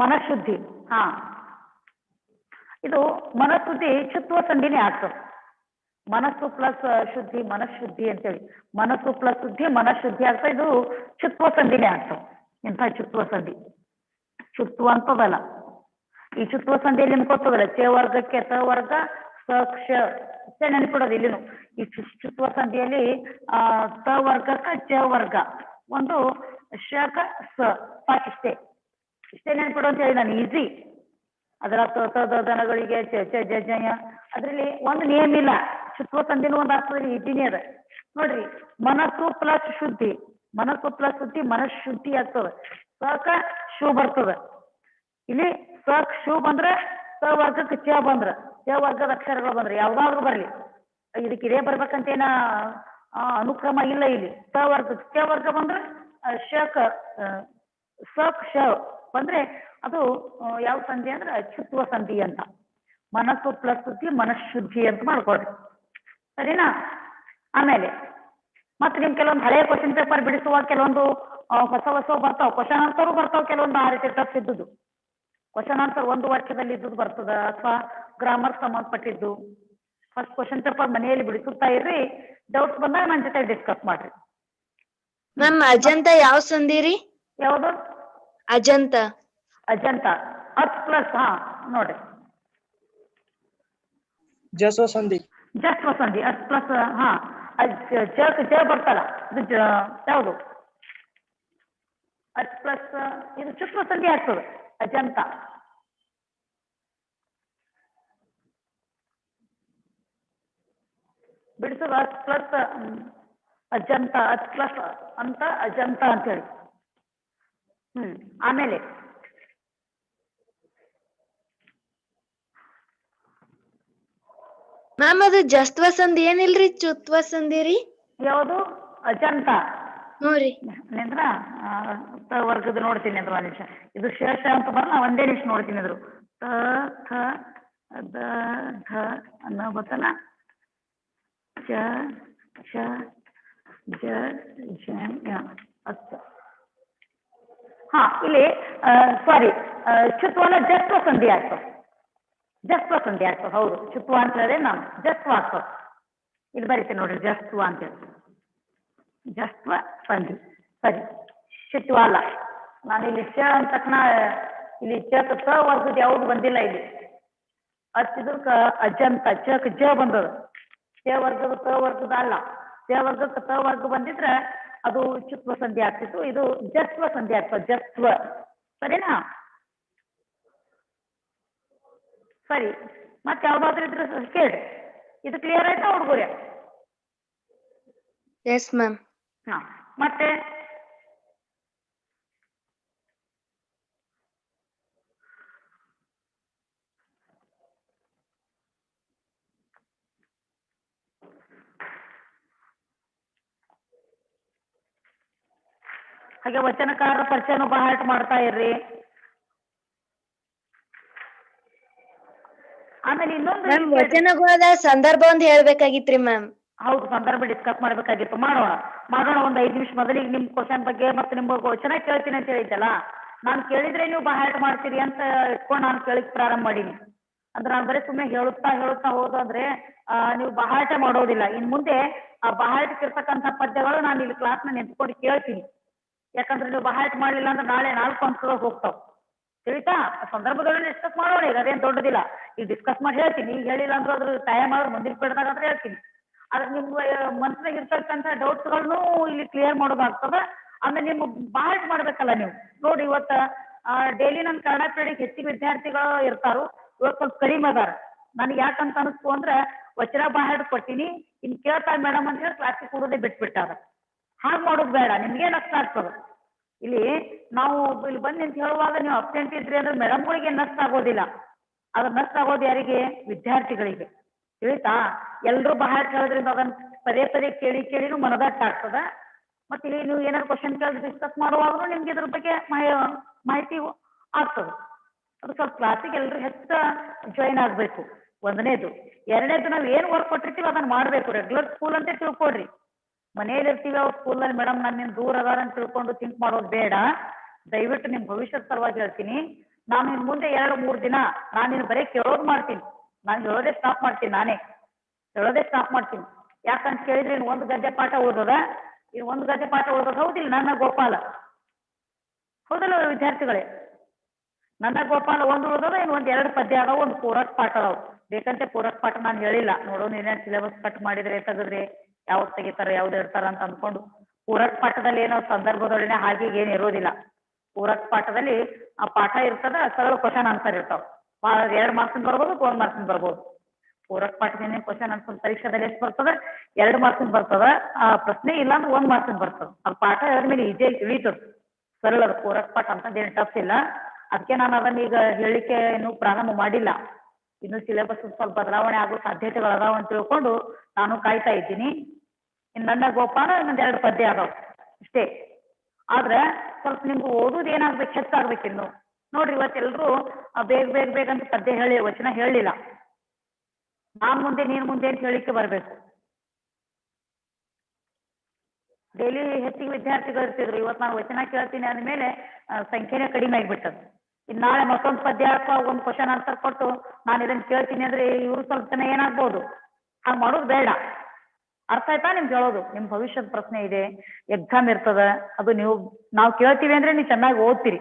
ಮನಃಶುದ್ಧಿ. ಹಾ, ಇದು ಮನಃಶುದ್ಧಿ ಚುತ್ತುವ ಸಂಧಿನೇ ಆಗ್ತದೆ. ಮನಸ್ಸು ಪ್ಲಸ್ ಶುದ್ಧಿ ಮನಃಶುದ್ಧಿ ಅಂತೇಳಿ, ಮನಸ್ಸು ಪ್ಲಸ್ ಶುದ್ಧಿ ಮನಃಶುದ್ಧಿ ಆಗ್ತದೆ. ಇದು ಚುತ್ತುವ ಸಂಧಿನೇ ಆಗ್ತದೆ. ಇಂಥ ಚುತ್ತುವ ಸಂಧಿ, ಚುತ್ತುವ ಅಂತದಲ್ಲ. ಈ ಚುತ್ತುವ ಸಂಧಿಯಲ್ಲಿ ನಿಮ್ಗೆ ಗೊತ್ತದಲ್ಲ, ಚ ವರ್ಗಕ್ಕೆ ತ ವರ್ಗ ಸ ಕ್ಷ ನೆನಪಿಡೋದು. ಇಲ್ಲಿನು ಈ ಚುತ್ತುವ ಸಂಧಿಯಲ್ಲಿ ತ ವರ್ಗಕ್ಕೆ ಚ ವರ್ಗ, ಒಂದು ಶಕ ಸ, ಸಾಕಿಷ್ಟೇ, ಇಷ್ಟೇ ನೆನಪಿಡು ಅಂತ ಹೇಳಿ ನಾನು. ಈಸಿ. ಅದರ ದನಗಳಿಗೆ ಜಯ, ಅದ್ರಲ್ಲಿ ಒಂದು ನಿಯಮ ಇಲ್ಲ. ಚುತ್ತುವ ಸಂಧಿನೂ ಒಂದು ಅರ್ಥದಲ್ಲಿ ಈಜಿನೇ ಅದ ನೋಡ್ರಿ. ಮನಸ್ಸು ಪ್ಲಸ್ ಶುದ್ಧಿ, ಮನಸ್ಸು ಪ್ಲಸ್ ಶುದ್ಧಿ ಮನಃಶುದ್ಧಿ ಆಗ್ತದೆ. ಸಕ ಶು ಬರ್ತದೆ. ಇಲ್ಲಿ ಸಕ್ ಶು ಬಂದ್ರೆ ಸ ವರ್ಗಕ್ಕೆ ಚ ಬಂದ್ರ, ಚ ವರ್ಗದ ಅಕ್ಷರಗಳು ಬಂದ್ರೆ ಯಾವ್ದಾದ್ರು ಬರ್ಲಿ, ಇದಕ್ಕೆ ಇದೇ ಬರ್ಬೇಕಂತೇನ ಅನುಕ್ರಮ ಇಲ್ಲ. ಇಲ್ಲಿ ಸ ವರ್ಗ ಚ ವರ್ಗ ಬಂದ್ರೆ ಶಕ ಸಕ್ ಶ ಬಂದ್ರೆ ಅದು ಯಾವ ಸಂಧಿ ಅಂದ್ರೆ ಚುತ್ತುವ ಸಂಧಿ ಅಂತ. ಮನಸ್ಸು ಪ್ಲಸ್ ಶುದ್ಧಿ ಮನಃಶುದ್ಧಿ ಅಂತ ಮಾಡ್ಕೊಡ್ರಿ, ಸರಿನಾ? ಆಮೇಲೆ ಮತ್ತೆ ನಿಮ್ ಕೆಲವೊಂದು ಹಳೆಯ ಕ್ವಶನ್ ಪೇಪರ್ ಬಿಡಿಸುವಾಗ ಕೆಲವೊಂದು ಹೊಸ ಬರ್ತಾವ, ಕ್ವಶನ್ ಆನ್ಸರು ಬರ್ತಾವ. ಕೆಲವೊಂದು ಆ ರೀತಿ ಟಫ್ ಇದ್ದುದು ಕ್ವಶನ್ ಆನ್ಸರ್ ಒಂದು ವಾಕ್ಯದಲ್ಲಿ ಇದ್ದುದು ಬರ್ತದ, ಅಥವಾ ಗ್ರಾಮರ್ ಸಂಬಂಧಪಟ್ಟಿದ್ದು. ಫಸ್ಟ್ ಕ್ವಶನ್ ಪೇಪರ್ ಮನೆಯಲ್ಲಿ ಬಿಡಿಸುತ್ತಾ ಇರ್ರಿ. ಡೌಟ್ಸ್ ಬಂದಾಗ ನನ್ನ ಜೊತೆ ಡಿಸ್ಕಸ್ ಮಾಡ್ರಿ. ಮ್ಯಾಮ್ ಅಜಂತ ಯಾವ ಸಂಧಿ ರೀ? ಯಾವುದು? ಅಜಂತ. ಅಜಂತ ಅತ್ ಪ್ಲಸ್, ಹಾ ನೋಡ್ರಿ, ಜಸ್ವ ಸಂಧಿ. ಜಸ್ವ ಸಂಧಿ ಅತ್ ಪ್ಲಸ್, ಹಾ ಜ ಬರ್ತಲ್ಲ, ಇದು ಯಾವುದು? ಅತ್ ಪ್ಲಸ್ ಇದು ಚುತ್ವ ಸಂಧಿ ಆಗ್ತದೆ. ಅಜಂತ ಬಿಡಿಸೋದು ಅತ್ ಪ್ಲಸ್ ಅಜಂತ, ಅತ್ ಪ್ಲಸ್ ಅಂತ ಅಜಂತ ಅಂತ ಹೇಳಿ. ಆಮೇಲೆ ಮ್ಯಾಮ್ ಅದು ಜಸ್ತ್ವ ಸಂಧಿ ಏನಿಲ್ರಿ, ಚುತ್ವ ಸಂಧಿ ರೀ? ಯಾವುದು? ಅಜಂತ. ಹ್ಞೂ ರೀ. ನಿಂದ್ರ ವರ್ಗದ ನೋಡ್ತೀನಿ ಅಂದ್ರ ಒಂದ್ ನಿಮಿಷ. ಇದು ಶೇಷ ಅಂತ ಬರಲ್ಲ, ಒಂದೇ ನಿಮಿಷ ನೋಡ್ತೀನಿ ಅಂದ್ರು. ತ ಥ ದ ಧ ಅನ್ನೋ ಗೊತ್ತಲ್ಲ, ಚ ಶ ಜ ಝ ಅತ್. ಹಾ, ಇಲ್ಲಿ ಸಾರಿ, ಚುತ್ವನ ಜಸ್ವ ಸಂಧಿ ಆಗ್ತದೆ. ಜಸ್ವ ಸಂಧಿ ಆಗ್ತದೆ, ಹೌದು. ಚುತ್ವ ಅಂತ ಹೇಳಿದ್ರೆ ನಾನು ಜಸ್ವ ಆಗ್ತದೆ. ಇಲ್ಲಿ ಬರೀತೀನಿ ನೋಡ್ರಿ, ಜಸ್ವ ಅಂತೇಳಿ, ಜಸ್ವ ಸಂಧಿ. ಸರಿ, ಚುತ್ವ ಅಲ್ಲ. ನಾನು ಇಲ್ಲಿ ಚ ಅಂದ ತಕ್ಷಣ ಇಲ್ಲಿ ಚ ವರ್ಗದ ಯಾವುದು ಬಂದಿಲ್ಲ. ಇಲ್ಲಿ ಹಚ್ಚಿದ್ರಕ ಅಜಂತ, ಚಕ್ ಜ ಬಂದದ. ಚ ವರ್ಗದ ತ ವರ್ಗದ ಅಲ್ಲ, ಚ ವರ್ಗಕ್ಕೆ ತ ವರ್ಗ ಬಂದಿದ್ರೆ ಅದು ಚುತ್ವ ಸಂಧಿ ಆಗ್ತಿತ್ತು. ಇದು ಜಸ್ವ ಸಂಧಿ ಆಗ್ತದೆ, ಜಸ್ವ. ಸರಿನಾ? ಸರಿ, ಮತ್ತೆ ಯಾವ್ದಾದ್ರು ಇದ್ರೆ ಕೇಳ್ರಿ. ಇದು ಕ್ಲಿಯರ್ ಆಯ್ತಾ ಹುಡುಗರೇ? Yes ma'am. ಹಾ, ಮತ್ತೆ ಹಾಗೆ ವಚನಕಾರರ ಪರಿಚಯನೂ ಬಹಳ ಮಾಡ್ತಾ ಇರ್ರಿ. ಆಮೇಲೆ ಇನ್ನೊಂದು ಮ್ಯಾಮ್ ವಚನಗಳದ ಸಂದರ್ಭ ಒಂದು ಹೇಳ್ಬೇಕಾಗಿತ್ರಿ ಮ್ಯಾಮ್. ಹೌದು, ಸಂದರ್ಭ ಡಿಸ್ಕಸ್ ಮಾಡ್ಬೇಕಾಗಿತ್ತು. ಮಾಡೋಣ ಒಂದ್ 5 ನಿಮಿಷ. ಮೊದಲಿಗೆ ನಿಮ್ ಕ್ವಶನ್ ಬಗ್ಗೆ ಮತ್ತೆ ನಿಮ್ಗೆ ವಚನ ಕೇಳ್ತೀನಿ ಅಂತ ಹೇಳಿದ್ದಲ್ಲ, ನಾನು ಕೇಳಿದ್ರೆ ನೀವು ಬಹಳ ಮಾಡ್ತೀರಿ ಅಂತ ಇಟ್ಕೊಂಡು ನಾನು ಕೇಳಿಕ್ ಪ್ರಾರಂಭ ಮಾಡೀನಿ. ಅಂದ್ರೆ ನಾನು ಬರೀ ಸುಮ್ಮನೆ ಹೇಳುತ್ತಾ ಹೋದು ಅಂದ್ರೆ ನೀವು ಬಹಾಟ ಮಾಡೋದಿಲ್ಲ. ಇನ್ ಮುಂದೆ ಆ ಬಹಾಟಕ್ಕೆ ಇರ್ತಕ್ಕಂಥ ಪದ್ಯಗಳು ನಾನು ಇಲ್ಲಿ ಕ್ಲಾಸ್ನ ನಿಂತ್ಕೊಂಡು ಕೇಳ್ತೀನಿ. ಯಾಕಂದ್ರೆ ನೀವು ಬಹಾಟ ಮಾಡ್ಲಿಲ್ಲ ಅಂದ್ರೆ ನಾಳೆ 4 ಅಂಕಗಳು ಹೋಗ್ತಾವ್. ತಿಳಿತಾ? ಸಂದರ್ಭದಲ್ಲಿ ಡಿಸ್ಕಸ್ ಮಾಡೋಣ. ಈಗ ಅದೇನು ದೊಡ್ಡದಿಲ್ಲ. ಈಗ ಡಿಸ್ಕಸ್ ಮಾಡಿ ಹೇಳ್ತೀನಿ. ಈಗ ಹೇಳಿಲ್ಲ ಅಂದ್ರೆ ಅದ್ರ ಟೈಮ್ ಆದ್ರೆ ಮುಂದಿನ ಪೀಠದಾಗ ಅಂದ್ರೆ ಹೇಳ್ತೀನಿ. ಆದ್ರೆ ನಿಮ್ಗೆ ಮನ್ಸಿನಾಗ ಇರ್ತಕ್ಕಂಥ ಡೌಟ್ಸ್ಗಳನ್ನು ಇಲ್ಲಿ ಕ್ಲಿಯರ್ ಮಾಡೋದಾಗ್ತದ. ಆಮೇಲೆ ನಿಮ್ಮ ಬಹಾಟ ಮಾಡ್ಬೇಕಲ್ಲ ನೀವು. ನೋಡಿ, ಇವತ್ತು ಡೈಲಿ ನನ್ನ ಕನ್ನಡ ಪೀಳಿಗೆ ಹೆಚ್ಚಿನ ವಿದ್ಯಾರ್ಥಿಗಳು ಇರ್ತಾರು. ಇವತ್ತು ಸ್ವಲ್ಪ ಕಡಿಮೆ ಅದಾರ. ನನಗೆ ಯಾಕಂತ ಅನಿಸ್ತು ಅಂದ್ರೆ ವಚನ ಬಹಾಟ ಕೊಟ್ಟಿನಿ, ಇನ್ ಕೇಳ್ತಾ ಮೇಡಮ್ ಅಂತ ಹೇಳಿ ಕ್ಲಾಸಿಗೆ ಕೊಡೋದೇ ಬಿಟ್ಬಿಟ್ಟಾರ. ಹಾಗೆ ಮಾಡೋದು ಬೇಡ, ನಿಮ್ಗೆ ನಷ್ಟ ಆಗ್ತದ. ಇಲ್ಲಿ ನಾವು ಇಲ್ಲಿ ಬಂದು ನಿಂತು ಹೇಳುವಾಗ ನೀವು ಅಬ್ಸೆಂಟ್ ಇದ್ರಿ ಅಂದ್ರೆ ಮೇಡಮ್ಗಳಿಗೆ ನಷ್ಟ ಆಗೋದಿಲ್ಲ. ಅದ್ರ ನಷ್ಟ ಆಗೋದು ಯಾರಿಗೆ? ವಿದ್ಯಾರ್ಥಿಗಳಿಗೆ. ತಿಳಿತಾ? ಎಲ್ರು ಬಹಾಟ ಹೇಳೋದ್ರಿಂದ ಅದನ್ನ ಪದೇ ಕೇಳಿನೂ ಮನದಟ್ಟ ಆಗ್ತದ. ಮತ್ತೆ ಇಲ್ಲಿ ನೀವು ಏನಾದ್ರು ಕ್ವಶನ್ ಕೇಳಿ ಡಿಸ್ಕಸ್ ಮಾಡುವಾಗೂ ನಿಮ್ಗೆ ಇದ್ರ ಬಗ್ಗೆ ಮಾಹಿತಿ ಆಗ್ತದೆ. ಅದು ಸ್ವಲ್ಪ ಕ್ಲಾಸಿಗೆ ಎಲ್ರು ಹೆಚ್ಚು ಜಾಯಿನ್ ಆಗ್ಬೇಕು, ಒಂದನೇದು. ಎರಡನೇದು, ನಾವು ಏನು ವರ್ಕ್ ಕೊಟ್ಟಿರ್ತೀವಿ ಅದನ್ನ ಮಾಡ್ಬೇಕು. ರೆಗ್ಯುಲರ್ ಸ್ಕೂಲ್ ಅಂತ ತಿಳ್ಕೊಡ್ರಿ. ಮನೇಲಿ ಇರ್ತೀವಿ, ಅವ್ರ ಸ್ಕೂಲ್ನಲ್ಲಿ ಮೇಡಮ್ ನಾನು ನಿನ್ ದೂರ ಅದಾರ ಅಂತ ತಿಳ್ಕೊಂಡು ಥಿಂಕ್ ಮಾಡೋದು ಬೇಡ. ದಯವಿಟ್ಟು ನಿಮ್ ಭವಿಷ್ಯದ ಸಲುವಾಗಿ ಹೇಳ್ತೀನಿ, ನಾನು ಇನ್ ಮುಂದೆ 2-3 ದಿನ ನಾನು ನಿನ್ನ ಬರೀ ಕೇಳೋದು ಮಾಡ್ತೀನಿ, ನಾನು ಹೇಳೋದೇ ಸ್ಟಾಪ್ ಮಾಡ್ತೀನಿ, ಹೇಳೋದೇ ಸ್ಟಾಪ್ ಮಾಡ್ತೀನಿ. ಯಾಕಂತ ಕೇಳಿದ್ರೆ ಇನ್ನು 1 ಗದ್ಯ ಪಾಠ ಓದೋದ, ಇನ್ನು 1 ಗದ್ಯ ಪಾಠ ಓದೋದು ಹೌದಿಲ್ಲ? ನನ್ನ ಗೋಪಾಲ ಹೌದಲ್ಲ ವಿದ್ಯಾರ್ಥಿಗಳೇ? ನನ್ನ ಗೋಪಾಲ 1 ಓದೋದ, ಇನ್ನು 1-2 ಪದ್ಯ ಅದಾವ, 1 ಪೂರಕ ಪಾಠ ಅದಾವ. ಬೇಕಂತೆ ಪೂರಕ ಪಾಠ ನಾನು ಹೇಳಿಲ್ಲ, ನೋಡೋಣ ಏನೇನು ಸಿಲೆಬಸ್ ಕಟ್ ಮಾಡಿದ್ರೆ ತೆಗೆದ್ರೆ ಯಾವ್ದು ತೆಗಿತಾರ ಯಾವ್ದು ಇಡ್ತಾರ ಅಂತ ಅಂದ್ಕೊಂಡು. ಪೂರಕ ಪಾಠದಲ್ಲಿ ಏನೋ ಸಂದರ್ಭದೊಳನೆ ಹಾಗೆ ಏನು ಇರೋದಿಲ್ಲ. ಪೂರಕ ಪಾಠದಲ್ಲಿ ಆ ಪಾಠ ಇರ್ತದ, ಸರಳ ಕ್ವಶನ್ ಆನ್ಸರ್ ಇರ್ತಾವ. 2 ಮಾರ್ಕ್ಸಿಂದ ಬರ್ಬೋದು, 1 ಮಾರ್ಕ್ಸಿಂದ ಬರ್ಬೋದು. ಪೂರಕ ಪಾಠದಿಂದ ಕ್ವಶನ್ ಆನ್ಸರ್ ಪರೀಕ್ಷೆದಲ್ಲಿ ಎಷ್ಟು ಬರ್ತದ? 2 ಮಾರ್ಕ್ಸಿಂದ ಬರ್ತದ ಆ ಪ್ರಶ್ನೆ, ಇಲ್ಲ ಅಂದ್ರೆ 1 ಮಾರ್ಕ್ಸಿಂದ ಬರ್ತದ. ಅದು ಪಾಠ ಹೇಳಿದ್ಮೇಲೆ ಈಜಿಯಾಗಿ ತಿಳಿತದ, ಸರಳದ ಪೂರಕ ಪಾಠ ಅಂತದೇನು ಟಫ್ ಇಲ್ಲ. ಅದಕ್ಕೆ ನಾನು ಅದನ್ನ ಈಗ ಹೇಳಿಕೆ ಇನ್ನೂ ಪ್ರಾರಂಭ ಮಾಡಿಲ್ಲ. ಇನ್ನು ಸಿಲೆಬಸ್ ಸ್ವಲ್ಪ ಬದಲಾವಣೆ ಆಗೋ ಸಾಧ್ಯತೆಗಳು ಅದಾವ ಅಂತ ತಿಳ್ಕೊಂಡು ನಾನು ಕಾಯ್ತಾ ಇದ್ದೀನಿ. ಇನ್ನು ನನ್ನ ಗೋಪಾಲ ಇನ್ನೊಂದು 2 ಪದ್ಯ ಅದಾವ ಇಷ್ಟೇ. ಆದ್ರೆ ಸ್ವಲ್ಪ ನಿಮ್ಗೆ ಓದೋದು ಏನಾಗ್ಬೇಕು, ಹೆಚ್ಚಾಗ್ಬೇಕು. ಇನ್ನು ನೋಡ್ರಿ, ಇವತ್ತೆಲ್ರು ಬೇಗ ಅಂತ ಪದ್ಯ ಹೇಳಿ ವಚನ ಹೇಳಿಲ್ಲ. ನಾನ್ ಮುಂದೆ ನೀನ್ ಮುಂದೆ ಅಂತ ಹೇಳಿಕೆ ಬರ್ಬೇಕು. ಡೈಲಿ ಹೆಚ್ಚಿಗೆ ವಿದ್ಯಾರ್ಥಿಗಳು ಇರ್ತಿದ್ರು, ಇವತ್ತು ನಾನು ವಚನ ಕೇಳ್ತೀನಿ ಅಂದ್ಮೇಲೆ ಸಂಖ್ಯೆನೇ ಕಡಿಮೆ ಆಗಿಬಿಟ್ಟದು. ಇನ್ನು ನಾಳೆ ಮತ್ತೊಂದು ಪದ್ಯ ಅಥವಾ 1 ಕ್ವಶನ್ ಆನ್ಸರ್ ಕೊಟ್ಟು ನಾನು ಇದನ್ನ ಕೇಳ್ತೀನಿ ಅಂದ್ರೆ ಇವರು ಸ್ವಲ್ಪ ಜನ ಏನಾಗ್ಬೋದು, ಹಾಗೆ ಮಾಡೋದು ಬೇಡ. ಅರ್ಥ ಆಯ್ತಾ ನಿಮ್ಗೆ ಹೇಳೋದು? ನಿಮ್ ಭವಿಷ್ಯದ ಪ್ರಶ್ನೆ ಇದೆ, ಎಕ್ಸಾಮ್ ಇರ್ತದ, ಅದು ನಾವು ಕೇಳ್ತೀವಿ ಅಂದ್ರೆ ನೀವು ಚೆನ್ನಾಗಿ ಓದ್ತೀರಿ.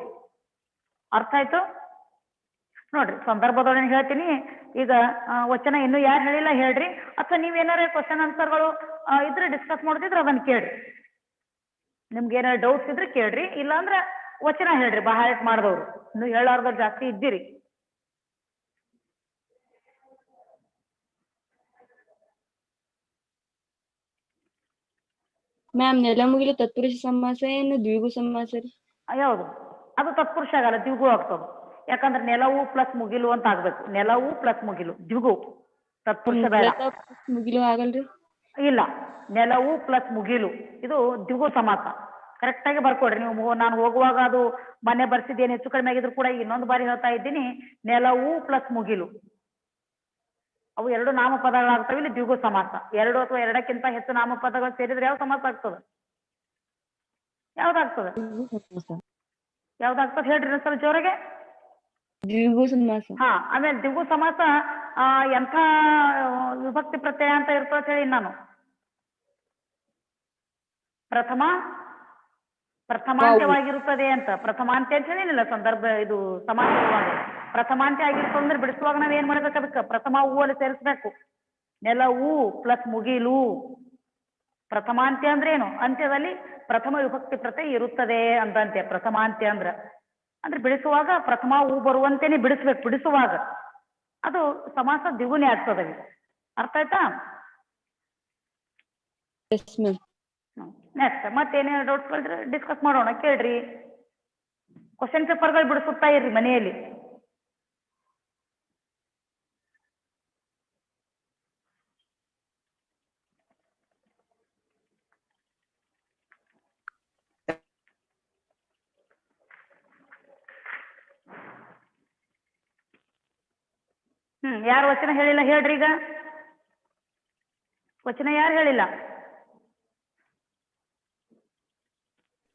ಅರ್ಥ ಆಯ್ತು? ನೋಡ್ರಿ, ಸಂದರ್ಭದೊಳಗೆ ಹೇಳ್ತೀನಿ. ಈಗ ವಚನ ಇನ್ನೂ ಯಾರು ಹೇಳಿಲ್ಲ ಹೇಳ್ರಿ, ಅಥವಾ ನೀವೇನಾರ ಕ್ವಶನ್ ಆನ್ಸರ್ಗಳು ಇದ್ರೆ ಡಿಸ್ಕಸ್ ಮಾಡ್ತಿದ್ರೆ ಅದನ್ನ ಕೇಳ್ರಿ. ನಿಮ್ಗೆ ಏನಾರ ಡೌಟ್ಸ್ ಇದ್ರೆ ಕೇಳ್ರಿ, ಇಲ್ಲಾಂದ್ರೆ ವಚನ ಹೇಳ್ರಿ. ಬಹಾಟ್ ಮಾಡಿದವ್ರು ಇನ್ನು ಹೇಳಾರ್ದವ್ರು ಜಾಸ್ತಿ ಇದ್ದೀರಿ. ಮ್ಯಾಮ್, ನೆಲಮುಗಿಲು ತತ್ಪುರುಷ ಸಮಾಸ ಏನು ದ್ವಿಗು ಸಮಾಸ ರೀ? ಯಾವುದು? ಅದು ತತ್ಪುರುಷ ಆಗಲ್ಲ, ದ್ವಿಗು ಆಗ್ತದೆ. ಯಾಕಂದ್ರೆ ನೆಲವು ಪ್ಲಸ್ ಮುಗಿಲು ಅಂತ ಆಗ್ಬೇಕು. ನೆಲವು ಪ್ಲಸ್ ಮುಗಿಲು ದ್ವಿಗು, ತತ್ಪುರುಷ ಬೇಡ. ಮುಗಿಲು ಆಗಲ್ರಿ? ಇಲ್ಲ, ನೆಲವು ಪ್ಲಸ್ ಮುಗಿಲು ಇದು ದ್ವಿಗು ಸಮಾಸ. ಕರೆಕ್ಟ್ ಆಗಿ ಬರ್ಕೊಡ್ರಿ ನೀವು. ನಾನು ಹೋಗುವಾಗ ಅದು ಮನೆ ಬರ್ಸಿದ್ದೇನೆ, ಹೆಚ್ಚು ಕಡಿಮೆ ಆಗಿದ್ರು ಕೂಡ ಇನ್ನೊಂದು ಬಾರಿ ಹೇಳ್ತಾ ಇದ್ದೀನಿ. ನೆಲವು ಪ್ಲಸ್ ಮುಗಿಲು ಅವು 2 ನಾಮಪದಗಳಾಗ್ತವೆ. ಇಲ್ಲಿ ದ್ವಿಗು ಸಮಾಸ. 2 ಅಥವಾ 2ಕ್ಕಿಂತ ಹೆಚ್ಚು ನಾಮಪದಗಳು ಸೇರಿದ್ರೆ ಯಾವ ಸಮಾಸ ಆಗ್ತದೆ? ಯಾವ್ದಾಗ್ತದೆ ಹೇಳ್ರಿ ಸರ್ ಜೋರಾಗೆ. ದ್ವಿಗು ಸಮಾಸ. ಹಾ, ಆಮೇಲೆ ದ್ವಿಗು ಸಮಾಸ ಎಂಥ ವಿಭಕ್ತಿ ಪ್ರತ್ಯಯ ಅಂತ ಇರ್ತದೆ ಹೇಳಿ ನಾನು. ಪ್ರಥಮಾಂತ್ಯವಾಗಿರುತ್ತದೆ ಅಂತ. ಪ್ರಥಮಾಂತ್ಯ ಅಂತ ಹೇಳಿಲ್ಲ ಸಂದರ್ಭ, ಇದು ಸಮಾಸ ಪ್ರಥಮಾಂತ್ಯ ಆಗಿರ್ತದೆ ಅಂದ್ರೆ ಬಿಡಿಸುವಾಗ ನಾವ್ ಏನ್ ಮಾಡ್ಬೇಕು? ಅದಕ್ಕೆ ಪ್ರಥಮ ಹೂ ಅಲ್ಲಿ ಸೇರಿಸ್ಬೇಕು. ನೆಲವು ಪ್ಲಸ್ ಮುಗಿಲು. ಪ್ರಥಮಾಂತ್ಯ ಅಂದ್ರೆ ಏನು? ಅಂತ್ಯದಲ್ಲಿ ಪ್ರಥಮ ವಿಭಕ್ತಿ ಪ್ರತ್ಯಯ ಇರುತ್ತದೆ ಅಂದಂತೆ ಪ್ರಥಮಾಂತ್ಯ ಅಂದ್ರೆ ಬಿಡಿಸುವಾಗ ಪ್ರಥಮ ಹೂ ಬರುವಂತೆನೆ ಬಿಡಿಸ್ಬೇಕು. ಬಿಡಿಸುವಾಗ ಅದು ಸಮಾಸ ದ್ವಿಗುನೇ ಆಗ್ತದೆ. ಅರ್ಥ ಆಯ್ತಾ? ನೆಕ್ಸ್ಟ್ ಮತ್ತೇನೇನು ಡೌಟ್ಸ್ ಡಿಸ್ಕಸ್ ಮಾಡೋಣ, ಕೇಳ್ರಿ. ಕ್ವಶನ್ ಪೇಪರ್ಗಳು ಬಿಡಿಸುತ್ತಾ ಇರ್ರಿ ಮನೆಯಲ್ಲಿ. ಯಾರು ವಚನ ಹೇಳಿಲ್ಲ ಹೇಳ್ರಿ. ಈಗ ವಚನ ಯಾರು ಹೇಳಿಲ್ಲ?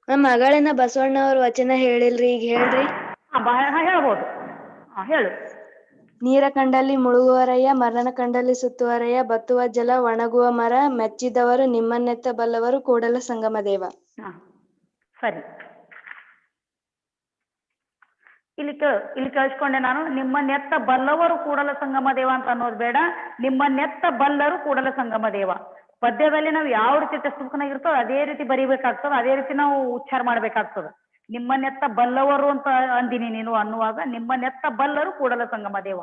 ಮಗಳಿನ ಬಸವಣ್ಣ ಅವ್ರ ವಚನ ಹೇಳಿಲ್ರಿ, ಈಗ ಹೇಳ್ರಿ. ಹೇಳ್ಬೋದು, ಹೇಳು. ನೀರ ಕಂಡಲ್ಲಿ ಮುಳುಗುವರಯ್ಯ, ಮರಣ ಕಂಡಲ್ಲಿ ಸುತ್ತುವರಯ್ಯ, ಬತ್ತುವ ಜಲ ಒಣಗುವ ಮರ, ಮೆಚ್ಚಿದವರು ನಿಮ್ಮನ್ನೆತ್ತ ಬಲ್ಲವರು ಕೂಡಲ ಸಂಗಮ ದೇವ. ಸರಿ, ಇಲ್ಲಿ ಕೇಳಿಸ್ಕೊಂಡೆ ನಾನು. ನಿಮ್ಮನ್ನೆತ್ತ ಬಲ್ಲವರು ಕೂಡಲ ಸಂಗಮ ದೇವ ಅಂತ ಅನ್ನೋದು ಬೇಡ, ನಿಮ್ಮನ್ನೆತ್ತ ಬಲ್ಲರು ಕೂಡಲ ಸಂಗಮ ದೇವ. ಪದ್ಯದಲ್ಲಿ ನಾವು ಯಾವ ರೀತಿ ಟೆಕ್ಸ್ಟ್ ಇರ್ತೋ ಅದೇ ರೀತಿ ಬರಿಬೇಕಾಗ್ತದೆ, ಅದೇ ರೀತಿ ನಾವು ಉಚ್ಚಾರ ಮಾಡ್ಬೇಕಾಗ್ತದೆ. ನಿಮ್ಮನ್ನೆತ್ತ ಬಲ್ಲವರು ಅಂತ ಅಂದಿನಿ ನೀನು ಅನ್ನುವಾಗ ನಿಮ್ಮನ್ನೆತ್ತ ಬಲ್ಲರು ಕೂಡಲ ಸಂಗಮ ದೇವ,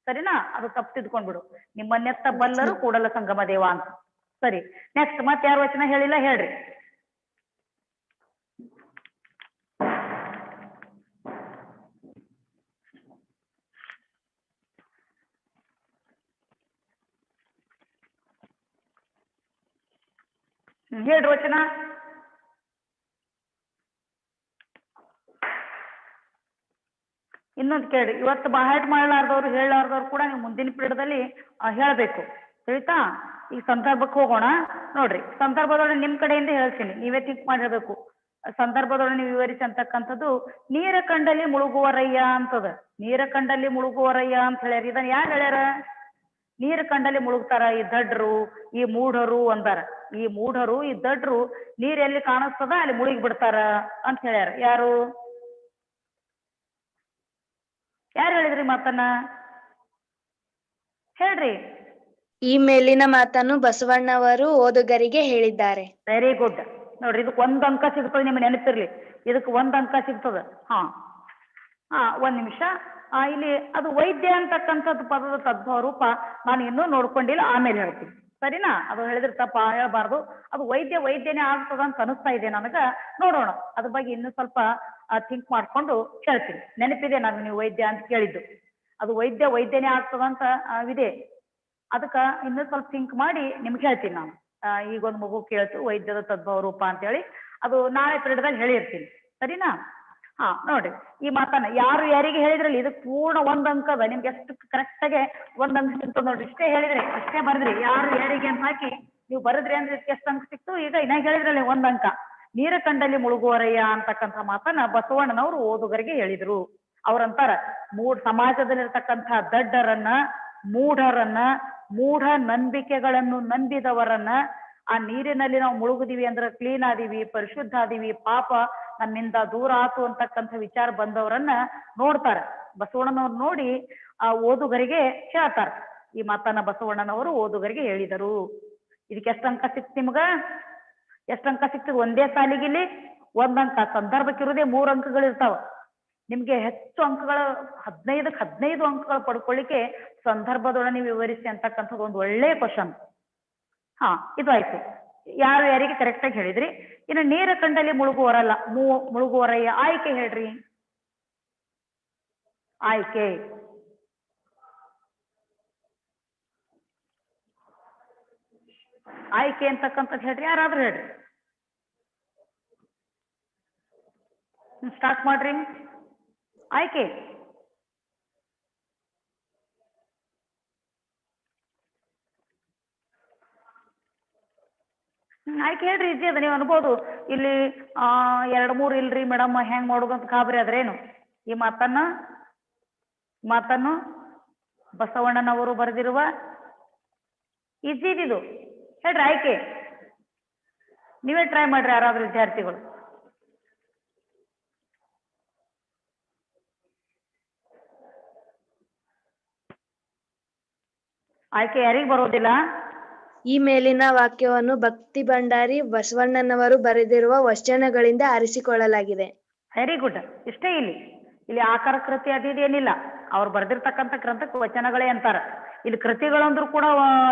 ಸರಿನಾ? ಅದು ತಪ್ಪು ತಿದ್ಕೊಂಡ್ಬಿಡು. ನಿಮ್ಮನ್ನೆತ್ತ ಬಲ್ಲರು ಕೂಡಲ ಸಂಗಮ ದೇವ ಅಂತ. ಸರಿ, ನೆಕ್ಸ್ಟ್ ಮತ್ತೆ ಯಾರು ವಚನ ಹೇಳಿಲ್ಲ ಹೇಳ್ರಿ. ಹೇಳ್ರಿ ವಚನ. ಇನ್ನೊಂದು ಕೇಳ್ರಿ, ಇವತ್ತು ಬಾಹಾಟ್ ಮಾಡಲಾರ್ದವ್ರು ಹೇಳಲಾರ್ದವ್ರು ಕೂಡ ನೀವು ಮುಂದಿನ ಪೀರಿಯಡ್ದಲ್ಲಿ ಹೇಳ್ಬೇಕು, ತಿಳಿತಾ? ಈಗ ಸಂದರ್ಭಕ್ಕೆ ಹೋಗೋಣ. ನೋಡ್ರಿ, ಸಂದರ್ಭದೊಳಗೆ ನಿಮ್ ಕಡೆಯಿಂದ ಹೇಳ್ತೀನಿ, ನೀವೇ ಥಿಂಕ್ ಮಾಡಿರ್ಬೇಕು. ಸಂದರ್ಭದೊಡನೆ ವಿವರಿಸಿ ಅಂತಕ್ಕಂಥದ್ದು ನೀರ ಕಂಡಲ್ಲಿ ಮುಳುಗುವರಯ್ಯ ಅಂತದ. ನೀರ ಕಂಡಲ್ಲಿ ಮುಳುಗುವರಯ್ಯ ಅಂತ ಹೇಳ್ಯಾರ. ಇದನ್ನ ಯಾರು ಹೇಳ್ಯಾರ? ನೀರ ಕಂಡಲ್ಲಿ ಮುಳುಗ್ತಾರ ಈ ದಡ್ರು, ಈ ಮೂಢರು ಅಂದಾರ. ಈ ಮೂಢರು, ಈ ದಡ್ರು ನೀರ್ ಎಲ್ಲಿ ಕಾಣಿಸ್ತದ ಅಲ್ಲಿ ಮುಳುಗಿ ಬಿಡ್ತಾರ ಅಂತ ಹೇಳ್ಯಾರ. ಯಾರು ಯಾರು ಹೇಳಿದ್ರಿ ಮಾತನ್ನ? ಹೇಳ್ರಿ. ಈ ಮೇಲಿನ ಮಾತನ್ನು ಬಸವಣ್ಣವರು ಓದುಗರಿಗೆ ಹೇಳಿದ್ದಾರೆ. Very good. ನೋಡ್ರಿ, ಇದಕ್ಕೆ ಒಂದ್ ಅಂಕ ಸಿಗ್ತದೆ, ನಿಮ್ಗೆ ನೆನಪಿರ್ಲಿ. ಇದಕ್ಕೆ ಒಂದ್ ಅಂಕ ಸಿಗ್ತದ. ಒಂದ್ ನಿಮಿಷ. ಇಲ್ಲಿ ಅದು ವೈದ್ಯ ಅಂತಕ್ಕಂಥದ್ದು ಪದದ ತದ್ಭವ ರೂಪ ನಾನು ಇನ್ನೂ ನೋಡ್ಕೊಂಡಿಲ್ಲ, ಆಮೇಲೆ ಹೇಳ್ತೀನಿ. ಸರಿನಾ? ಅದು ಹೇಳಿದ್ರೆ ತಪ್ಪ ಹೇಳ್ಬಾರ್ದು. ಅದು ವೈದ್ಯನೇ ಆಗ್ತದ ಅಂತ ಅನಿಸ್ತಾ ಇದೆ ನನಗ. ನೋಡೋಣ, ಅದ್ರ ಬಗ್ಗೆ ಇನ್ನೂ ಸ್ವಲ್ಪ ಥಿಂಕ್ ಮಾಡ್ಕೊಂಡು ಹೇಳ್ತೀನಿ. ನೆನಪಿದೆ ನಾನು ನೀವು ವೈದ್ಯ ಅಂತ ಕೇಳಿದ್ದು. ಅದು ವೈದ್ಯನೇ ಆಗ್ತದ ಅಂತ ಇದೆ. ಅದಕ್ಕ ಇನ್ನೂ ಸ್ವಲ್ಪ ಥಿಂಕ್ ಮಾಡಿ ನಿಮ್ಗೆ ಹೇಳ್ತೀನಿ ನಾನು. ಈಗೊಂದು ಮಗು ಕೇಳ್ತು ವೈದ್ಯದ ತದ್ಭವ ರೂಪ ಅಂತ ಹೇಳಿ, ಅದು ನಾಳೆ ಪೀರಿಯಡ್ದಾಗ ಹೇಳಿರ್ತೀನಿ. ಸರಿನಾ? ನೋಡ್ರಿ, ಈ ಮಾತನ್ನ ಯಾರು ಯಾರಿಗೆ ಹೇಳಿದ್ರಲ್ಲಿ ಇದಕ್ಕೆ ಪೂರ್ಣ ಒಂದ್ ಅಂಕ ಅದ. ನಿಮ್ಗೆ ಎಷ್ಟು ಕರೆಕ್ಟ್ ಆಗಿ ಒಂದ್ ಅಂಕ ಸಿಗ್ತದೆ ನೋಡ್ರಿ. ಇಷ್ಟೇ ಹೇಳಿದ್ರಿ, ಅಷ್ಟೇ ಬರದ್ರಿ, ಯಾರು ಯಾರಿಗೆ ಅಂತ ಹಾಕಿ ನೀವು ಬರದ್ರಿ ಅಂದ್ರೆ ಇದಕ್ಕೆ ಎಷ್ಟು ಅಂಕ ಸಿಕ್ತು? ಈಗ ಇನ್ನ ಹೇಳಿದ್ರಲ್ಲಿ ಒಂದ್ ಅಂಕ. ನೀರ ಕಂಡಲ್ಲಿ ಮುಳುಗುವರಯ್ಯ ಅಂತಕ್ಕಂಥ ಮಾತನ್ನ ಬಸವಣ್ಣನವರು ಓದುಗರಿಗೆ ಹೇಳಿದ್ರು. ಅವ್ರಂತಾರ, ಸಮಾಜದಲ್ಲಿರ್ತಕ್ಕಂಥ ದಡ್ಡರನ್ನ, ಮೂಢರನ್ನ, ಮೂಢ ನಂಬಿಕೆಗಳನ್ನು ನಂಬಿದವರನ್ನ, ಆ ನೀರಿನಲ್ಲಿ ನಾವು ಮುಳುಗುದಿವಿ ಅಂದ್ರೆ ಕ್ಲೀನ್ ಆದಿವಿ, ಪರಿಶುದ್ಧ ಆದಿವಿ, ಪಾಪ ನಮ್ಮಿಂದ ದೂರ ಆತು ಅಂತಕ್ಕಂಥ ವಿಚಾರ ಬಂದವರನ್ನ ನೋಡ್ತಾರ. ಬಸವಣ್ಣನವ್ರು ನೋಡಿ ಆ ಓದುಗರಿಗೆ ಹೇಳ್ತಾರ. ಈ ಮಾತನ್ನ ಬಸವಣ್ಣನವರು ಓದುಗರಿಗೆ ಹೇಳಿದರು. ಇದಕ್ಕೆ ಎಷ್ಟು ಅಂಕ ಸಿಕ್ತು ನಿಮ್ಗ? ಎಷ್ಟು ಅಂಕ ಸಿಗ್ತದೆ? ಒಂದೇ ಸಾಲಿಗಿಲ್ಲಿ ಒಂದ್ ಅಂಕ. ಸಂದರ್ಭಕ್ಕಿರುವುದೇ 3 ಅಂಕಗಳು ಇರ್ತಾವ. ನಿಮ್ಗೆ ಹೆಚ್ಚು ಅಂಕಗಳು 15 ಅಂಕಗಳು ಪಡ್ಕೊಳ್ಳಿಕ್ಕೆ ಸಂದರ್ಭದೊಡನೆ ವಿವರಿಸಿ ಅಂತಕ್ಕಂಥದ್ದು ಒಂದು ಒಳ್ಳೆ ಕ್ವಶನ್. ಇದು ಆಯ್ತು. ಯಾರು ಯಾರಿಗೆ ಕರೆಕ್ಟ್ ಆಗಿ ಹೇಳಿದ್ರಿ. ಇನ್ನು ನೀರ ಕಂಡಲ್ಲಿ ಮುಳುಗುವರಲ್ಲ, ಮುಳುಗುವರಯ್ಯ. ಆಯ್ಕೆ ಹೇಳ್ರಿ. ಆಯ್ಕೆ ಅಂತಕ್ಕಂಥದ್ದು ಹೇಳ್ರಿ. ಯಾರಾದ್ರೂ ಹೇಳ್ರಿ. ಸ್ಟಾರ್ಟ್ ಮಾಡ್ರಿ. ಆಯ್ಕೆ ಹೇಳ್ರಿ. ಈಜಿ ಅದ. ನೀವು ಅನ್ಬೋದು ಇಲ್ಲಿ 2-3 ಇಲ್ರಿ ಮೇಡಮ್, ಹೆಂಗ್ ಮಾಡೋದು ಅಂತ ಗಾಬರಿ ಆದ್ರೇನು? ಈ ಮಾತನ್ನು ಬಸವಣ್ಣನವರು ಬರೆದಿರುವ ಈಜಿ ಇದು. ಹೇಳ್ರಿ ಆಯ್ಕೆ. ನೀವೇ ಟ್ರೈ ಮಾಡ್ರಿ ಯಾರಾದ್ರೂ ವಿದ್ಯಾರ್ಥಿಗಳು. ಆಯ್ಕೆ ಯಾರಿಗ್ ಬರೋದಿಲ್ಲ? ಈ ಮೇಲಿನ ವಾಕ್ಯವನ್ನು ಭಕ್ತಿ ಭಂಡಾರಿ ಬಸವಣ್ಣನವರು ಬರೆದಿರುವ ವಚನಗಳಿಂದ ಆರಿಸಿಕೊಳ್ಳಲಾಗಿದೆ. Very good. ಇಷ್ಟೇ. ಇಲ್ಲಿ ಆಕಾರ ಕೃತಿ ಅದೇನಿಲ್ಲ. ಅವ್ರು ಬರೆದಿರ್ತಕ್ಕಂಥ ಗ್ರಂಥಕ್ಕೆ ವಚನಗಳೇ ಅಂತಾರ. ಇಲ್ಲಿ ಕೃತಿಗಳಂದ್ರೂ ಕೂಡ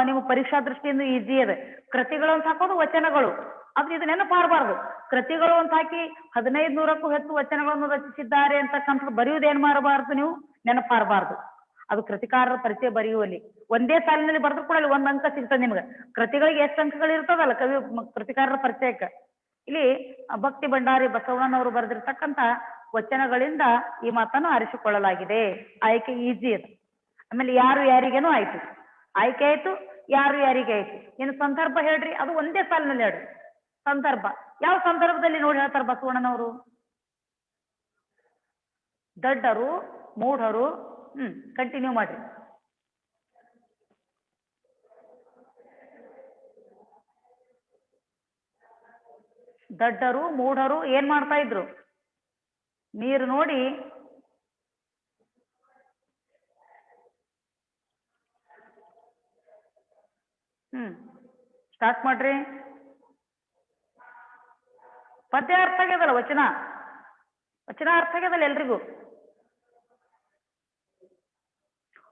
ನೀವು ಪರೀಕ್ಷಾ ದೃಷ್ಟಿಯಿಂದ ಈಜಿ ಅದ. ಕೃತಿಗಳು ಅಂತ ಹಾಕೋದು ವಚನಗಳು. ಆದ್ರೆ ಇದು ನೆನಪಾರಬಾರ್ದು. ಕೃತಿಗಳು ಅಂತ ಹಾಕಿ 1500ಕ್ಕೂ ಹೆಚ್ಚು ವಚನಗಳನ್ನು ರಚಿಸಿದ್ದಾರೆ ಅಂತಕ್ಕಂಥದ್ದು ಬರೆಯುವುದೇನ್ ಮಾಡಬಾರ್ದು, ನೀವು ನೆನಪಾರಬಾರ್ದು. ಅದು ಕೃತಿಕಾರರ ಪರಿಚಯ ಬರೆಯುವಲ್ಲಿ ಒಂದೇ ಸಾಲಿನಲ್ಲಿ ಬರೆದ್ರು ಕೂಡ ಅಲ್ಲಿ 1 ಅಂಕ ಸಿಗ್ತದೆ ನಿಮ್ಗೆ. ಕೃತಿಗಳಿಗೆ ಎಷ್ಟು ಅಂಕಗಳು ಇರ್ತದಲ್ಲ ಕೃತಿಕಾರರ ಪರಿಚಯಕ್ಕೆ. ಇಲ್ಲಿ ಭಕ್ತಿ ಭಂಡಾರಿ ಬಸವಣ್ಣನವರು ಬರೆದಿರ್ತಕ್ಕಂಥ ವಚನಗಳಿಂದ ಈ ಮಾತನ್ನು ಆರಿಸಿಕೊಳ್ಳಲಾಗಿದೆ. ಆಯ್ಕೆ ಈಜಿ ಅದು. ಆಮೇಲೆ ಯಾರು ಯಾರಿಗೇನು ಆಯ್ತು. ಆಯ್ಕೆ ಆಯ್ತು, ಯಾರು ಯಾರಿಗೆ ಆಯ್ತು. ಇನ್ನು ಸಂದರ್ಭ ಹೇಳ್ರಿ. ಅದು ಒಂದೇ ಸಾಲಿನಲ್ಲಿ ಹೇಳ್ರಿ. ಸಂದರ್ಭ ಯಾವ ಸಂದರ್ಭದಲ್ಲಿ ನೋಡಿ ಹೇಳ್ತಾರೆ ಬಸವಣ್ಣನವರು? ದಡ್ಡರು, ಮೂಢರು. ಕಂಟಿನ್ಯೂ ಮಾಡ್ರಿ. ದಡ್ಡರು, ಮೂಢರು ಏನ್ ಮಾಡ್ತಾ ಇದ್ರು? ನೀರು ನೋಡಿ ಸ್ಟಾರ್ಟ್ ಮಾಡ್ರಿ. ಪದ್ಯ ಅರ್ಥ ಆಗ್ಯದಲ್ಲ? ವಚನ ಅರ್ಥ ಆಗ್ಯದಲ್ಲ ಎಲ್ರಿಗೂ?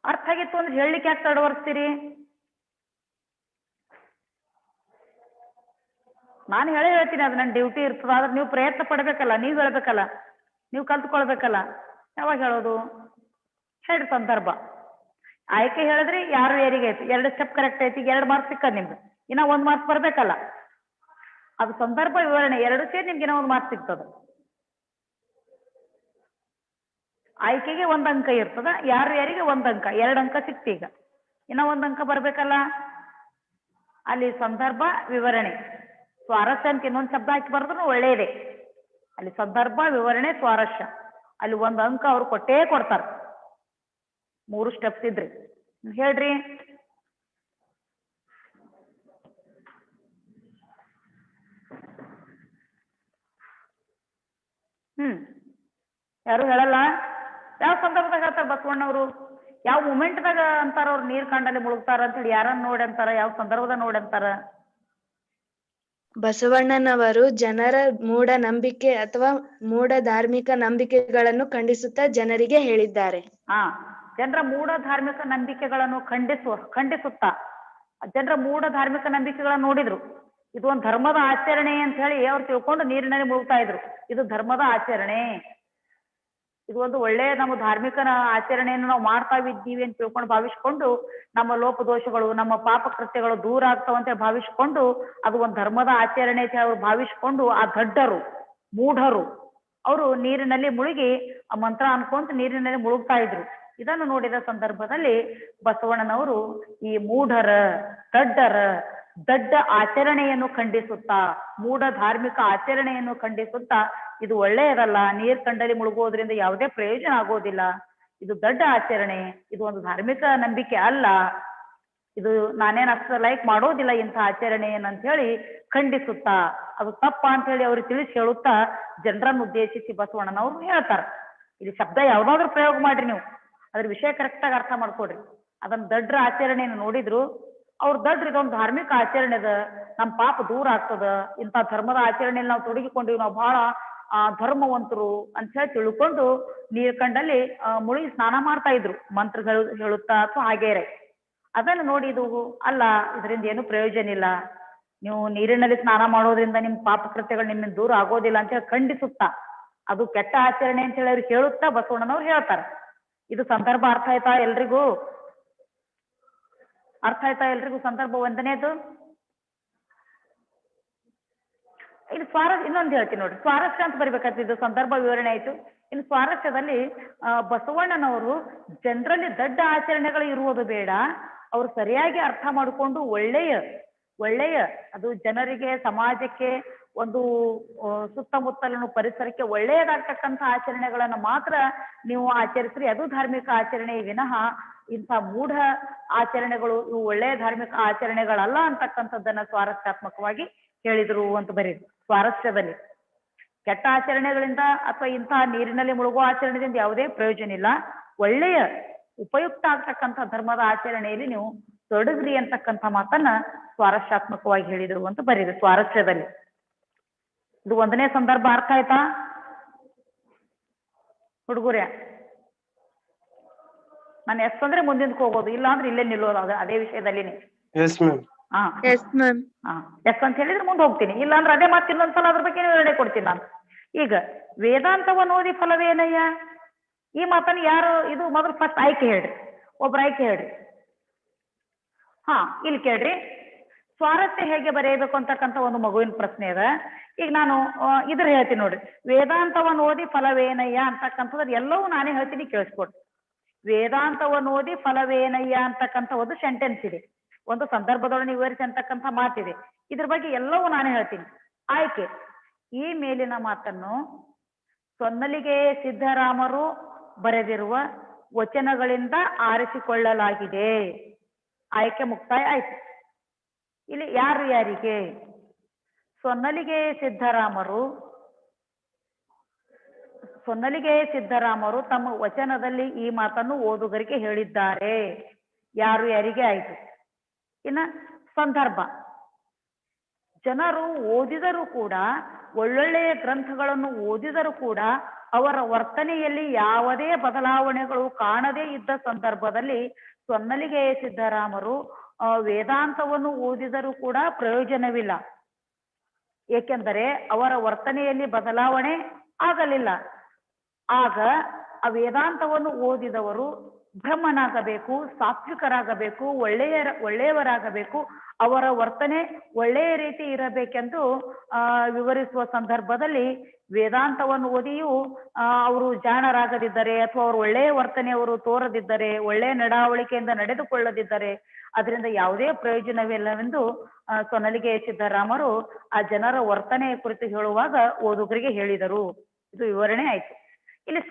ಅರ್ಥ ಆಗಿತ್ತು ಅಂದ್ರೆ ಹೇಳಲಿಕ್ಕೆ ಯಾಕೆ ತಡವರ್ಸ್ತೀರಿ? ನಾನು ಹೇಳ್ತೀನಿ, ಅದು ನನ್ನ ಡ್ಯೂಟಿ ಇರ್ತದ. ಆದ್ರೆ ನೀವು ಪ್ರಯತ್ನ ಪಡ್ಬೇಕಲ್ಲ, ನೀವು ಹೇಳ್ಬೇಕಲ್ಲ, ನೀವು ಕಲ್ತ್ಕೊಳ್ಬೇಕಲ್ಲ. ಯಾವಾಗ ಹೇಳೋದು? ಹೇಳ್ರಿ ಸಂದರ್ಭ. ಆಯ್ಕೆ ಹೇಳಿದ್ರಿ, ಯಾರು ಯಾರಿಗೆ ಆಯ್ತು. 2 ಸ್ಟೆಪ್ ಕರೆಕ್ಟ್ ಐತಿ, 2 ಮಾರ್ಕ್ಸ್ ಸಿಕ್ಕದ್ ನಿಮ್ಗೆ. ಇನ್ನ 1 ಮಾರ್ಕ್ಸ್ ಬರ್ಬೇಕಲ್ಲ. ಅದು ಸಂದರ್ಭ ವಿವರಣೆ 2 ಸೇರಿ ನಿಮ್ಗೆ ಇನ್ನೂ 1 ಮಾರ್ಕ್ಸ್ ಸಿಗ್ತದ. ಆಯ್ಕೆಗೆ 1 ಅಂಕ ಇರ್ತದ, ಯಾರು ಯಾರಿಗೆ 1 ಅಂಕ, 2 ಅಂಕ ಸಿಕ್ತಿ. ಈಗ ಇನ್ನ 1 ಅಂಕ ಬರ್ಬೇಕಲ್ಲ. ಅಲ್ಲಿ ಸಂದರ್ಭ ವಿವರಣೆ ಸ್ವಾರಸ್ಯ ಅಂತ ಇನ್ನೊಂದು ಶಬ್ದ ಹಾಕಿ ಬರೆದ್ರು ಒಳ್ಳೇದೆ. ಅಲ್ಲಿ ಸಂದರ್ಭ, ವಿವರಣೆ, ಸ್ವಾರಸ್ಯ, ಅಲ್ಲಿ ಒಂದು ಅಂಕ ಅವ್ರು ಕೊಟ್ಟೇ ಕೊಡ್ತಾರ. 3 ಸ್ಟೆಪ್ಸ್ ಇದ್ರಿ. ಹೇಳ್ರಿ. ಯಾರು ಹೇಳಲ್ಲ? ಯಾವ ಸಂದರ್ಭದಾಗ ಹೇಳ್ತಾರ ಬಸವಣ್ಣವ್ರು? ಯಾವ ಮೂಮೆಂಟ್ದಾಗ ಅಂತಾರ ಅವ್ರು ನೀರ್ ಕಂಡಲ್ಲಿ ಮುಳುಗ್ತಾರ ಅಂತ ಹೇಳಿ? ಯಾರನ್ನ ನೋಡಿ ಅಂತಾರ? ಯಾವ ಸಂದರ್ಭದಾಗ ನೋಡಿ ಅಂತಾರ? ಬಸವಣ್ಣನವರು ಜನರ ಮೂಢ ನಂಬಿಕೆ ಅಥವಾ ಮೂಢ ಧಾರ್ಮಿಕ ನಂಬಿಕೆಗಳನ್ನು ಖಂಡಿಸುತ್ತಾ ಜನರಿಗೆ ಹೇಳಿದ್ದಾರೆ. ಜನರ ಮೂಢ ಧಾರ್ಮಿಕ ನಂಬಿಕೆಗಳನ್ನು ಖಂಡಿಸುತ್ತಾ ಜನರ ಮೂಢ ಧಾರ್ಮಿಕ ನಂಬಿಕೆಗಳನ್ನ ನೋಡಿದ್ರು. ಇದು ಒಂದು ಧರ್ಮದ ಆಚರಣೆ ಅಂತ ಹೇಳಿ ಅವ್ರು ತಿಳ್ಕೊಂಡು ನೀರಿನಲ್ಲಿ ಮುಳುಗ್ತಾ ಇದ್ರು. ಇದು ಧರ್ಮದ ಆಚರಣೆ, ಇದು ಒಂದು ಒಳ್ಳೆ ನಮ್ಮ ಧಾರ್ಮಿಕ ಆಚರಣೆಯನ್ನು ನಾವು ಮಾಡ್ತಾ ಇದ್ದೀವಿ ಅಂತ ತಿಳ್ಕೊಂಡು ಭಾವಿಸ್ಕೊಂಡು ನಮ್ಮ ಲೋಪದೋಷಗಳು, ನಮ್ಮ ಪಾಪ ಕೃತ್ಯಗಳು ದೂರ ಆಗ್ತಾವಂತ ಭಾವಿಸ್ಕೊಂಡು ಅದು ಒಂದು ಧರ್ಮದ ಆಚರಣೆ ಅಂತ ಅವ್ರು ಭಾವಿಸ್ಕೊಂಡು ಆ ದಡ್ಡರು, ಮೂಢರು ಅವರು ನೀರಿನಲ್ಲಿ ಮುಳುಗಿ ಆ ಮಂತ್ರ ಅನ್ಕೊಂತ ನೀರಿನಲ್ಲಿ ಮುಳುಗ್ತಾ ಇದ್ರು. ಇದನ್ನು ನೋಡಿದ ಸಂದರ್ಭದಲ್ಲಿ ಬಸವಣ್ಣನವರು ಈ ಮೂಢರ, ದಡ್ಡ ಆಚರಣೆಯನ್ನು ಖಂಡಿಸುತ್ತಾ, ಮೂಢ ಧಾರ್ಮಿಕ ಆಚರಣೆಯನ್ನು ಖಂಡಿಸುತ್ತಾ, ಇದು ಒಳ್ಳೆಯದಲ್ಲ, ನೀರ್ ಕಂಡಲ್ಲಿ ಮುಳುಗೋದ್ರಿಂದ ಯಾವುದೇ ಪ್ರಯೋಜನ ಆಗೋದಿಲ್ಲ, ಇದು ದಡ್ಡ ಆಚರಣೆ, ಇದು ಒಂದು ಧಾರ್ಮಿಕ ನಂಬಿಕೆ ಅಲ್ಲ, ಇದು ನಾನೇನ್ ಅಷ್ಟು ಲೈಕ್ ಮಾಡೋದಿಲ್ಲ ಇಂಥ ಆಚರಣೆಯನ್ನಂತ ಹೇಳಿ ಖಂಡಿಸುತ್ತಾ, ಅದು ತಪ್ಪ ಅಂತ ಹೇಳಿ ಅವ್ರಿಗೆ ತಿಳಿಸಿ ಹೇಳುತ್ತಾ ಜನರನ್ನು ಉದ್ದೇಶಿಸಿ ಬಸವಣ್ಣನವ್ರು ಹೇಳ್ತಾರ. ಇಲ್ಲಿ ಶಬ್ದ ಯಾವ್ದಾದ್ರು ಪ್ರಯೋಗ ಮಾಡ್ರಿ, ನೀವು ಅದ್ರ ವಿಷಯ ಕರೆಕ್ಟಾಗಿ ಅರ್ಥ ಮಾಡ್ಕೊಡ್ರಿ. ಅದನ್ನ ದಡ್ರ ಆಚರಣೆಯನ್ನು ನೋಡಿದ್ರು, ಅವ್ರ ದಡ್ರ ಇದೊಂದು ಧಾರ್ಮಿಕ ಆಚರಣೆ ಅದ, ನಮ್ಮ ಪಾಪ ದೂರ ಆಗ್ತದ, ಇಂಥ ಧರ್ಮದ ಆಚರಣೆಯಲ್ಲಿ ನಾವು ತೊಡಗಿಕೊಂಡಿವಿ, ನಾವು ಬಹಳ ಧರ್ಮವಂತರು ಅಂತ ಹೇಳಿ ತಿಳ್ಕೊಂಡು ನೀರ್ ಕಂಡಲ್ಲಿ ಮುಳುಗಿ ಸ್ನಾನ ಮಾಡ್ತಾ ಇದ್ರು, ಮಂತ್ರಗಳು ಹೇಳುತ್ತಾ ಅಥವಾ ಹಾಗೇರೆ. ಅದನ್ನು ನೋಡಿ ಇದು ಅಲ್ಲ, ಇದರಿಂದ ಏನು ಪ್ರಯೋಜನ ಇಲ್ಲ, ನೀವು ನೀರಿನಲ್ಲಿ ಸ್ನಾನ ಮಾಡೋದ್ರಿಂದ ನಿಮ್ ಪಾಪ ಕೃತ್ಯಗಳು ನಿಮ್ಮಿಂದ ದೂರ ಆಗೋದಿಲ್ಲ ಅಂತ ಹೇಳಿ ಖಂಡಿಸುತ್ತಾ, ಅದು ಕೆಟ್ಟ ಆಚರಣೆ ಅಂತ ಹೇಳಿ ಅವ್ರಿಗೆ ಹೇಳುತ್ತಾ ಬಸವಣ್ಣನವ್ರು ಹೇಳ್ತಾರೆ. ಇದು ಸಂದರ್ಭ ಅರ್ಥ ಆಯ್ತಾ ಎಲ್ರಿಗೂ? ಅರ್ಥ ಆಯ್ತಾ ಎಲ್ರಿಗೂ ಸಂದರ್ಭ ಒಂದನೇದು? ಇದು ಇನ್ನೊಂದು ಹೇಳ್ತೀನಿ ನೋಡಿ, ಸ್ವಾರಸ್ಯ ಅಂತ ಬರಿಬೇಕಾಗ್ತದೆ. ಇದು ಸಂದರ್ಭ ವಿವರಣೆ ಆಯ್ತು. ಇನ್ನು ಸ್ವಾರಸ್ಯದಲ್ಲಿ ಬಸವಣ್ಣನವರು ಜನರಲ್ಲಿ ದಡ್ಡ ಆಚರಣೆಗಳು ಇರುವುದು ಬೇಡ, ಅವ್ರು ಸರಿಯಾಗಿ ಅರ್ಥ ಮಾಡಿಕೊಂಡು ಒಳ್ಳೆಯ ಅದು ಜನರಿಗೆ, ಸಮಾಜಕ್ಕೆ, ಒಂದು ಸುತ್ತಮುತ್ತಲಿನ ಪರಿಸರಕ್ಕೆ ಒಳ್ಳೆಯದಾಗ್ತಕ್ಕಂಥ ಆಚರಣೆಗಳನ್ನ ಮಾತ್ರ ನೀವು ಆಚರಿಸ್ರಿ, ಅದು ಧಾರ್ಮಿಕ ಆಚರಣೆ ವಿನಃ ಇಂಥ ಮೂಢ ಆಚರಣೆಗಳು ಇವು ಒಳ್ಳೆಯ ಧಾರ್ಮಿಕ ಆಚರಣೆಗಳಲ್ಲ ಅಂತಕ್ಕಂಥದ್ದನ್ನ ಸ್ವಾರಸ್ಯಾತ್ಮಕವಾಗಿ ಹೇಳಿದ್ರು ಅಂತ ಬರೀರಿ. ಸ್ವಾರಸ್ಯದಲ್ಲಿ ಕೆಟ್ಟ ಆಚರಣೆಗಳಿಂದ ಅಥವಾ ಇಂಥ ನೀರಿನಲ್ಲಿ ಮುಳುಗುವ ಆಚರಣೆಯಿಂದ ಯಾವುದೇ ಪ್ರಯೋಜನ ಇಲ್ಲ, ಒಳ್ಳೆಯ ಉಪಯುಕ್ತ ಆಗ್ತಕ್ಕಂಥ ಧರ್ಮದ ಆಚರಣೆಯಲ್ಲಿ ನೀವು ತೊಡಗ್ರಿ ಅಂತಕ್ಕಂಥ ಮಾತನ್ನ ಸ್ವಾರಸ್ಯಾತ್ಮಕವಾಗಿ ಹೇಳಿದ್ರು ಅಂತ ಬರೀರಿ ಸ್ವಾರಸ್ಯದಲ್ಲಿ. ಇದು ಒಂದನೇ ಸಂದರ್ಭ ಅರ್ಥ ಆಯ್ತಾ ಹುಡುಗರೇ? ನಾನು ಎಸ್ ಅಂದ್ರೆ ಮುಂದಿನಕ್ಕೆ ಹೋಗೋದು, ಇಲ್ಲ ಅಂದ್ರೆ ಇಲ್ಲೇ ನಿಲ್ಲೋದು, ಅದೇ ವಿಷಯದಲ್ಲಿನೇ. ಎಸ್ ಅಂತ ಹೇಳಿದ್ರೆ ಮುಂದೆ ಹೋಗ್ತೀನಿ, ಇಲ್ಲ ಅಂದ್ರೆ ಅದೇ ಮಾತು ಇನ್ನೊಂದ್ಸಲ ಅದ್ರ ಬಗ್ಗೆ ವಿವರಣೆ ಕೊಡ್ತೀನಿ ನಾನು. ಈಗ ವೇದಾಂತವನ್ನು ಓದಿ ಫಲವೇನಯ್ಯ, ಈ ಮಾತನ್ನು ಯಾರು, ಇದು ಮೊದಲು ಫಸ್ಟ್ ಆಯ್ಕೆ ಹೇಳ್ರಿ, ಒಬ್ರು ಆಯ್ಕೆ ಹೇಳ್ರಿ. ಇಲ್ಲಿ ಕೇಳ್ರಿ, ಸ್ವಾರಸ್ಯ ಹೇಗೆ ಬರೆಯಬೇಕು ಅಂತಕ್ಕಂಥ ಒಂದು ಮಗುವಿನ ಪ್ರಶ್ನೆ ಅದ. ಈಗ ನಾನು ಇದ್ರ ಹೇಳ್ತೀನಿ ನೋಡ್ರಿ, ವೇದಾಂತವನ್ನು ಓದಿ ಫಲವೇನಯ್ಯ ಅಂತಕ್ಕಂಥದ್ದು ಎಲ್ಲವೂ ನಾನೇ ಹೇಳ್ತೀನಿ, ಕೇಳಿಸ್ಕೊಡ್ರಿ. ವೇದಾಂತವನ್ನು ಓದಿ ಫಲವೇನಯ್ಯ ಅಂತಕ್ಕಂಥ ಒಂದು ಸೆಂಟೆನ್ಸ್ ಇದೆ, ಒಂದು ಸಂದರ್ಭದೊಳಗೆ ವಿವರಿಸಿ ಅಂತಕ್ಕಂಥ ಮಾತಿದೆ. ಇದ್ರ ಬಗ್ಗೆ ಎಲ್ಲವೂ ನಾನೇ ಹೇಳ್ತೀನಿ. ಆಯ್ಕೆ, ಈ ಮೇಲಿನ ಮಾತನ್ನು ಸೊನ್ನಲಿಗೆ ಸಿದ್ದರಾಮರು ಬರೆದಿರುವ ವಚನಗಳಿಂದ ಆರಿಸಿಕೊಳ್ಳಲಾಗಿದೆ. ಆಯ್ಕೆ ಮುಕ್ತಾಯ ಆಯ್ತು. ಇಲ್ಲಿ ಯಾರಿಗೆ? ಸೊನ್ನಲಿಗೆ ಸಿದ್ದರಾಮರು ತಮ್ಮ ವಚನದಲ್ಲಿ ಈ ಮಾತನ್ನು ಓದುಗರಿಗೆ ಹೇಳಿದ್ದಾರೆ. ಯಾರಿಗೆ ಆಯ್ತು. ಇನ್ನ ಸಂದರ್ಭ, ಜನರು ಓದಿದರೂ ಕೂಡ, ಒಳ್ಳೊಳ್ಳೆಯ ಗ್ರಂಥಗಳನ್ನು ಓದಿದರೂ ಕೂಡ ಅವರ ವರ್ತನೆಯಲ್ಲಿ ಯಾವುದೇ ಬದಲಾವಣೆಗಳು ಕಾಣದೇ ಇದ್ದ ಸಂದರ್ಭದಲ್ಲಿ ಸೊನ್ನಲಿಗೆ ಸಿದ್ದರಾಮರು ವೇದಾಂತವನ್ನು ಓದಿದರೂ ಕೂಡ ಪ್ರಯೋಜನವಿಲ್ಲ, ಏಕೆಂದರೆ ಅವರ ವರ್ತನೆಯಲ್ಲಿ ಬದಲಾವಣೆ ಆಗಲಿಲ್ಲ. ಆಗ ಆ ವೇದಾಂತವನ್ನು ಓದಿದವರು ಬ್ರಹ್ಮನಾಗಬೇಕು, ಸಾತ್ವಿಕರಾಗಬೇಕು, ಒಳ್ಳೆಯವರಾಗಬೇಕು, ಅವರ ವರ್ತನೆ ಒಳ್ಳೆಯ ರೀತಿ ಇರಬೇಕೆಂದು ವಿವರಿಸುವ ಸಂದರ್ಭದಲ್ಲಿ ವೇದಾಂತವನ್ನು ಓದಿಯೂ ಅವರು ಜಾಣರಾಗದಿದ್ದರೆ ಅಥವಾ ಅವರು ಒಳ್ಳೆಯ ವರ್ತನೆ ಅವರು ತೋರದಿದ್ದರೆ, ಒಳ್ಳೆಯ ನಡಾವಳಿಕೆಯಿಂದ ನಡೆದುಕೊಳ್ಳದಿದ್ದರೆ ಅದರಿಂದ ಯಾವುದೇ ಪ್ರಯೋಜನವಿಲ್ಲವೆಂದು ಸೊನ್ನಲಿಗೆ ಸಿದ್ದರಾಮರು ಆ ಜನರ ವರ್ತನೆಯ ಕುರಿತು ಹೇಳುವಾಗ ಓದುಗರಿಗೆ ಹೇಳಿದರು. ಇದು ವಿವರಣೆ ಆಯ್ತು. ಇಲ್ಲಿ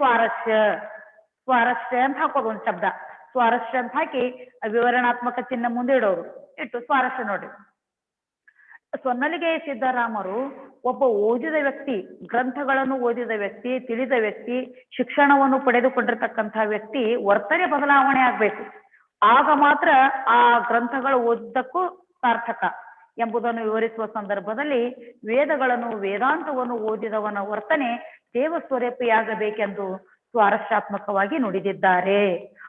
ಸ್ವಾರಸ್ಯ ಅಂತ ಹಾಕೋದು ಒಂದು ಶಬ್ದ, ಸ್ವಾರಸ್ಯ ಅಂತ ಹಾಕಿ ವಿವರಣಾತ್ಮಕ ಚಿಹ್ನ ಮುಂದೆ ಇಡೋರು, ಇಟ್ಟು ಸ್ವಾರಸ್ಯ ನೋಡ್ರಿ. ಸೊನ್ನಲಿಗೆ ಸಿದ್ದರಾಮರು ಒಬ್ಬ ಓದಿದ ವ್ಯಕ್ತಿ, ಗ್ರಂಥಗಳನ್ನು ಓದಿದ ವ್ಯಕ್ತಿ, ತಿಳಿದ ವ್ಯಕ್ತಿ, ಶಿಕ್ಷಣವನ್ನು ಪಡೆದುಕೊಂಡಿರ್ತಕ್ಕಂತಹ ವ್ಯಕ್ತಿ ವರ್ತನೆ ಬದಲಾವಣೆ ಆಗ್ಬೇಕು. ಆಗ ಮಾತ್ರ ಆ ಗ್ರಂಥಗಳು ಓದಿದ್ದಕ್ಕೂ ಸಾರ್ಥಕ ಎಂಬುದನ್ನು ವಿವರಿಸುವ ಸಂದರ್ಭದಲ್ಲಿ ವೇದಗಳನ್ನು, ವೇದಾಂತವನ್ನು ಓದಿದವನ ವರ್ತನೆ ದೇವಸ್ವರೂಪಿಯಾಗಬೇಕೆಂದು ಸ್ವಾರಸ್ಯಾತ್ಮಕವಾಗಿ ನುಡಿದಿದ್ದಾರೆ.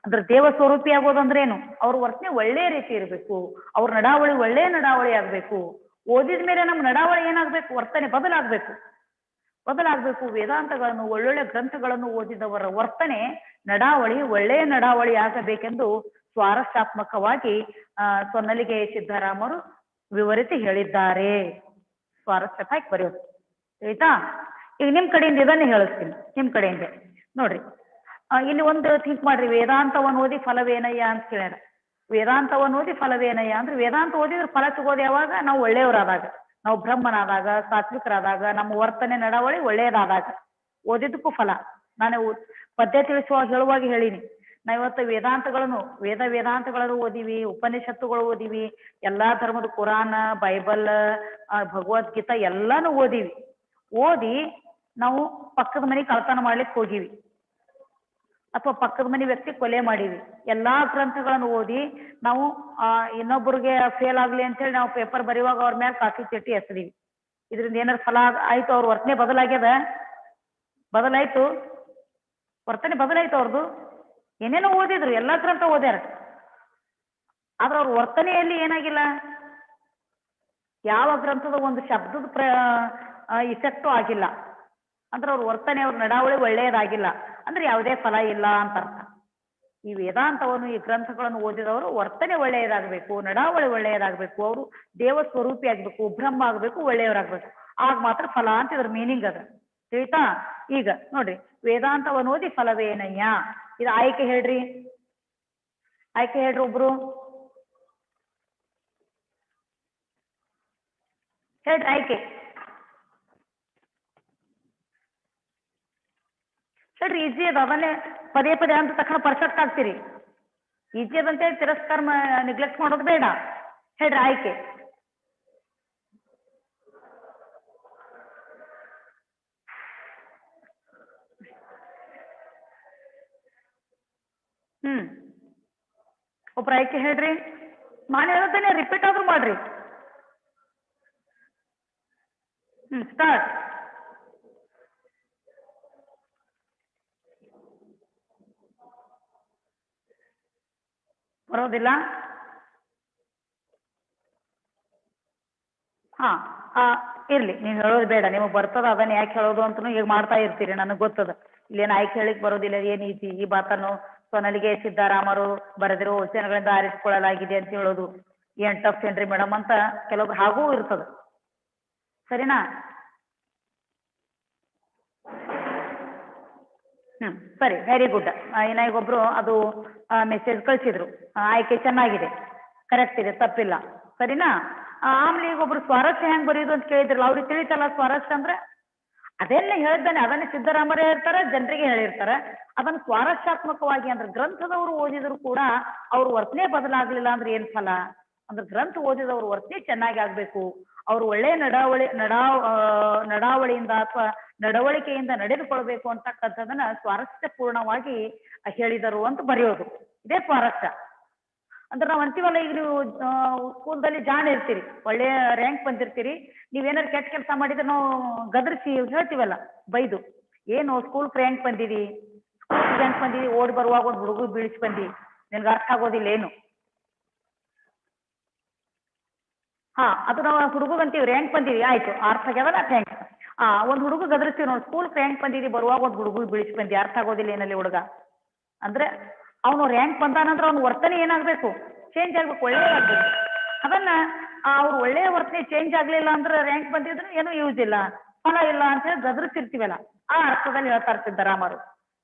ಅಂದ್ರೆ ದೇವ ಸ್ವರೂಪಿ ಆಗೋದಂದ್ರೇನು? ಅವ್ರ ವರ್ತನೆ ಒಳ್ಳೆಯ ರೀತಿ ಇರಬೇಕು, ಅವ್ರ ನಡಾವಳಿ ಒಳ್ಳೆಯ ನಡಾವಳಿ ಆಗ್ಬೇಕು. ಓದಿದ ಮೇಲೆ ನಮ್ಮ ನಡಾವಳಿ ಏನಾಗ್ಬೇಕು? ವರ್ತನೆ ಬದಲಾಗ್ಬೇಕು. ವೇದಾಂತಗಳನ್ನು, ಒಳ್ಳೊಳ್ಳೆ ಗ್ರಂಥಗಳನ್ನು ಓದಿದವರ ವರ್ತನೆ, ನಡಾವಳಿ ಒಳ್ಳೆಯ ನಡಾವಳಿ ಆಗಬೇಕೆಂದು ಸ್ವಾರಸ್ಯಾತ್ಮಕವಾಗಿ ಸೊನ್ನಲಿಗೆ ಸಿದ್ದರಾಮರು ವಿವರಿಸಿ ಹೇಳಿದ್ದಾರೆ. ಸ್ವಾರಸ್ಯ ಹಾಕಿ ಬರೆಯೋದು ಆಯ್ತಾ? ಈಗ ನಿಮ್ ಕಡೆಯಿಂದ ಇದನ್ನೇ ಹೇಳಿಸ್ತೀನಿ. ನಿಮ್ ಕಡೆಯಿಂದ ನೋಡ್ರಿ, ಇಲ್ಲಿ ಒಂದು ಥಿಂಕ್ ಮಾಡ್ರಿ. ವೇದಾಂತವನ್ನು ಓದಿ ಫಲವೇನಯ್ಯ ಅಂತ ಕೇಳ್ಯಾರ. ವೇದಾಂತವನ್ನು ಓದಿ ಫಲವೇನಯ್ಯ ಅಂದ್ರೆ, ವೇದಾಂತ ಓದಿದ್ರೆ ಫಲ ಸಿಗೋದು ಯಾವಾಗ? ನಾವು ಒಳ್ಳೆಯವರಾದಾಗ, ನಾವು ಬ್ರಹ್ಮನಾದಾಗ, ಸಾತ್ವಿಕರಾದಾಗ, ನಮ್ಮ ವರ್ತನೆ ನಡವಳಿ ಒಳ್ಳೆಯದಾದಾಗ ಓದಿದ್ದಕ್ಕೂ ಫಲ. ನಾನು ಪದ್ಯ ಹೇಳುವಾಗ ಹೇಳಿನಿ, ನಾ ಇವತ್ತು ವೇದಾಂತಗಳನ್ನು ಓದಿವಿ, ಉಪನಿಷತ್ತುಗಳು ಓದಿವಿ, ಎಲ್ಲಾ ಧರ್ಮದ ಕುರಾನ್, ಬೈಬಲ್, ಭಗವದ್ಗೀತಾ ಎಲ್ಲಾನು ಓದಿ ನಾವು ಪಕ್ಕದ ಮನೆ ಕಳ್ತನ ಮಾಡ್ಲಿಕ್ಕೆ ಹೋಗಿವಿ, ಅಥವಾ ಪಕ್ಕದ ಮನೆ ವ್ಯಕ್ತಿ ಕೊಲೆ ಮಾಡಿವಿ. ಎಲ್ಲಾ ಗ್ರಂಥಗಳನ್ನು ಓದಿ ನಾವು ಇನ್ನೊಬ್ಬರಿಗೆ ಫೇಲ್ ಆಗ್ಲಿ ಅಂತ ಹೇಳಿ ನಾವು ಪೇಪರ್ ಬರೆಯುವಾಗ ಅವ್ರ ಮೇಲೆ ಕಾಫಿ ಚೀಟಿ ಎಸದೀವಿ. ಇದರಿಂದ ಏನಾರು ಫಲ ಆಯ್ತು? ಅವ್ರ ವರ್ತನೆ ಬದಲಾಯ್ತು, ವರ್ತನೆ ಬದಲಾಯ್ತು ಅವ್ರದ್ದು. ಏನೇನೋ ಓದಿದ್ರು, ಎಲ್ಲಾ ಗ್ರಂಥ ಓದ್ಯಾರ, ಆದ್ರೆ ಅವ್ರ ವರ್ತನೆಯಲ್ಲಿ ಏನಾಗಿಲ್ಲ, ಯಾವ ಗ್ರಂಥದ ಒಂದು ಶಬ್ದದ ಇಫೆಕ್ಟು ಆಗಿಲ್ಲ. ಅಂದ್ರೆ ಅವ್ರ ವರ್ತನೆ, ಅವ್ರ ನಡಾವಳಿ ಒಳ್ಳೆಯದಾಗಿಲ್ಲ ಅಂದ್ರೆ ಯಾವುದೇ ಫಲ ಇಲ್ಲ ಅಂತ ಅರ್ಥ. ಈ ವೇದಾಂತವನ್ನು, ಈ ಗ್ರಂಥಗಳನ್ನು ಓದಿದವರು ವರ್ತನೆ ಒಳ್ಳೆಯದಾಗಬೇಕು, ನಡಾವಳಿ ಒಳ್ಳೆಯದಾಗಬೇಕು, ಅವರು ದೇವ ಸ್ವರೂಪಿ ಆಗ್ಬೇಕು, ಬ್ರಹ್ಮ ಆಗ್ಬೇಕು, ಒಳ್ಳೆಯವರಾಗ್ಬೇಕು. ಆಗ ಮಾತ್ರ ಫಲ ಅಂತ ಇದ್ರ ಮೀನಿಂಗ್ ಅದ. ತಿಳಿತಾ? ಈಗ ನೋಡ್ರಿ, ವೇದಾಂತವನ್ನು ಓದಿ ಫಲವೇನಯ್ಯ, ಇದು ಆಯ್ಕೆ ಹೇಳ್ರಿ ಒಬ್ರು ಹೇಳ್ರಿ ಆಯ್ಕೆ ಹೇಳ್ರಿ. ಈಜಿ ಅದ, ಅದನ್ನೇ ಪದೇ ಅಂತ ತಕ್ಷಣ ಪರ್ಫೆಕ್ಟ್ ಆಗ್ತೀರಿ. ಈಜಿ ಅದಂತೇಳಿ ತಿರಸ್ಕಾರ ನೆಗ್ಲೆಕ್ಟ್ ಮಾಡೋದು ಬೇಡ. ಹೇಳ್ರಿ ಆಯ್ಕೆ. ಒಬ್ರು ಆಯ್ಕೆ ಹೇಳ್ರಿ. ನಾನು ಹೇಳೋದನ್ನೇ ರಿಪೀಟ್ ಆದ್ರೂ ಮಾಡ್ರಿ. ಸ್ಟಾರ್ಟ್. ಬರೋದಿಲ್ಲ? ಇರ್ಲಿ, ನೀವು ಹೇಳೋದು ಬೇಡ, ನಿಮಗೆ ಬರ್ತದ ಅದನ್ನ ಯಾಕೆ ಹೇಳೋದು ಅಂತನೂ ಈಗ ಮಾಡ್ತಾ ಇರ್ತೀರಿ, ನನಗೆ ಗೊತ್ತದ. ಇಲ್ಲೇನು ಆಯ್ಕೆ ಹೇಳಿಕ್ ಬರೋದಿಲ್ಲ, ಏನ್ ಈ ಮಾತನ್ನು ಸೊನ್ನಲಿಗೆ ಸಿದ್ದರಾಮರು ಬರೆದಿರೋ ವಚನಗಳಿಂದ ಆರಿಸಿಕೊಳ್ಳಲಾಗಿದೆ ಅಂತ ಹೇಳೋದು ಏನ್ ಟಫ್ ಏನ್ರಿ ಮೇಡಮ್ ಅಂತ ಕೆಲವೊಬ್ರು ಹಾಗೂ ಇರ್ತದ. ಸರಿನಾ? ಸರಿ, ವೆರಿ ಗುಡ್. ಇನ್ನ ಈಗೊಬ್ರು ಅದು ಮೆಸೇಜ್ ಕಳ್ಸಿದ್ರು, ಆಯ್ಕೆ ಚೆನ್ನಾಗಿದೆ, ಕರೆಕ್ಟ್ ಇದೆ, ತಪ್ಪಿಲ್ಲ. ಸರಿನಾ? ಆಮೇಲೆ ಈಗೊಬ್ರು ಸ್ವಾರಸ್ಯ ಹೆಂಗ್ ಬರೆಯೋದು ಅಂತ ಕೇಳಿದ್ರಲ್ಲ, ಅವ್ರಿಗೆ ತಿಳಿತಲ್ಲ ಸ್ವಾರಸ್ಯ ಅಂದ್ರೆ? ಅದೆಲ್ಲ ಹೇಳಿದ್ದಾನೆ, ಅದನ್ನೇ ಸಿದ್ದರಾಮರೇ ಹೇಳ್ತಾರೆ, ಜನರಿಗೆ ಹೇಳಿರ್ತಾರೆ. ಅದನ್ನು ಸ್ವಾರಸ್ಯಾತ್ಮಕವಾಗಿ ಅಂದ್ರೆ ಗ್ರಂಥದವರು ಓದಿದ್ರು ಕೂಡ ಅವ್ರ ವರ್ತನೆ ಬದಲಾಗ್ಲಿಲ್ಲ ಅಂದ್ರೆ ಏನ್ ಫಲ? ಅಂದ್ರೆ ಗ್ರಂಥ ಓದಿದವ್ರ ವರ್ತನೆ ಚೆನ್ನಾಗಿ ಆಗ್ಬೇಕು, ಅವ್ರು ಒಳ್ಳೆಯ ನಡಾವಳಿಯಿಂದ ಅಥವಾ ನಡವಳಿಕೆಯಿಂದ ನಡೆದುಕೊಳ್ಬೇಕು ಅಂತಕ್ಕಂಥದನ್ನ ಸ್ವಾರಸ್ಯಪೂರ್ಣವಾಗಿ ಹೇಳಿದರು ಅಂತ ಬರೆಯೋದು, ಇದೇ ಸ್ವಾರಸ್ಯ. ಅಂದ್ರೆ ನಾವ್ ಅಂತೀವಲ್ಲ, ಈಗ ನೀವು ಸ್ಕೂಲ್ದಲ್ಲಿ ಜಾಣ ಇರ್ತೀರಿ, ಒಳ್ಳೆಯ ರ್ಯಾಂಕ್ ಬಂದಿರ್ತೀರಿ, ನೀವೇನಾದ್ರು ಕೆಟ್ಟ ಕೆಲಸ ಮಾಡಿದ್ರೆ ನಾವು ಗದರಿಸಿ ಹೇಳ್ತೀವಲ್ಲ, ಬೈದು, ಏನು ಸ್ಕೂಲ್ ರ್ಯಾಂಕ್ ಬಂದಿದಿ, ಓಡಿ ಬರುವಾಗ ಒಂದು ಹುಡುಗ ಬೀಳಿಸಿ ಬಂದಿ, ನಿನ್ಗೆ ಅರ್ಥ ಆಗೋದಿಲ್ಲ ಏನು? ಅದು ನಾವು ಹುಡುಗಂತೀವಿ, ರ್ಯಾಂಕ್ ಬಂದಿವಿ, ಆಯ್ತು, ಅರ್ಥ ಆಗ್ಯಾವಲ್ಲ, ಥ್ಯಾಂಕ್ಸ್. ಒಂದು ಹುಡುಗ ಗದರಿಸ್ತೀವಿ ನೋಡಿ, ಸ್ಕೂಲ್ ರ್ಯಾಂಕ್ ಬಂದಿದಿ, ಬರುವಾಗ ಒಂದು ಹುಡುಗ ಬೀಳಿಸಿ ಬಂದಿ, ಅರ್ಥ ಆಗೋದಿಲ್ಲ ಏನಲ್ಲಿ ಹುಡುಗ ಅಂದ್ರೆ ಅವನು ರ್ಯಾಂಕ್ ಬಂದಾನಂದ್ರೆ ಅವ್ನ ವರ್ತನೆ ಏನಾಗ್ಬೇಕು, ಚೇಂಜ್ ಆಗ್ಬೇಕು, ಒಳ್ಳೆಯದಾಗ್ಬೇಕು. ಅದನ್ನ ಅವ್ರು ಒಳ್ಳೆಯ ವರ್ತನೆ ಚೇಂಜ್ ಆಗ್ಲಿಲ್ಲ ಅಂದ್ರೆ ರ್ಯಾಂಕ್ ಬಂದಿದ್ರೆ ಏನೂ ಯೂಸ್ ಇಲ್ಲ, ಫಲ ಇಲ್ಲ ಅಂತ ಹೇಳಿ ಗದರಿಸಿರ್ತೀವಲ್ಲ, ಆ ಅರ್ಥದಲ್ಲಿ ಹೇಳ್ತಾ ಇರ್ತಿದ್ದ ರಾಮರು.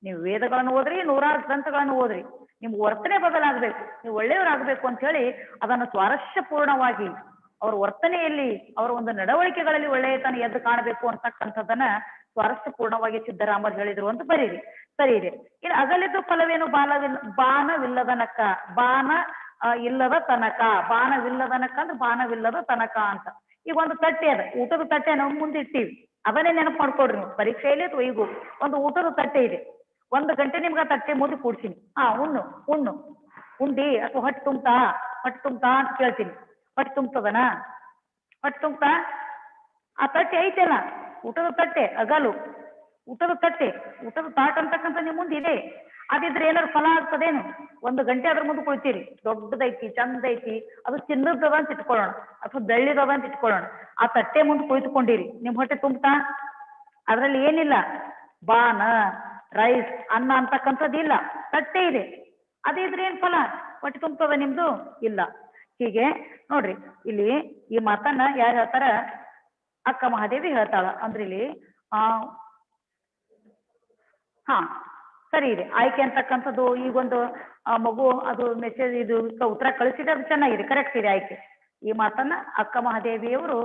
ನೀವು ವೇದಗಳನ್ನು ಓದ್ರಿ, ನೂರಾರು ಗ್ರಂಥಗಳನ್ನು ಓದ್ರಿ, ನಿಮ್ ವರ್ತನೆ ಬದಲಾಗಬೇಕು, ನೀವು ಒಳ್ಳೆಯವರಾಗಬೇಕು ಅಂತ ಹೇಳಿ ಅದನ್ನು ಸ್ವಾರಸ್ಯಪೂರ್ಣವಾಗಿ ಅವ್ರ ವರ್ತನೆಯಲ್ಲಿ, ಅವರ ಒಂದು ನಡವಳಿಕೆಗಳಲ್ಲಿ ಒಳ್ಳೆಯತನ ಎದ್ದು ಕಾಣಬೇಕು ಅಂತಕ್ಕಂಥದ್ದನ್ನ ಸ್ವಾರಸ್ಯಪೂರ್ಣವಾಗಿ ಸಿದ್ದರಾಮರು ಹೇಳಿದ್ರು ಅಂತ ಬರೀರಿ. ಸರಿ ಇದೆ. ಇನ್ನು ಅಗಲಿದ್ದು ಫಲವೇನು, ಬಾಣವಿಲ್ಲದ ನಕ್ಕ, ಬಾಣ ಇಲ್ಲದ ತನಕ, ಬಾಣವಿಲ್ಲದ ನಕ್ಕ ಅಂದ್ರೆ ಬಾಣವಿಲ್ಲದ ತನಕ ಅಂತ. ಈಗ ಒಂದು ತಟ್ಟೆ ಅದ, ಊಟದ ತಟ್ಟೆ ನಾವು ಮುಂದೆ ಇಟ್ಟಿವಿ, ಅದನ್ನೇ ನೆನಪು ಮಾಡ್ಕೊಡ್ರಿ ನೀವು ಪರೀಕ್ಷೆಯಲ್ಲಿ ಅಥವಾ ಈಗೂ. ಒಂದು ಊಟದ ತಟ್ಟೆ ಇದೆ, 1 ಗಂಟೆ ನಿಮ್ಗೆ ಆ ತಟ್ಟೆ ಮುಂದೆ ಕೂಡ್ತೀನಿ, ಉಣ್ಣು ಉಂಡಿ ಅಥವಾ ಹೊಟ್ಟೆ ತುಂಬ್ತಾ ಅಂತ ಕೇಳ್ತೀನಿ, ಹೊಟ್ಟೆ ತುಂಬ್ತದನ? ಹೊಟ್ಟೆ ತುಂಬ್ತಾ? ಆ ತಟ್ಟೆ ಐತೆಲ್ಲ, ಊಟದ ತಟ್ಟೆ, ಅಗಲು ಊಟದ ತಟ್ಟೆ, ಊಟದ ತಾಟ್ ಅಂತಕ್ಕಂಥ ನಿಮ್ ಮುಂದೆ ಇದೆ. ಅದಿದ್ರೆ ಏನಾದ್ರು ಫಲ ಆಗ್ತದೇನು? 1 ಗಂಟೆ ಅದ್ರ ಮುಂದೆ ಕುಳಿತೀರಿ, ದೊಡ್ಡದೈತಿ, ಚಂದ ಐತಿ, ಅದು ಚಿನ್ನದದ ಅಂತ ಇಟ್ಕೊಳ್ಳೋಣ ಅಥವಾ ಬೆಳ್ಳಿದದ ಅಂತ ಇಟ್ಕೊಳ್ಳೋಣ, ಆ ತಟ್ಟೆ ಮುಂದೆ ಕುಳಿತುಕೊಂಡಿರಿ, ನಿಮ್ ಹೊಟ್ಟೆ ತುಂಬ್ತಾ? ಅದ್ರಲ್ಲಿ ಏನಿಲ್ಲ, ಬಾನ ರೈಸ್ ಅನ್ನ ಅಂತಕ್ಕಂಥದ್ದು ಇಲ್ಲ, ತಟ್ಟೆ ಇದೆ. ಅದಿದ್ರೆ ಏನ್ ಫಲ? ಹೊಟ್ಟೆ ತುಂಬ್ತದ ನಿಮ್ದು? ಇಲ್ಲ. ಹೀಗೆ ನೋಡ್ರಿ, ಇಲ್ಲಿ ಈ ಮಾತನ್ನ ಯಾರು ಹೇಳ್ತಾರ? ಅಕ್ಕ ಮಹಾದೇವಿ ಹೇಳ್ತಾಳ. ಅಂದ್ರೆ ಇಲ್ಲಿ ಸರಿ ಇದೆ. ಆಯ್ಕೆ ಅಂತಕ್ಕಂಥದ್ದು ಈಗೊಂದು ಮಗು ಅದು ಮೆಸೇಜ್ ಇದು ಉತ್ತರ ಕಳಿಸಿದ್ರೆ ಅದು ಚೆನ್ನಾಗಿದೆ, ಕರೆಕ್ಟ್ ಇದೆ ಆಯ್ಕೆ. ಈ ಮಾತನ್ನ ಅಕ್ಕ ಮಹಾದೇವಿಯವರು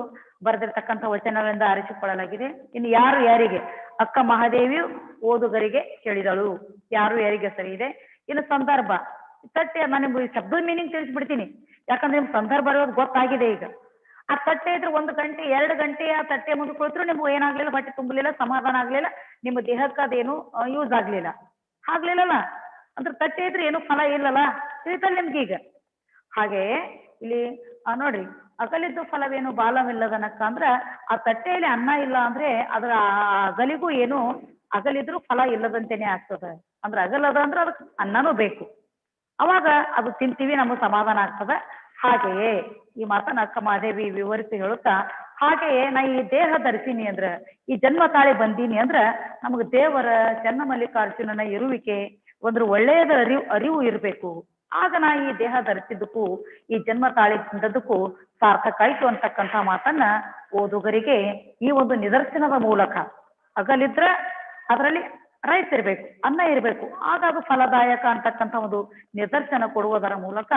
ಬರೆದಿರ್ತಕ್ಕಂಥ ವಚನಗಳಿಂದ ಆರಿಸಿಕೊಳ್ಳಲಾಗಿದೆ. ಇನ್ನು ಯಾರಿಗೆ? ಅಕ್ಕ ಮಹಾದೇವಿಯು ಓದುಗರಿಗೆ ಹೇಳಿದಳು, ಯಾರಿಗೆ ಸರಿ ಇದೆ. ಇನ್ನು ಸಂದರ್ಭ, ತಟ್ಟೆ, ನಾನು ನಿಮ್ಗೆ ಶಬ್ದದ ಮೀನಿಂಗ್ ತಿಳಿಸ್ಬಿಡ್ತೀನಿ, ಯಾಕಂದ್ರೆ ನಿಮ್ಗೆ ಸಂದರ್ಭ ಇರೋದು ಗೊತ್ತಾಗಿದೆ. ಈಗ ಆ ತಟ್ಟೆ ಇದ್ರೆ 1 ಗಂಟೆ 2 ಗಂಟೆ ಆ ತಟ್ಟೆ ಮುಂದೆ ಕುಳಿತರು ನಿಮ್ಗೆ ಏನಾಗ್ಲಿಲ್ಲ, ಹೊಟ್ಟೆ ತುಂಬಲಿಲ್ಲ, ಸಮಾಧಾನ ಆಗ್ಲಿಲ್ಲ, ನಿಮ್ಮ ದೇಹಕ್ಕೆ ಅದೇನು ಯೂಸ್ ಆಗ್ಲಿಲ್ಲಲ್ಲ. ಅಂದ್ರೆ ತಟ್ಟೆ ಇದ್ರೆ ಏನು ಫಲ ಇಲ್ಲಲ್ಲ, ತಿಳಿತಲ್ಲ ನಿಮ್ಗೆ ಈಗ. ಹಾಗೆ ಇಲ್ಲಿ ನೋಡ್ರಿ, ಅಗಲಿದ್ದು ಫಲವೇನು ಬಾಲವಿಲ್ಲದನಕ್ಕ ಅಂದ್ರ ಆ ತಟ್ಟೆಯಲ್ಲಿ ಅನ್ನ ಇಲ್ಲ ಅಂದ್ರೆ ಅದರ ಅಗಲಿಗೂ ಏನು, ಅಗಲಿದ್ರು ಫಲ ಇಲ್ಲದಂತೆನೆ ಆಗ್ತದೆ. ಅಂದ್ರೆ ಅಗಲದ ಅಂದ್ರೆ ಅದಕ್ಕೆ ಅನ್ನನೂ ಬೇಕು, ಅವಾಗ ಅದು ತಿಂತೀವಿ, ನಮಗೆ ಸಮಾಧಾನ ಆಗ್ತದ. ಹಾಗೆಯೇ ಈ ಮಾತನ್ನ ಅಕ್ಕ ಮಹಾದೇವಿ ವಿವರಿಸಿ ಹೇಳುತ್ತಾ, ಹಾಗೆಯೇ ನಾ ಈ ದೇಹ ಧರಿಸೀನಿ ಅಂದ್ರ, ಈ ಜನ್ಮ ತಾಳಿ ಬಂದೀನಿ ಅಂದ್ರ ನಮಗ್ ದೇವರ ಚನ್ನಮಲ್ಲಿಕಾರ್ಜುನನ ಇರುವಿಕೆ ಒಂದು ಒಳ್ಳೆಯದ ಅರಿವು ಇರಬೇಕು. ಆಗ ನಾ ಈ ದೇಹ ಧರಿಸಿದ್ದಕ್ಕೂ ಈ ಜನ್ಮ ತಾಳಿ ಬಂದದ್ದಕ್ಕೂ ಸಾರ್ಥಕ ಆಯ್ತು ಅಂತಕ್ಕಂಥ ಮಾತನ್ನ ಓದುಗರಿಗೆ ಈ ಒಂದು ನಿದರ್ಶನದ ಮೂಲಕ, ಅಗಲಿದ್ರ ಅದರಲ್ಲಿ ರೈಸ್ ಇರ್ಬೇಕು, ಅನ್ನ ಇರಬೇಕು, ಆಗ ಅದು ಫಲದಾಯಕ ಅಂತಕ್ಕಂಥ ಒಂದು ನಿದರ್ಶನ ಕೊಡುವುದರ ಮೂಲಕ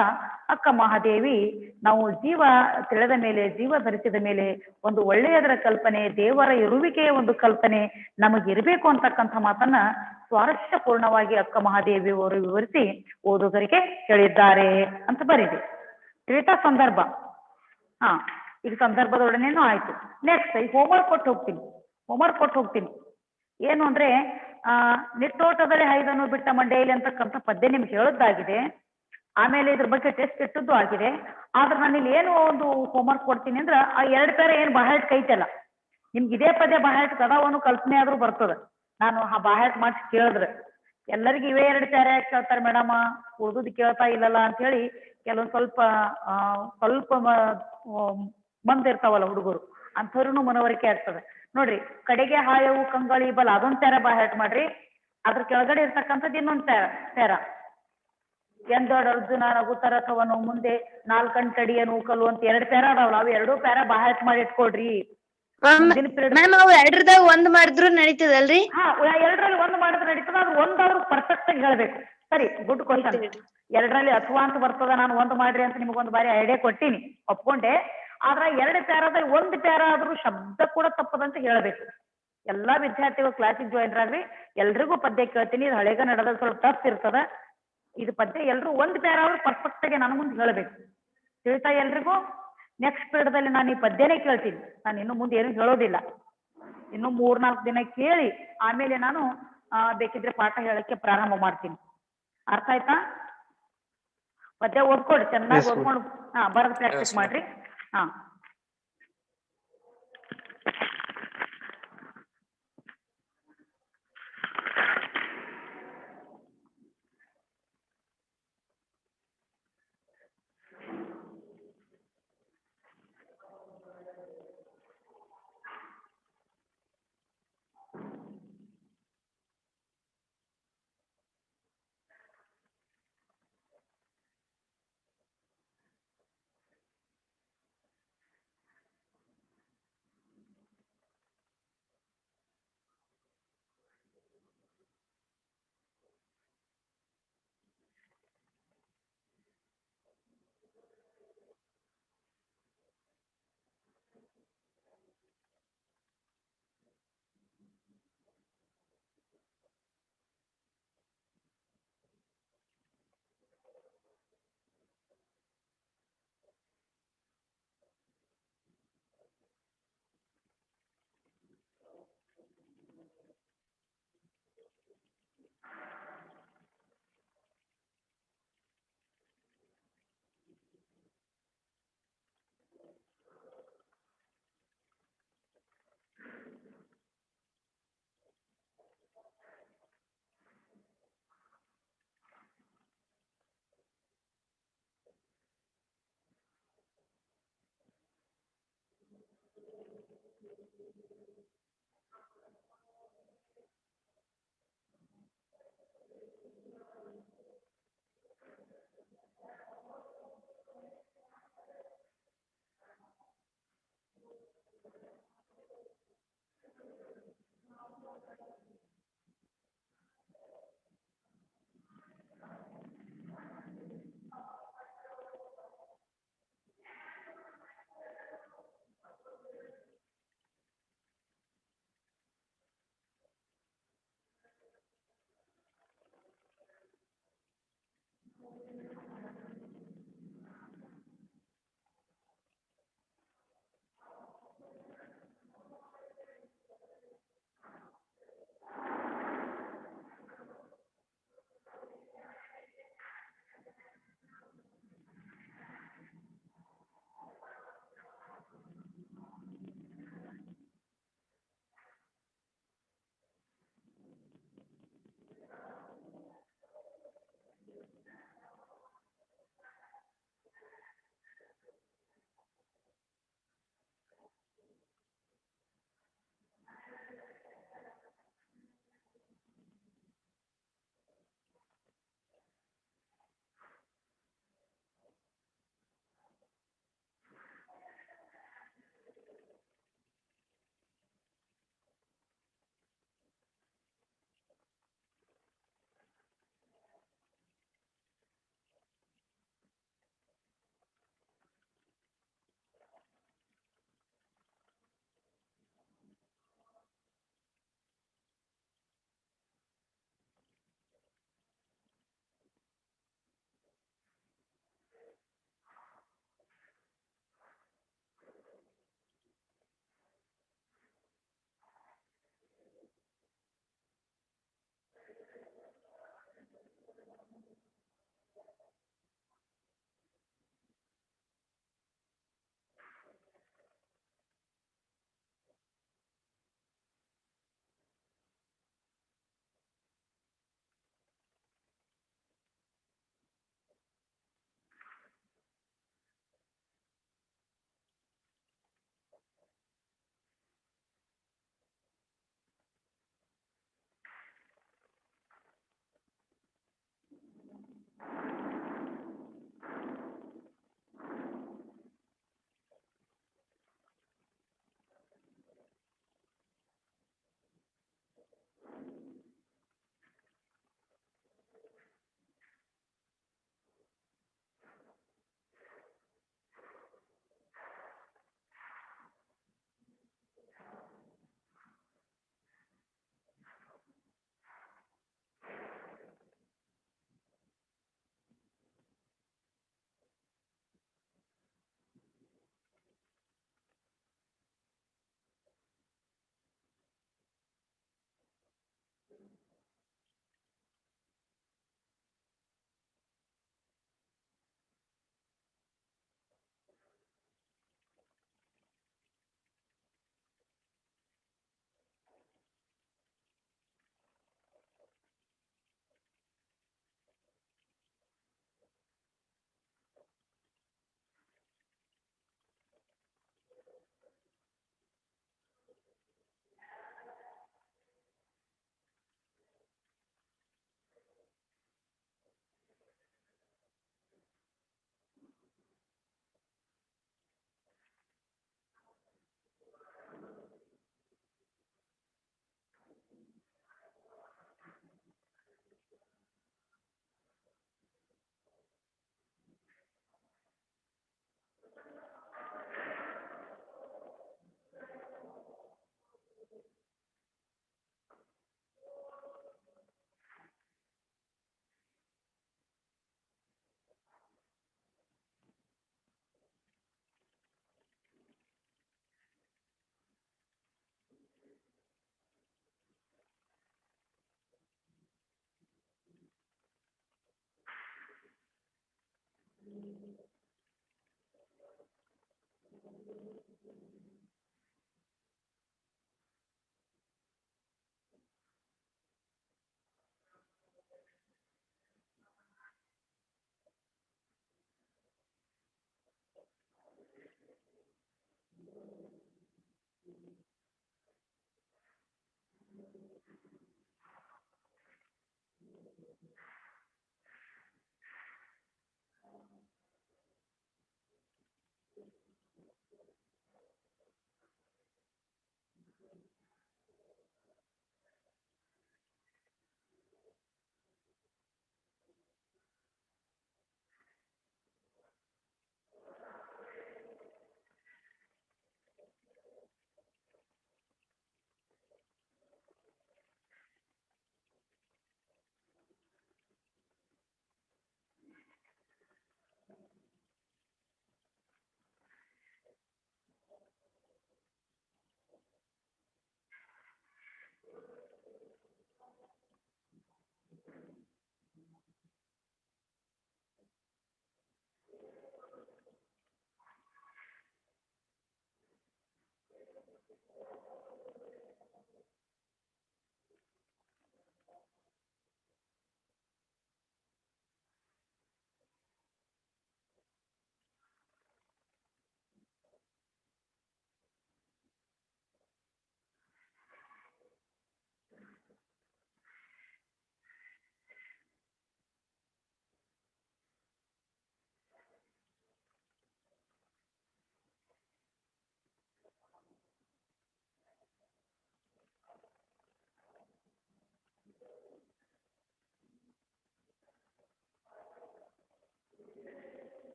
ಅಕ್ಕ ಮಹಾದೇವಿ ನಾವು ಜೀವ ತಿಳಿದ ಮೇಲೆ, ಜೀವ ಧರಿಸಿದ ಮೇಲೆ ಒಂದು ಒಳ್ಳೆಯದರ ಕಲ್ಪನೆ, ದೇವರ ಇರುವಿಕೆಯ ಒಂದು ಕಲ್ಪನೆ ನಮಗಿರ್ಬೇಕು ಅಂತಕ್ಕಂಥ ಮಾತನ್ನ ಸ್ವಾರಸ್ಯಪೂರ್ಣವಾಗಿ ಅಕ್ಕ ಮಹಾದೇವಿ ಅವರು ವಿವರಿಸಿ ಓದುಗರಿಗೆ ಹೇಳಿದ್ದಾರೆ ಅಂತ ಬರೀರಿ. ತಿಳಿತಾ ಸಂದರ್ಭ? ಈಗ ಸಂದರ್ಭದೊಡನೇನು ಆಯ್ತು. ನೆಕ್ಸ್ಟ್ ಈ ಹೋಮ್ವರ್ಕ್ ಕೊಟ್ಟು ಹೋಗ್ತೀನಿ. ಏನು ಅಂದ್ರೆ ನಿಟ್ಟೋಟದಲ್ಲಿ ಹೈದನ್ನು ಬಿಟ್ಟ ಮಂಡೆಯಲ್ಲಿ ಅಂತಕ್ಕಂಥ ಪದ್ಯ ನಿಮ್ಗೆ ಹೇಳದ್ದಾಗಿದೆ. ಆಮೇಲೆ ಇದ್ರ ಬಗ್ಗೆ ಟೆಸ್ಟ್ ಇಟ್ಟದ್ದು ಆಗಿದೆ. ಆದ್ರೆ ನಾನು ಇಲ್ಲಿ ಏನು ಒಂದು ಹೋಮ್ವರ್ಕ್ ಕೊಡ್ತೀನಿ ಅಂದ್ರೆ, ಆ 2 ಪೇರ ಏನು ಬಾಹ್ಯಾಟ್ ಕೈತಲ್ಲ, ನಿಮ್ಗೆ ಇದೇ ಪದ್ಯ ಬಾಹ್ಯಾಟ್ ಕದಾವನು ಕಲ್ಪನೆ ಆದ್ರೂ ಬರ್ತದೆ. ನಾನು ಆ ಬಾಹ್ಯಾಟ್ ಮಾಡಿಸಿ ಕೇಳಿದ್ರೆ ಎಲ್ಲರಿಗೂ ಇವೇ 2 ಪೇರ ಯಾಕೆ ಕೇಳ್ತಾರೆ ಮೇಡಮ್, ಉಳ್ದುದ್ ಕೇಳ್ತಾ ಇಲ್ಲಲ್ಲ ಅಂತ ಹೇಳಿ ಕೆಲವೊಂದು ಸ್ವಲ್ಪ ಮಂದಿ ಇರ್ತಾವಲ್ಲ ಹುಡುಗರು, ಅಂಥವ್ರು ಮನವರಿಕೆ ಆಗ್ತದೆ. ನೋಡ್ರಿ, ಕಡೆಗೆ ಹಾಯವು ಕಂಗಳಿ ಬಲ ಅದೊಂದ್ ಪೇರ ಬಾಹ್ಯಾಟ್ ಮಾಡ್ರಿ, ಅದ್ರ ಕೆಳಗಡೆ ಇರ್ತಕ್ಕಂಥದ್ದು ಇನ್ನೊಂದ್ ಪೇರ ಎಂದೊಡ ಅರ್ಜುನ ನಗುತರಥವನು ಮುಂದೆ 4 ಕಣ್ತಡಿಯ ನೂಕಲು ಅಂತ 2 ಪೇರ ಅದಾವಲ್ಲ, ಅವು 2 ಪೇರ ಬಾಹ್ಯಾಟ್ ಮಾಡಿ ಇಟ್ಕೊಡ್ರಿ. ಒಂದ್ ಮಾಡಿದ್ರು ನಡೀತದಲ್ರಿ? 2ರಲ್ಲಿ 1 ಮಾಡಿದ್ರೆ ನಡೀತದ. ಅದು ಒಂದಾದ್ರೂ ಪರ್ಫೆಕ್ಟ್ ಆಗಿ ಹೇಳ್ಬೇಕು. ಸರಿ, ಗುಡ್ ಕ್ವಶನ್. 2ರಲ್ಲಿ ಅಥವಾ ಅಂತ ಬರ್ತದ, ನಾನು 1 ಮಾಡ್ರಿ ಅಂತ ನಿಮಗೊಂದು ಬಾರಿ ಐಡಿಯಾ ಕೊಟ್ಟಿನಿ, ಒಪ್ಕೊಂಡೆ. ಆದ್ರೆ 2 ಪ್ಯಾರಾದಲ್ಲಿ 1 ಪ್ಯಾರ ಆದ್ರೂ ಶಬ್ದ ಕೂಡ ತಪ್ಪದಂತ ಹೇಳ್ಬೇಕು. ಎಲ್ಲಾ ವಿದ್ಯಾರ್ಥಿಗಳು ಕ್ಲಾಸಿಗೆ ಜಾಯಿನ್ ಆಗ್ರಿ, ಎಲ್ರಿಗೂ ಪದ್ಯ ಕೇಳ್ತೀನಿ. ಇದು ಹಳೆಗ ನಡೆದ ಸ್ವಲ್ಪ ಟಫ್ ಇರ್ತದ. ಇದು ಪದ್ಯ ಎಲ್ರು 1 ಪ್ಯಾರ ಆದ್ರೂ ಪರ್ಫೆಕ್ಟ್ ಆಗಿ ನನ್ನ ಮುಂದೆ ಹೇಳ್ಬೇಕು. ತಿಳಿತಾ ಎಲ್ರಿಗೂ? ನೆಕ್ಸ್ಟ್ ಪೀರಿಯಡ್ದಲ್ಲಿ ನಾನು ಈ ಪದ್ಯನೇ ಕೇಳ್ತೀನಿ, ನಾನು ಇನ್ನು ಮುಂದೆ ಏನು ಹೇಳೋದಿಲ್ಲ. ಇನ್ನು 3-4 ದಿನ ಕೇಳಿ ಆಮೇಲೆ ನಾನು ಬೇಕಿದ್ರೆ ಪಾಠ ಹೇಳಕ್ಕೆ ಪ್ರಾರಂಭ ಮಾಡ್ತೀನಿ. ಅರ್ಥ ಆಯ್ತಾ? ಪದ್ಯ ಓದ್ಕೊಡಿ, ಚೆನ್ನಾಗಿ ಓದ್ಕೊಂಡು ಬರೋದು ಪ್ರಾಕ್ಟೀಸ್ ಮಾಡ್ರಿ.